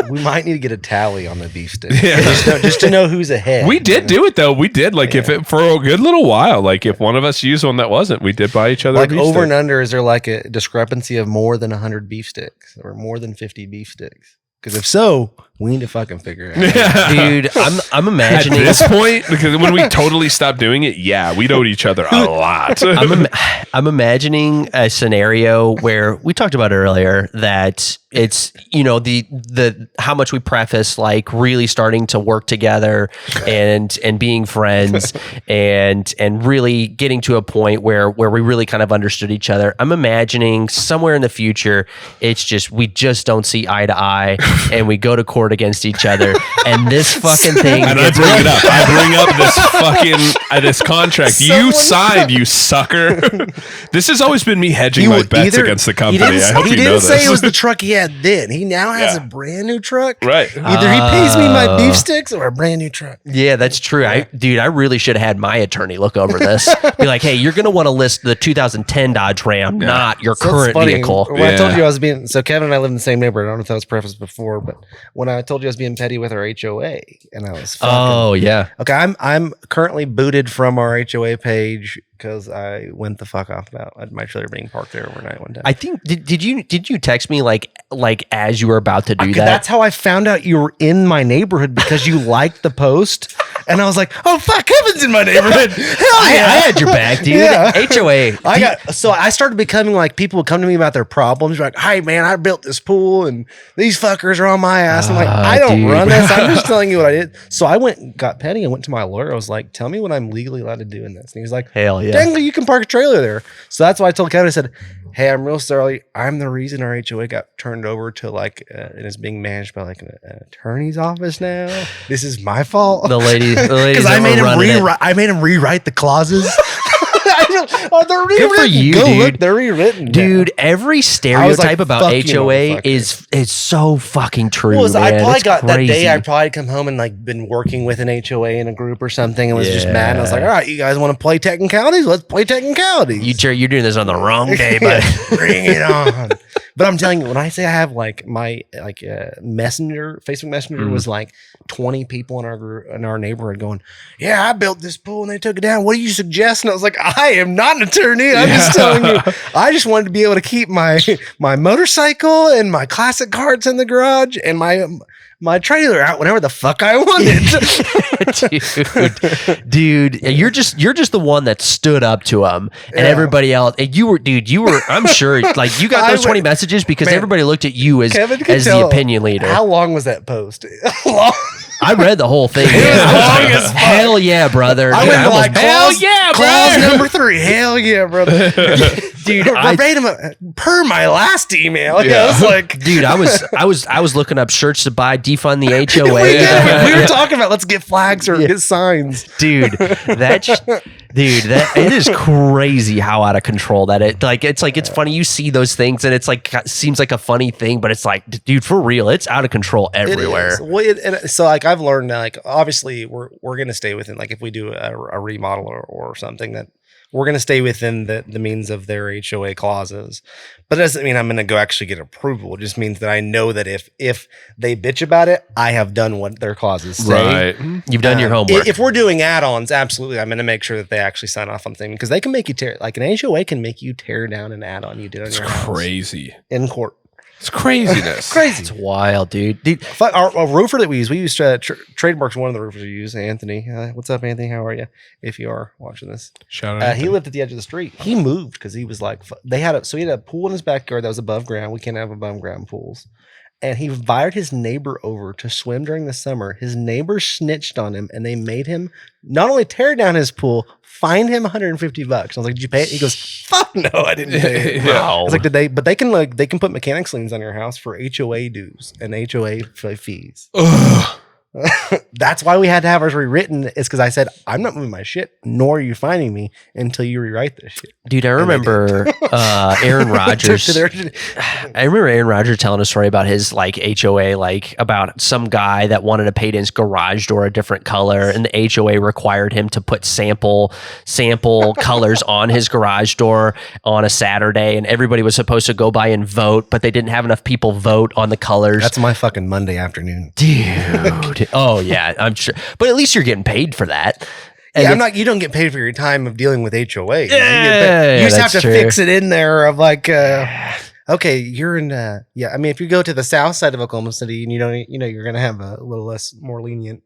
We might need to get a tally on the beef stick. Yeah. Just to know who's ahead. We did do it though. We did if it for a good little while. Like if one of us used one that wasn't, we did buy each other. Like a beef over stick. and under, is there like a discrepancy of more than 100 beef sticks or more than 50 beef sticks? Because if so, we need to fucking figure it out. Dude, I'm imagining at this point, because when we totally stopped doing it, we'd owed each other a lot. I'm imagining a scenario where we talked about earlier that it's the how much we preface like really starting to work together and being friends and really getting to a point where we really kind of understood each other. I'm imagining somewhere in the future it's just we just don't see eye to eye and we go to court against each other and this fucking thing and I bring up this fucking this contract you signed, you sucker. This has always been me hedging my bets against the company. I hope you know this. He didn't say it was the truck he had then. He now has a brand new truck. Right. Either he pays me my beef sticks or a brand new truck. Yeah, that's true. I really should have had my attorney look over this. Be like, hey, you're going to want to list the 2010 Dodge Ram, not your current vehicle. When I told you I was being, so Kevin and I live in the same neighborhood. I don't know if that was prefaced before, but when I told you I was being petty with our HOA and I was fucking, oh yeah. Okay, I'm currently booted from our HOA page because I went the fuck off about my trailer being parked there overnight one time. I think did you text me like as you were about to do that? That's how I found out you were in my neighborhood because you liked the post. And I was like, oh fuck, Kevin's in my neighborhood. Hell yeah. I had your back, dude. Yeah. HOA. So I started becoming like people would come to me about their problems. Like, hey man, I built this pool and these fuckers are on my ass. I'm like, I don't run this. I'm just telling you what I did. So I went and got petty and went to my lawyer. I was like, tell me what I'm legally allowed to do in this. And he was like, hell yeah. Dang, you can park a trailer there. So that's why I told Kevin, I said, hey, I'm real sorry. I'm the reason our HOA got turned over to and is being managed by like an attorney's office now. This is my fault. The ladies because I made him rewrite the clauses. They're rewritten. Good for you, Go dude. Look, they're rewritten, dude. Every stereotype about HOA is so fucking true. Well, I probably it's got crazy. that day. I probably come home and like been working with an HOA in a group or something, and was just mad. And I was like, all right, you guys want to play technicalities? Let's play technicalities. You're doing this on the wrong day, but bring it on. But I'm telling you, when I say I have like my messenger, Facebook Messenger was like 20 people in our group, in our neighborhood going, yeah, I built this pool and they took it down. What do you suggest? And I was like, I am not an attorney. I'm just telling you, I just wanted to be able to keep my motorcycle and my classic carts in the garage and my trailer out whenever the fuck I wanted. dude, you're just the one that stood up to him, and everybody else. And you were. I'm sure, like you got those 20 messages because everybody looked at you as the opinion leader. How long was that post? I read the whole thing. Hell yeah, brother. I went like, hell yeah, clause number 3. Hell yeah, brother. Dude, verbatim per my last email. Yeah. I was like, dude, I was looking up shirts to buy, defund the HOA. We were talking about let's get flags or get signs. Dude, it is crazy how out of control that it's funny you see those things and it's like seems like a funny thing, but it's like, dude, for real, it's out of control everywhere. So like I've learned that like obviously we're gonna stay within, like if we do a remodel or something, that we're going to stay within the means of their HOA clauses. But it doesn't mean I'm going to go actually get approval. It just means that I know that if they bitch about it, I have done what their clauses say. Right. You've done your homework. If we're doing add-ons, absolutely, I'm going to make sure that they actually sign off on things, because they can make you like an HOA can make you tear down an add-on you did on your house. Crazy. In court. It's craziness. Crazy. It's wild, dude. Our roofer that we use Trademark's one of the roofers we use, Anthony. What's up, Anthony? How are you? If you are watching this, shout out. He lived at the edge of the street. He moved because he was like, he had a pool in his backyard that was above ground. We can't have above ground pools. And he invited his neighbor over to swim during the summer. His neighbor snitched on him, and they made him not only tear down his pool, fined him $150. I was like, "Did you pay it?" He goes, "Fuck no, I didn't pay it." Wow. I was like, "Did they?" But they can put mechanics liens on your house for HOA dues and HOA fees. Ugh. That's why we had to have ours rewritten, is because I said, I'm not moving my shit, nor are you finding me until you rewrite this shit. Dude, I remember Aaron Rodgers. I remember Aaron Rodgers telling a story about his like HOA, like about some guy that wanted to paint his garage door a different color, and the HOA required him to put sample colors on his garage door on a Saturday, and everybody was supposed to go by and vote, but they didn't have enough people vote on the colors. That's my fucking Monday afternoon. Dude. Oh yeah, I'm sure. But at least you're getting paid for that. And yeah, I'm not. You don't get paid for your time of dealing with HOA. You Yeah, just have to that's true. fix it in there of like, okay, you're in. Yeah, I mean, if you go to the south side of Oklahoma City and you don't, you're gonna have a little less, more lenient.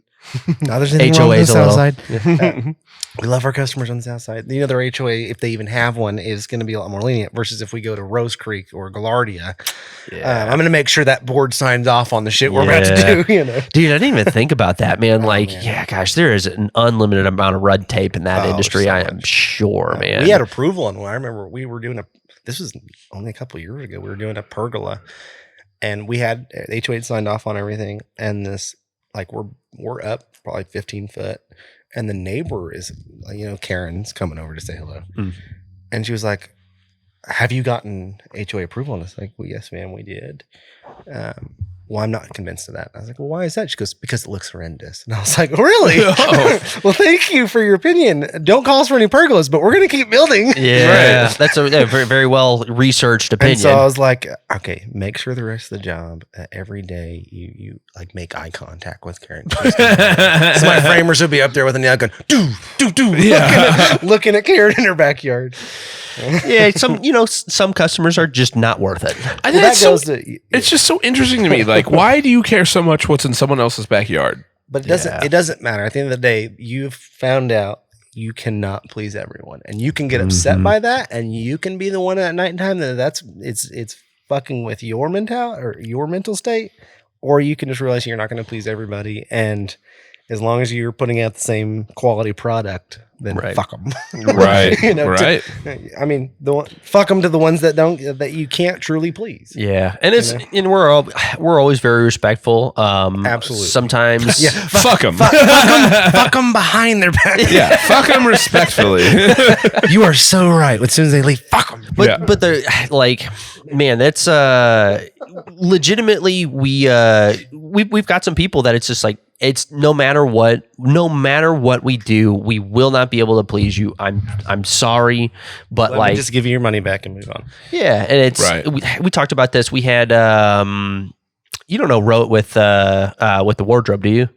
No, there's anything wrong with the south side. We love our customers on the south side. Their HOA, if they even have one, is going to be a lot more lenient versus if we go to Rose Creek or Gaillardia. I'm going to make sure that board signs off on the shit we're about to do. Dude, I didn't even think about that, man. Gosh, there is an unlimited amount of red tape in that industry. So I am sure, man. We had approval on one. I remember we were doing this was only a couple of years ago. We were doing a pergola, and we had HOA signed off on everything. And this, like, we're up probably 15 foot. And the neighbor is, Karen's coming over to say hello. And she was like, have you gotten HOA approval? And I was like, well, yes, ma'am, we did. Well, I'm not convinced of that. I was like, well, why is that? She goes, because it looks horrendous. And I was like, really? Well, thank you for your opinion. Don't call us for any pergolas, but we're going to keep building. Yeah, right. That's a very, very well researched opinion. And so I was like, okay, make sure the rest of the job, every day you like make eye contact with Karen. So my framers will be up there with a nail gun, looking at Karen in her backyard. Yeah, some customers are just not worth it. I think it's just so interesting to me. Like, why do you care so much what's in someone else's backyard? But it doesn't matter. At the end of the day, you've found out you cannot please everyone, and you can get upset by that, and you can be the one at nighttime it's fucking with your mental state, or you can just realize you're not going to please everybody, and as long as you're putting out the same quality product, then fuck them. Right. Right. Fuck them to the ones that you can't truly please. Yeah. And we're always very respectful. Absolutely. Sometimes fuck them. Fuck them behind their back. Yeah. Fuck them respectfully. You are so right. As soon as they leave, fuck them. But they're like, man, that's legitimately we've got some people that it's just like, it's no matter what we do, we will not be able to please you. I'm sorry, but Let me just give you your money back and move on. Yeah, and it's we talked about this. We had you don't know Rote with the wardrobe, do you?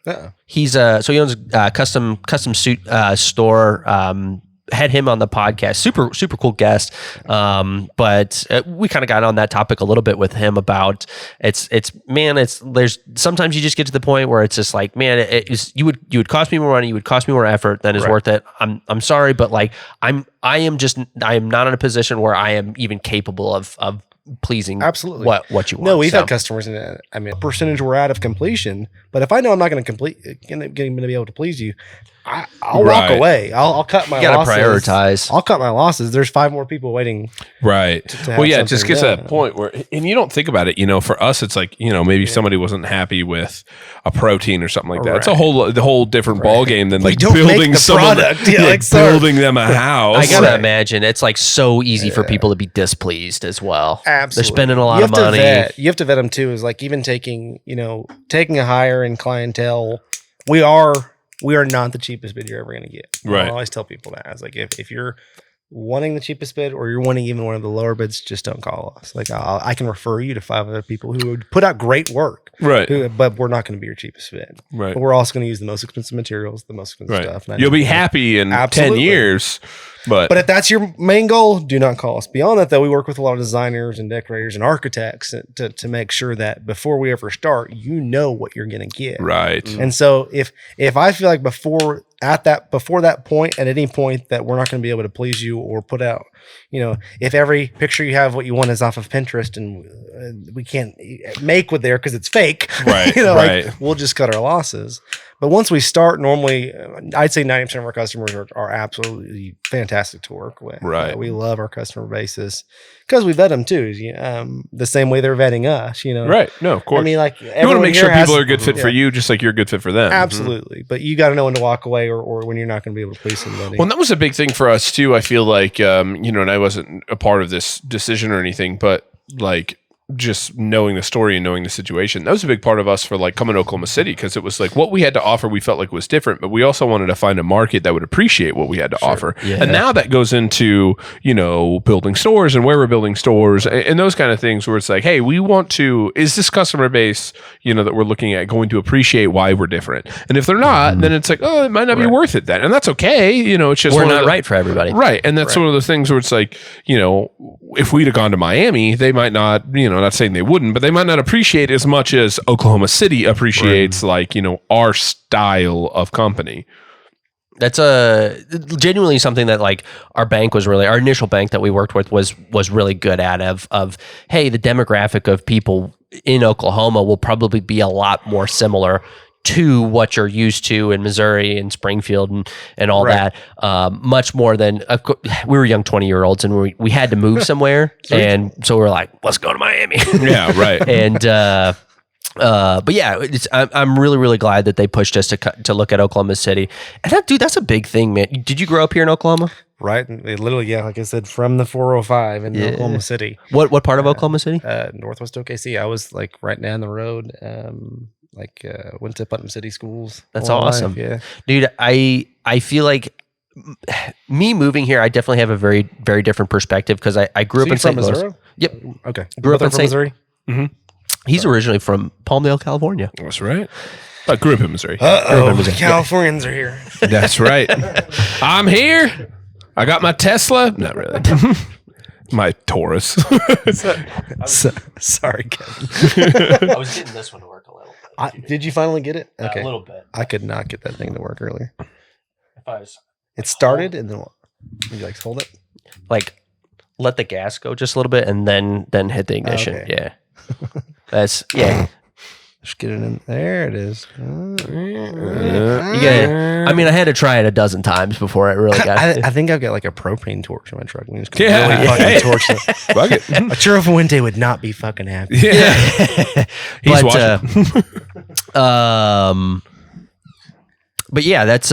Uh-uh. He owns a custom suit store. Had him on the podcast, super cool guest. But we kind of got on that topic a little bit with him about there's sometimes you just get to the point where it's just like, man, you would cost me more money, you would cost me more effort than is worth it. I'm sorry, but like I am not in a position where I am even capable of pleasing absolutely what you want. No, we've had customers a percentage we're out of completion, but if I know I'm not going to be able to please you, I'll walk away. I'll cut my losses. You gotta prioritize. I'll cut my losses. There's 5 more people waiting. Right. Well, yeah, it just gets to that point where, and you don't think about it, for us, it's like, maybe somebody wasn't happy with a protein or something like that. Right. It's the whole different ball game than like building someone, building them a house. I gotta imagine it's like so easy for people to be displeased as well. Absolutely. They're spending a lot of money. You have to vet them too. Is like even taking a hire in clientele. We are not the cheapest bid you're ever going to get. Right. I always tell people that. I was like, if you're wanting the cheapest bid or you're wanting even one of the lower bids, just don't call us. Like I can refer you to 5 other people who would put out great work. Right. But we're not going to be your cheapest bid. Right. But we're also going to use the most expensive materials, the most expensive stuff. You'll be happy in 10 years. But if that's your main goal, do not call us. Beyond that, though, we work with a lot of designers and decorators and architects to make sure that before we ever start, you know what you're going to get. Right. And so if I feel like before that point, at any point that we're not going to be able to please you or put out, if every picture you have what you want is off of Pinterest and we can't make with there because it's fake, right? Like we'll just cut our losses. But once we start, normally, I'd say 90% of our customers are absolutely fantastic to work with. Right. We love our customer bases because we vet them too. The same way they're vetting us, Right. No, of course. I mean, like, you want to make sure people are a good fit for you, just like you're a good fit for them. Absolutely. But you got to know when to walk away or when you're not going to be able to please somebody. Well, that was a big thing for us too. I feel like, and I wasn't a part of this decision or anything, but like, just knowing the story and knowing the situation, that was a big part of us for like coming to Oklahoma City, because it was like what we had to offer we felt like was different, but we also wanted to find a market that would appreciate what we had to offer. And now that goes into building stores and where we're building stores and those kind of things, where it's like, hey, we want to, is this customer base that we're looking at going to appreciate why we're different? And if they're not, then it's like, oh, it might not be worth it then, and that's okay. It's just we're not right for everybody, right? And that's one of those things where it's like, if we'd have gone to Miami, they might not, not saying they wouldn't, but they might not appreciate as much as Oklahoma City appreciates, our style of company. That's genuinely something that like our initial bank that we worked with was really good at of, hey, the demographic of people in Oklahoma will probably be a lot more similar to what you're used to in Missouri and Springfield and all that, much more than we were young 20-year-olds and we had to move somewhere, and so we were like, let's go to Miami. Yeah, right. And but yeah, I'm really, really glad that they pushed us to look at Oklahoma City. And that's a big thing, man. Did you grow up here in Oklahoma? Right, literally, like I said, from the 405 in Oklahoma City. What part of Oklahoma City? Northwest OKC. I was like right down the road. Went to Putnam City schools. That's awesome. Yeah, dude. I feel like me moving here, I definitely have a very, very different perspective because I grew up in St. Louis. Missouri? Yep. Okay. Grew up in Missouri. Mm-hmm. He's originally from Palmdale, California. That's right. I grew up in Missouri. Californians are here. That's right. I'm here. I got my Tesla. Not really. My Taurus. Sorry, Kevin. I was getting this one to work a little bit. Did you finally get it? Okay. A little bit. I could not get that thing to work earlier. If it started and then what? Did you hold it? Like let the gas go just a little bit and then hit the ignition. Okay. Yeah. That's Just get it in. There it is. You gotta, I mean, I had to try it a dozen times before I really got it. I think I've got like a propane torch in my truck. We just Yeah. really fucking Hey. torch it. Fuck it. A Churro Fuente would not be fucking happy. Yeah. He's watching. But yeah, that's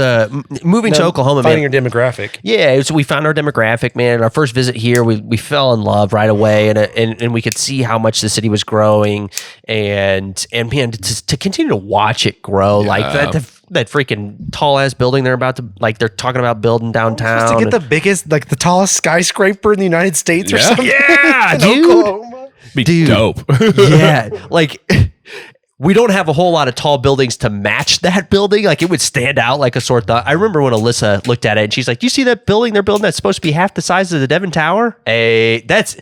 moving to Oklahoma, finding man. your demographic. Yeah, so we found our demographic, man. Our first visit here, we fell in love right away, and we could see how much the city was growing, and man, to continue to watch it grow, like that freaking tall ass building they're about to, like, they're talking about building downtown. To get the biggest, like the tallest skyscraper in the United States or Yeah. something. Yeah, in dude. Oklahoma. Be Dude. dope. Yeah, like we don't have a whole lot of tall buildings to match that building. Like it would stand out like a sore thumb. I remember when Alyssa looked at it and she's like, "Do you see that building they're building that's supposed to be half the size of the Devon Tower?" Hey, that's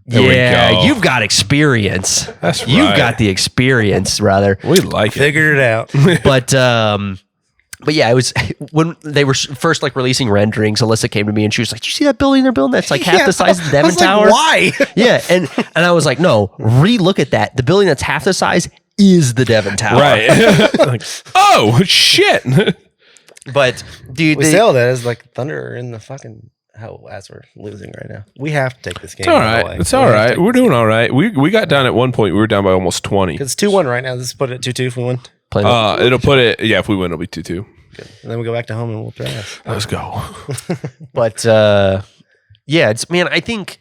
There we go. you've got experience. That's right. You've got the experience, brother. We like it. Figured it out. But yeah, it was when they were first like releasing renderings. Alyssa came to me and she was like, "Do you see that building they're building? That's like half the size of the Devon Tower." Why? Yeah, and I was like, "No, re-look at that. The building that's half the size is the Devon Tower." Right. Like, oh, shit. But dude, We sell that as like thunder in the fucking hell as we're losing right now. We have to take this game. It's all right. It's all right. We're doing all right. We got down at one point. We were down by almost 20. It's 2-1 right now. Let's put it at 2-2 if we win. It'll put it, yeah, if we win, it'll be 2-2. Good. And then we go back to home and we'll try ass. Let's go. But yeah, it's, man, I think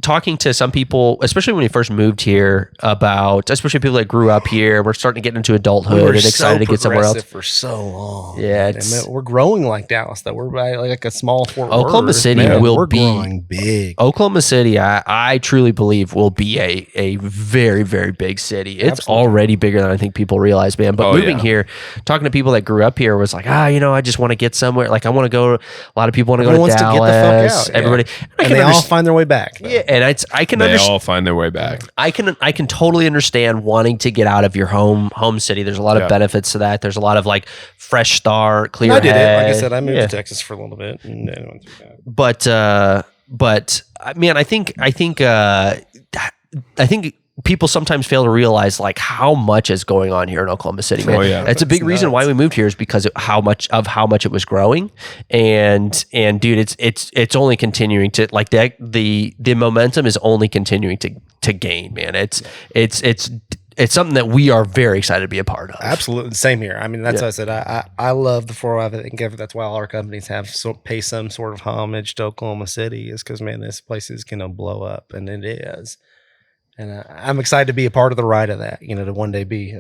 talking to some people, especially when we first moved here, about, especially people that grew up here, we're starting to get into adulthood and excited to get somewhere else for so long. Yeah, man, we're growing like Dallas. Though we're like a small Fort Oklahoma Worth. City Man, will we're be growing big. Oklahoma City, I truly believe will be a very, very big city. It's Absolutely. already bigger than I think people realize, man. But moving here, talking to people that grew up here was like, I just want to get somewhere. Like I want to go. A lot of people want to go to Dallas. To get the fuck out. Yeah. Everybody, and they all find their way back. Though. Yeah, and I can They understand. all find their way back. I can totally understand wanting to get out of your home city. There's a lot of benefits to that. There's a lot of like fresh start, clear I did head. it. Like I said, I moved to Texas for a little bit, and then went through that. But man, I think people sometimes fail to realize like how much is going on here in Oklahoma City, man. Oh, yeah. That's a big reason why we moved here is because of how much it was growing. And dude, it's only continuing to like the momentum is only continuing to gain, man. It's something that we are very excited to be a part of. Absolutely. Same here. I mean, that's what I said. I love the 405. I think that's why all our companies pay some sort of homage to Oklahoma City, is because, man, this place is going to blow up, and it is. And I'm excited to be a part of the ride of that, to one day be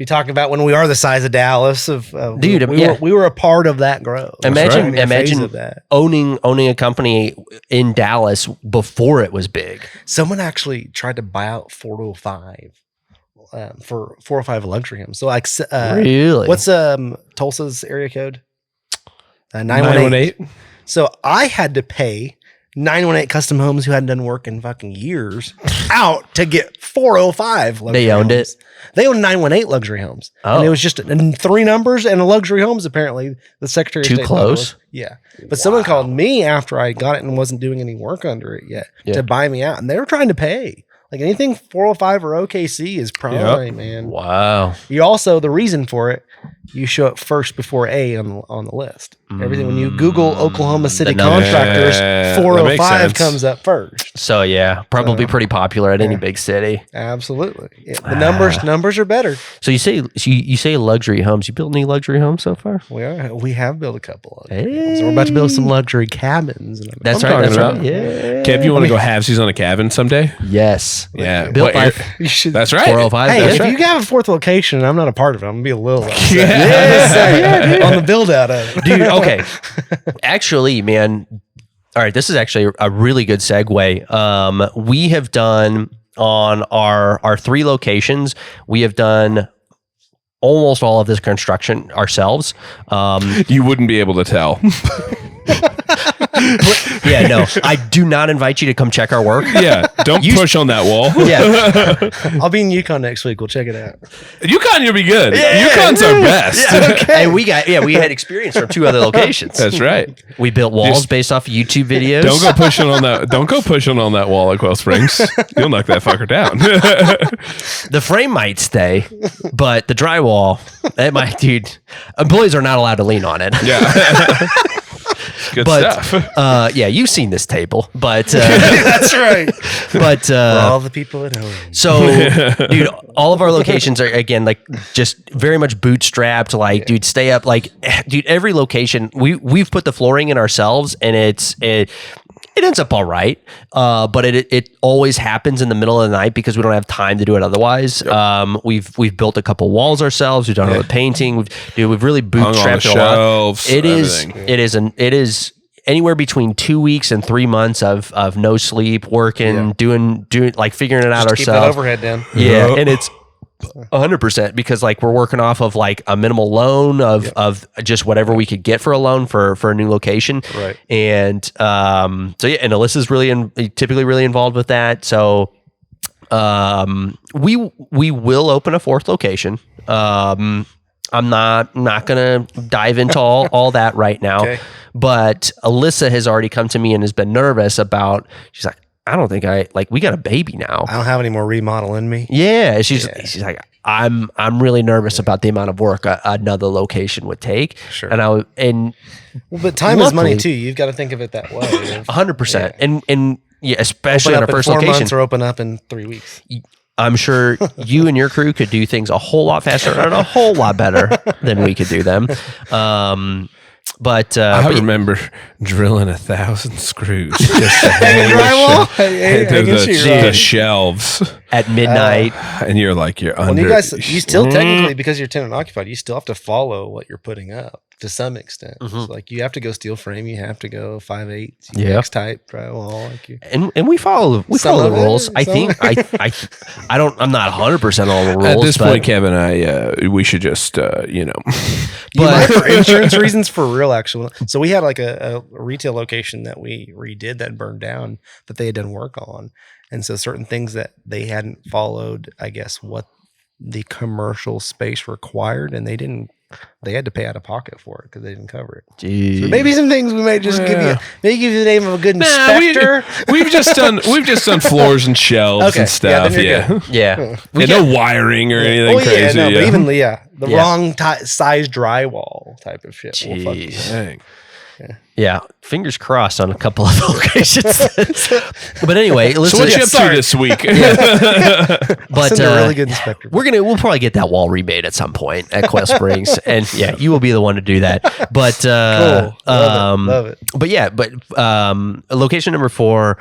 talking about when we are the size of Dallas. Dude, we were a part of that growth. Imagine that. owning a company in Dallas before it was big. Someone actually tried to buy out 405 for 405 luxury homes. So like, really, what's Tulsa's area code? 918. So I had to pay 918 Custom Homes, who hadn't done work in fucking years, out to get 405 luxury They owned homes. it. They owned 918 luxury homes. Oh. And it was just 3 numbers and a luxury homes, apparently. The Secretary of Too State close? Yeah. But someone called me after I got it and wasn't doing any work under it yet to buy me out. And they were trying to pay. Like anything 405 or OKC is prime, man. Wow. You also, the reason for it, you show up first before A on the list. Everything, when you Google Oklahoma City contractors, 405 comes up first. So probably pretty popular at any big city. Absolutely. Yeah, the numbers are better. So you say luxury homes. You built any luxury homes so far? We have built a couple of homes. We're about to build some luxury cabins. That's right. Yeah. Kev, you want to go halvesies on a cabin someday? Yes. Yeah. Built by You should. That's right. 405. Hey, that's if right. you have a 4th location and I'm not a part of it, I'm gonna be a little upset. On the build out of it, Dude, okay. Actually, man, all right, this is actually a really good segue. We have done on our 3 locations, we have done almost all of this construction ourselves. You wouldn't be able to tell. Yeah, no, I do not invite you to come check our work. Yeah, don't push on that wall. Yeah. I'll be in Yukon next week. We'll check it out. Yukon, you'll be good. Yukon's our best. Okay. And we had experience from 2 other locations. That's right. We built walls based off of YouTube videos. Don't go pushing on that. Don't go pushing on that wall at Quail Springs. You'll knock that fucker down. The frame might stay, but the drywall, it might, dude. Employees are not allowed to lean on it. Yeah. Good stuff. You've seen this table, but That's right. but For all the people at home. so, dude, all of our locations are again like just very much bootstrapped. Like, dude, stay up. Like, dude, every location we've put the flooring in ourselves, and it ends up all right. But it always happens in the middle of the night because we don't have time to do it otherwise. Yep. We've built a couple walls ourselves. We've done all the painting. We've really bootstrapped it a lot. It is anywhere between 2 weeks and 3 months of no sleep, working, doing like figuring it out Just to keep that ourselves. overhead down. Yeah, and it's 100% because like we're working off of like a minimal loan of just whatever we could get for a loan for a new location, Right. And and Alyssa's typically really involved with that. So we will open a 4th location. I'm not gonna dive into all that right now, but Alyssa has already come to me and has been nervous about. She's like, I don't think we got a baby now. I don't have any more remodel in me. Yeah, she's like, I'm really nervous about the amount of work another location would take. Sure. But time is money too. You've got to think of it that way. 100%. And especially open in up our first in 4 location, months or open up in 3 weeks. I'm sure you and your crew could do things a whole lot faster and a whole lot better than we could do them. But I remember drilling 1,000 screws just to Hanging drywall? the shelves at midnight. And you're like, you're under. You still technically, because you're tenant occupied, you still have to follow what you're putting up to some extent. So like you have to go steel frame, you have to go 5/8, X type drywall. And we follow the rules. I think I'm not 100% on the rules. At this point, Kevin and I, we should just But for insurance reasons, for real, actually. So we had like a retail location that we redid that burned down that they had done work on. And so certain things that they hadn't followed, I guess, what the commercial space required, and they had to pay out of pocket for it because they didn't cover it. Jeez. So maybe some things we might just give you the name of a good inspector. We've just done floors and shelves and stuff. then you're And no wiring or anything crazy. But even the wrong size drywall type of shit. Will fuck you. Dang. Yeah, fingers crossed on a couple of locations. But anyway, listen. So what you up to this week? But Send a really good inspector. we'll probably get that wall remade at some point at Quail Springs, and you will be the one to do that. But Cool. Love it. But location number 4,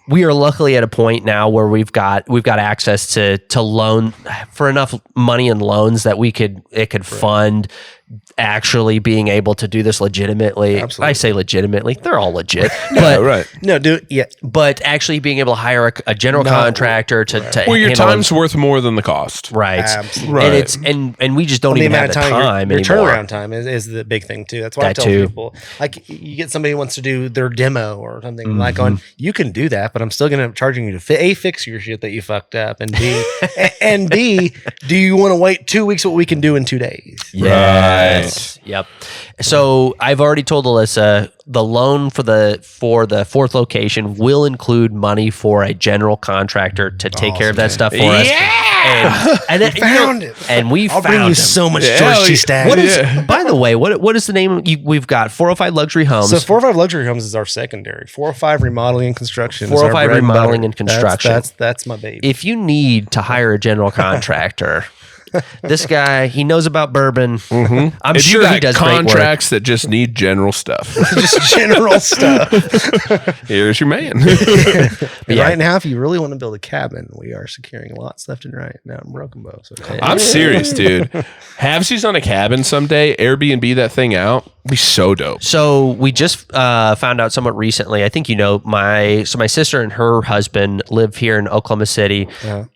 we are luckily at a point now where we've got access to loan for enough money and loans that it could fund actually being able to do this legitimately. Absolutely. I say legitimately, they're all legit. But right. No, dude. Yeah. but actually being able to hire a general contractor to Well, your handle time's worth more than the cost. right. Absolutely. Right. And it's and we just don't even have the time your anymore. turnaround time is the big thing too. That's why I That tell too. people, like, you get somebody who wants to do their demo or something, like on, you can do that, but I'm still going to charging you to fix your shit that you fucked up, and B, do you want to wait 2 weeks? What we can do in 2 days? Yes. Yep. So I've already told Alyssa the loan for the 4th location will include money for a general contractor to take care of that stuff for us. And We found it. And we I'll found bring you him. so much Yeah, George T. yeah. Stagg. What is? By the way, what is the name? We've got 405 Luxury Homes. So 405 Luxury Homes is our secondary. 405 Remodeling and Construction. 405 is our bread and Remodeling butter. and Construction. That's my baby. If you need to hire a general contractor, this guy, he knows about bourbon. I'm If sure you got he does great work. contracts that just need general stuff, Just general stuff. here's your man. And right now, if you really want to build a cabin, we are securing lots left and right now in Broken Bow. So I'm serious, dude. Halvesies on a cabin someday, Airbnb that thing out, be so dope. So we just found out somewhat recently. I think my sister and her husband live here in Oklahoma City.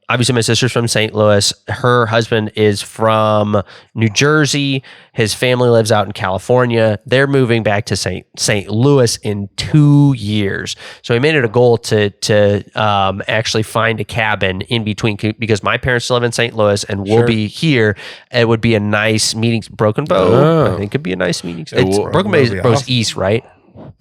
Obviously, my sister's from St. Louis. Her husband is from New Jersey. His family lives out in California. They're moving back to St. Louis in 2 years. So we made it a goal to actually find a cabin in between, because my parents live in St. Louis and we'll be here. It would be a nice meeting. Broken Bow, I think, could be a nice meeting. Broken Bow's east, right?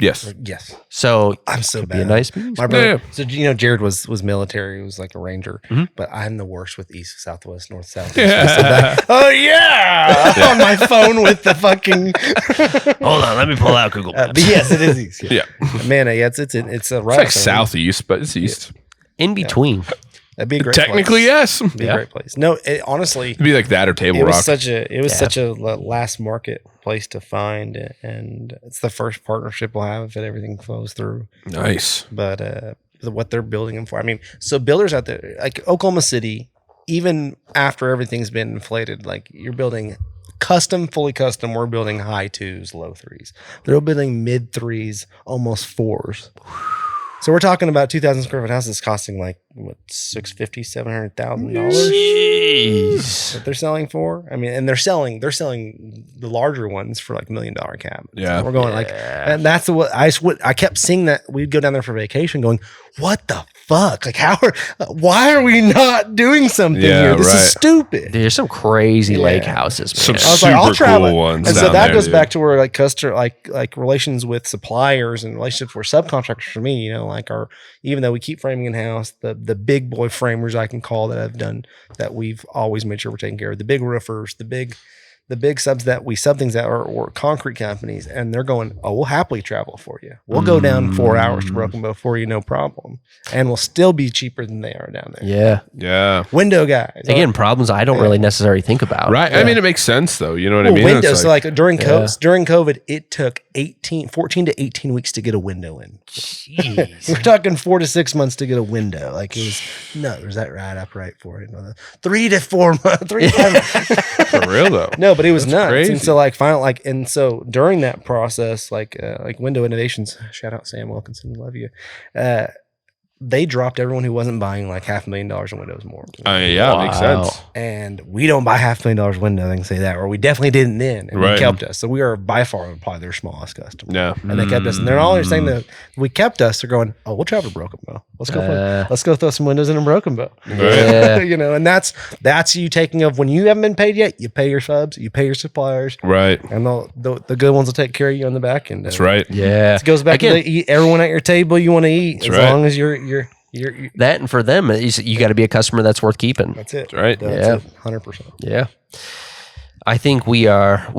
Yes. yes, So I'm so bad. be a nice meeting. My brother. Yeah. So Jared was military. He was like a ranger, but I'm the worst with east, southwest, north, south. Yeah. Oh yeah, on my phone with the fucking. Hold on, let me pull out Google Maps. But yes, it is east. Yeah. Man, it's a It's right. like southeast, but it's east. In between. That'd be a great. Technically, place. yes. It'd be a great place. No, honestly, It'd be like that or Table it was Rock. such a last market place to find, and it's the first partnership we'll have if everything flows through. Nice. But what they're building them for, I mean, so builders out there like Oklahoma City, even after everything's been inflated, like you're building fully custom. We're building high 2s, low 3s. They're building mid 3s, almost 4s. So we're talking about 2,000 square foot houses costing like what, $650,000, $700,000 Jeez. that they're selling for. I mean, and they're selling the larger ones for like $1 million cabins. Yeah. We're going like, and that's what I kept seeing that we'd go down there for vacation going, what the fuck? Like why are we not doing something here? This is stupid. There's some crazy lake houses, man. Some I was like, I'll super travel. cool ones. And so down that there, goes dude. back to where like customer, like relations with suppliers and relationships with subcontractors for me, you know, like even though we keep framing in house, the big boy framers I can call that I've done that we've always made sure we're taking care of, the big roofers, the big subs that we sub things that are or concrete companies, and they're going, oh, we'll happily travel for you. We'll go down 4 hours to Broken Bow for you, no problem, and we'll still be cheaper than they are down there. Yeah. Yeah. Window guys, Again, problems I don't really necessarily think about. Right. I mean, it makes sense though. You know what I mean? Windows. It's So like during COVID, it took 14 to 18 weeks to get a window in. Jeez. We're talking 4 to 6 months to get a window. Like it was is that right? Upright for it. 3 to 4 months. 3 to 5 months. for real though. No, but it was That's nuts. crazy. And so so during that process, like Window Innovations, shout out Sam Wilkinson, love you. they dropped everyone who wasn't buying like $500,000 in windows more. Yeah, makes sense. And we don't buy $500,000 windows, I can say that, or we definitely didn't then, and they kept us. So we are by far probably their smallest customer. Yeah, and they kept us. And they're not only saying that we kept us, they're going, "Oh, we'll travel to Broken Bow. Let's go throw some windows in a Broken Bow." Yeah. You know, and that's you taking of when you haven't been paid yet. You pay your subs, you pay your suppliers, right? And the good ones will take care of you on the back end. That's right. Yeah, it goes back to eat everyone at your table you want to eat, as long as you're that, and for them, you got to be a customer that's worth keeping. That's it. That's right. That's 100%. Yeah. I think we are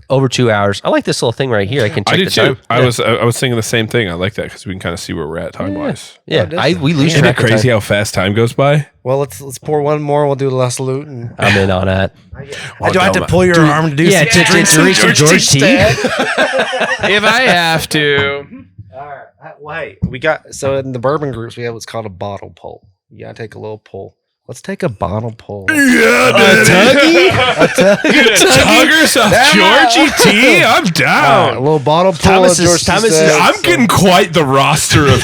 over 2 hours. I like this little thing right here. I can check I do the too. time. I was thinking the same thing. I like that because we can kind of see where we're at time wise. Yeah, we lose Isn't it track of crazy time. how fast time goes by? Well, let's pour one more. We'll do the last salute. And I'm in on that. do I have to pull your arm to do? Yeah, to drink some George tea. If I have to. All right. Wait, we got in the bourbon groups we have what's called a bottle pull. You gotta take a little pull. Let's take a bottle pull. Yeah, A Tugger some Georgie tea. I'm down. A little bottle pull. Thomas is- I'm getting quite the roster of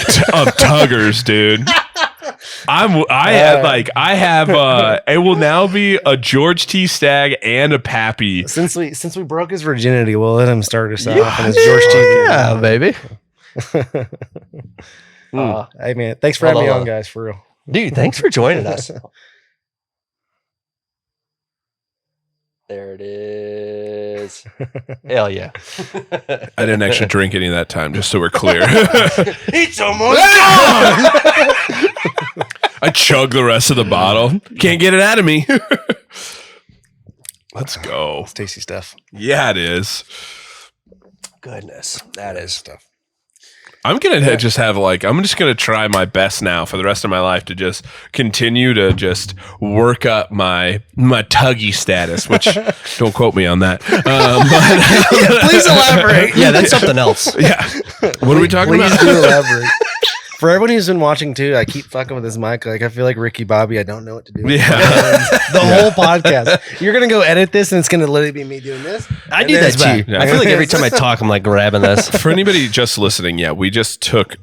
Tuggers, dude. I have it will now be a George T. Stag and a Pappy. Since we broke his virginity, we'll let him start us off on his George T. Yeah, baby. Hey man, thanks for having me on, guys. For real, dude. Thanks for joining us. There it is. Hell yeah. I didn't actually drink any of that time, just so we're clear. It's almost gone. I chug the rest of the bottle. Can't get it out of me. Let's go. It's tasty stuff. Yeah, it is. Goodness, that is stuff. I'm gonna just have I'm just gonna try my best now for the rest of my life to just continue to just work up my Tuggy status, which don't quote me on that. Please elaborate. Yeah, that's something else. Yeah. What are we talking about? Please do elaborate. For everyone who's been watching too, I keep fucking with this mic. Like I feel like Ricky Bobby. I don't know what to do. Yeah. The whole podcast. You're gonna go edit this, and it's gonna literally be me doing this. I do that too. Yeah. I feel like every time I talk, I'm like grabbing this. For anybody just listening, we just took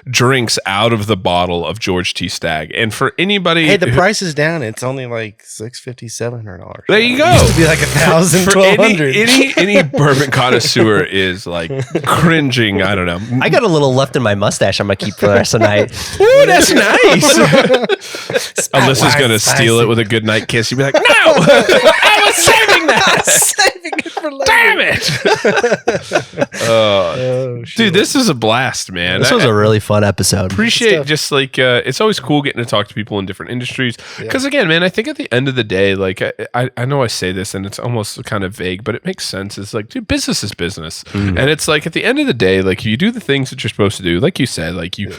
drinks out of the bottle of George T. Stag. And for anybody, hey, the price is down. It's only like $650, $700. There you go. It used to be like $1,000, $1,200. Any bourbon connoisseur is like cringing. I don't know. I got a little left in my mustache. I'm gonna keep for the rest of the night. Ooh, that's nice. Alyssa's gonna steal it with a good night kiss. You'd be like, no, I was saving that. Saving it for later. Damn it. Oh, Dude, this is a blast, man. This was a really fun episode. Appreciate just it's always cool getting to talk to people in different industries. Because again, man, I think at the end of the day, I know I say this and it's almost kind of vague, but it makes sense. It's like, dude, business is business. And it's like at the end of the day, like you do the things that you're supposed to do. Like you said, like you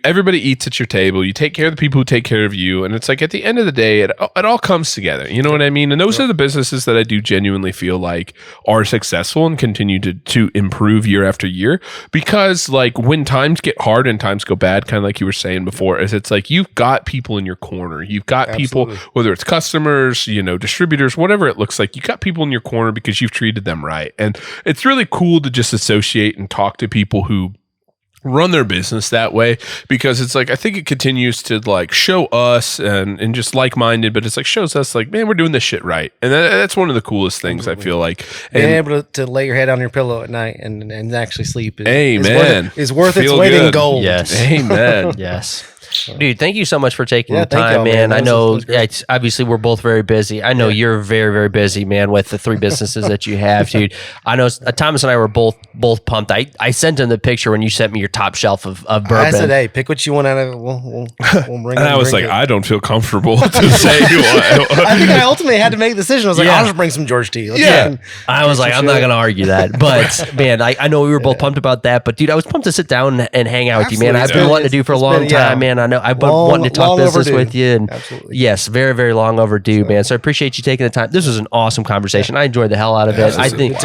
everybody eats at your table. You take care of the people who take care of you. And it's like at the end of the day, it all comes together. You know what I mean? And those are the businesses that I do genuinely feel like are successful and continue to improve year after year. Because like when times get hard and times go bad, kind of like you were saying before, is it's like you've got people in your corner. You've got people, whether it's customers, distributors, whatever it looks like, you got people in your corner because you've treated them right. And it's really cool to just associate and talk to people who run their business that way, because it's like I think it continues to like show us and just like-minded, but it's like shows us like, man, we're doing this shit right. And that's one of the coolest things. I feel like being able to lay your head on your pillow at night and actually sleep is worth its Feel weight in good. gold. Yes. Amen. Yes. Dude, thank you so much for taking the thank y'all, time, man. man. I That know was great. it's obviously we're both very busy. I know you're very, very busy, man, with the 3 businesses that you have, dude. I know Thomas and I were both pumped. I sent him the picture when you sent me your top shelf of bourbon. I said, hey, pick what you want out of it. We'll bring it. And I was like, I don't feel comfortable to say what. I think I ultimately had to make the decision. I was like, Yeah. I'll just bring some George tea. I was like, I'm not going to argue that. But, man, I know we were both pumped about that. But, dude, I was pumped to sit down and hang out with you, man. I've been wanting to do for a long time, man. I know I've been wanting to talk business with you. And yes, very, very long overdue, man. So I appreciate you taking the time. This was an awesome conversation. I enjoyed the hell out of it. I think,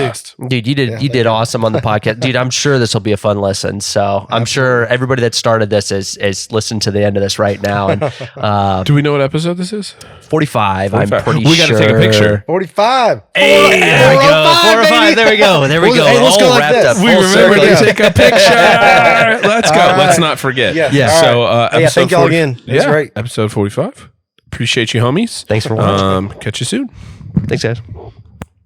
dude, you did awesome on the podcast. Dude, I'm sure this will be a fun listen. So I'm sure everybody that started this is listening to the end of this right now. And do we know what episode this is? 45. I'm pretty sure. We got to take a picture. 45. Hey, there we go. 405, there we go. There we go. Hey, let's All go like wrapped this. up. We Full remember circle. to take a picture. Let's go. Let's not forget. Yeah. So, Hey, yeah, thank y'all again. That's right. Episode 45. Appreciate you, homies. Thanks for watching. Catch you soon. Thanks, guys.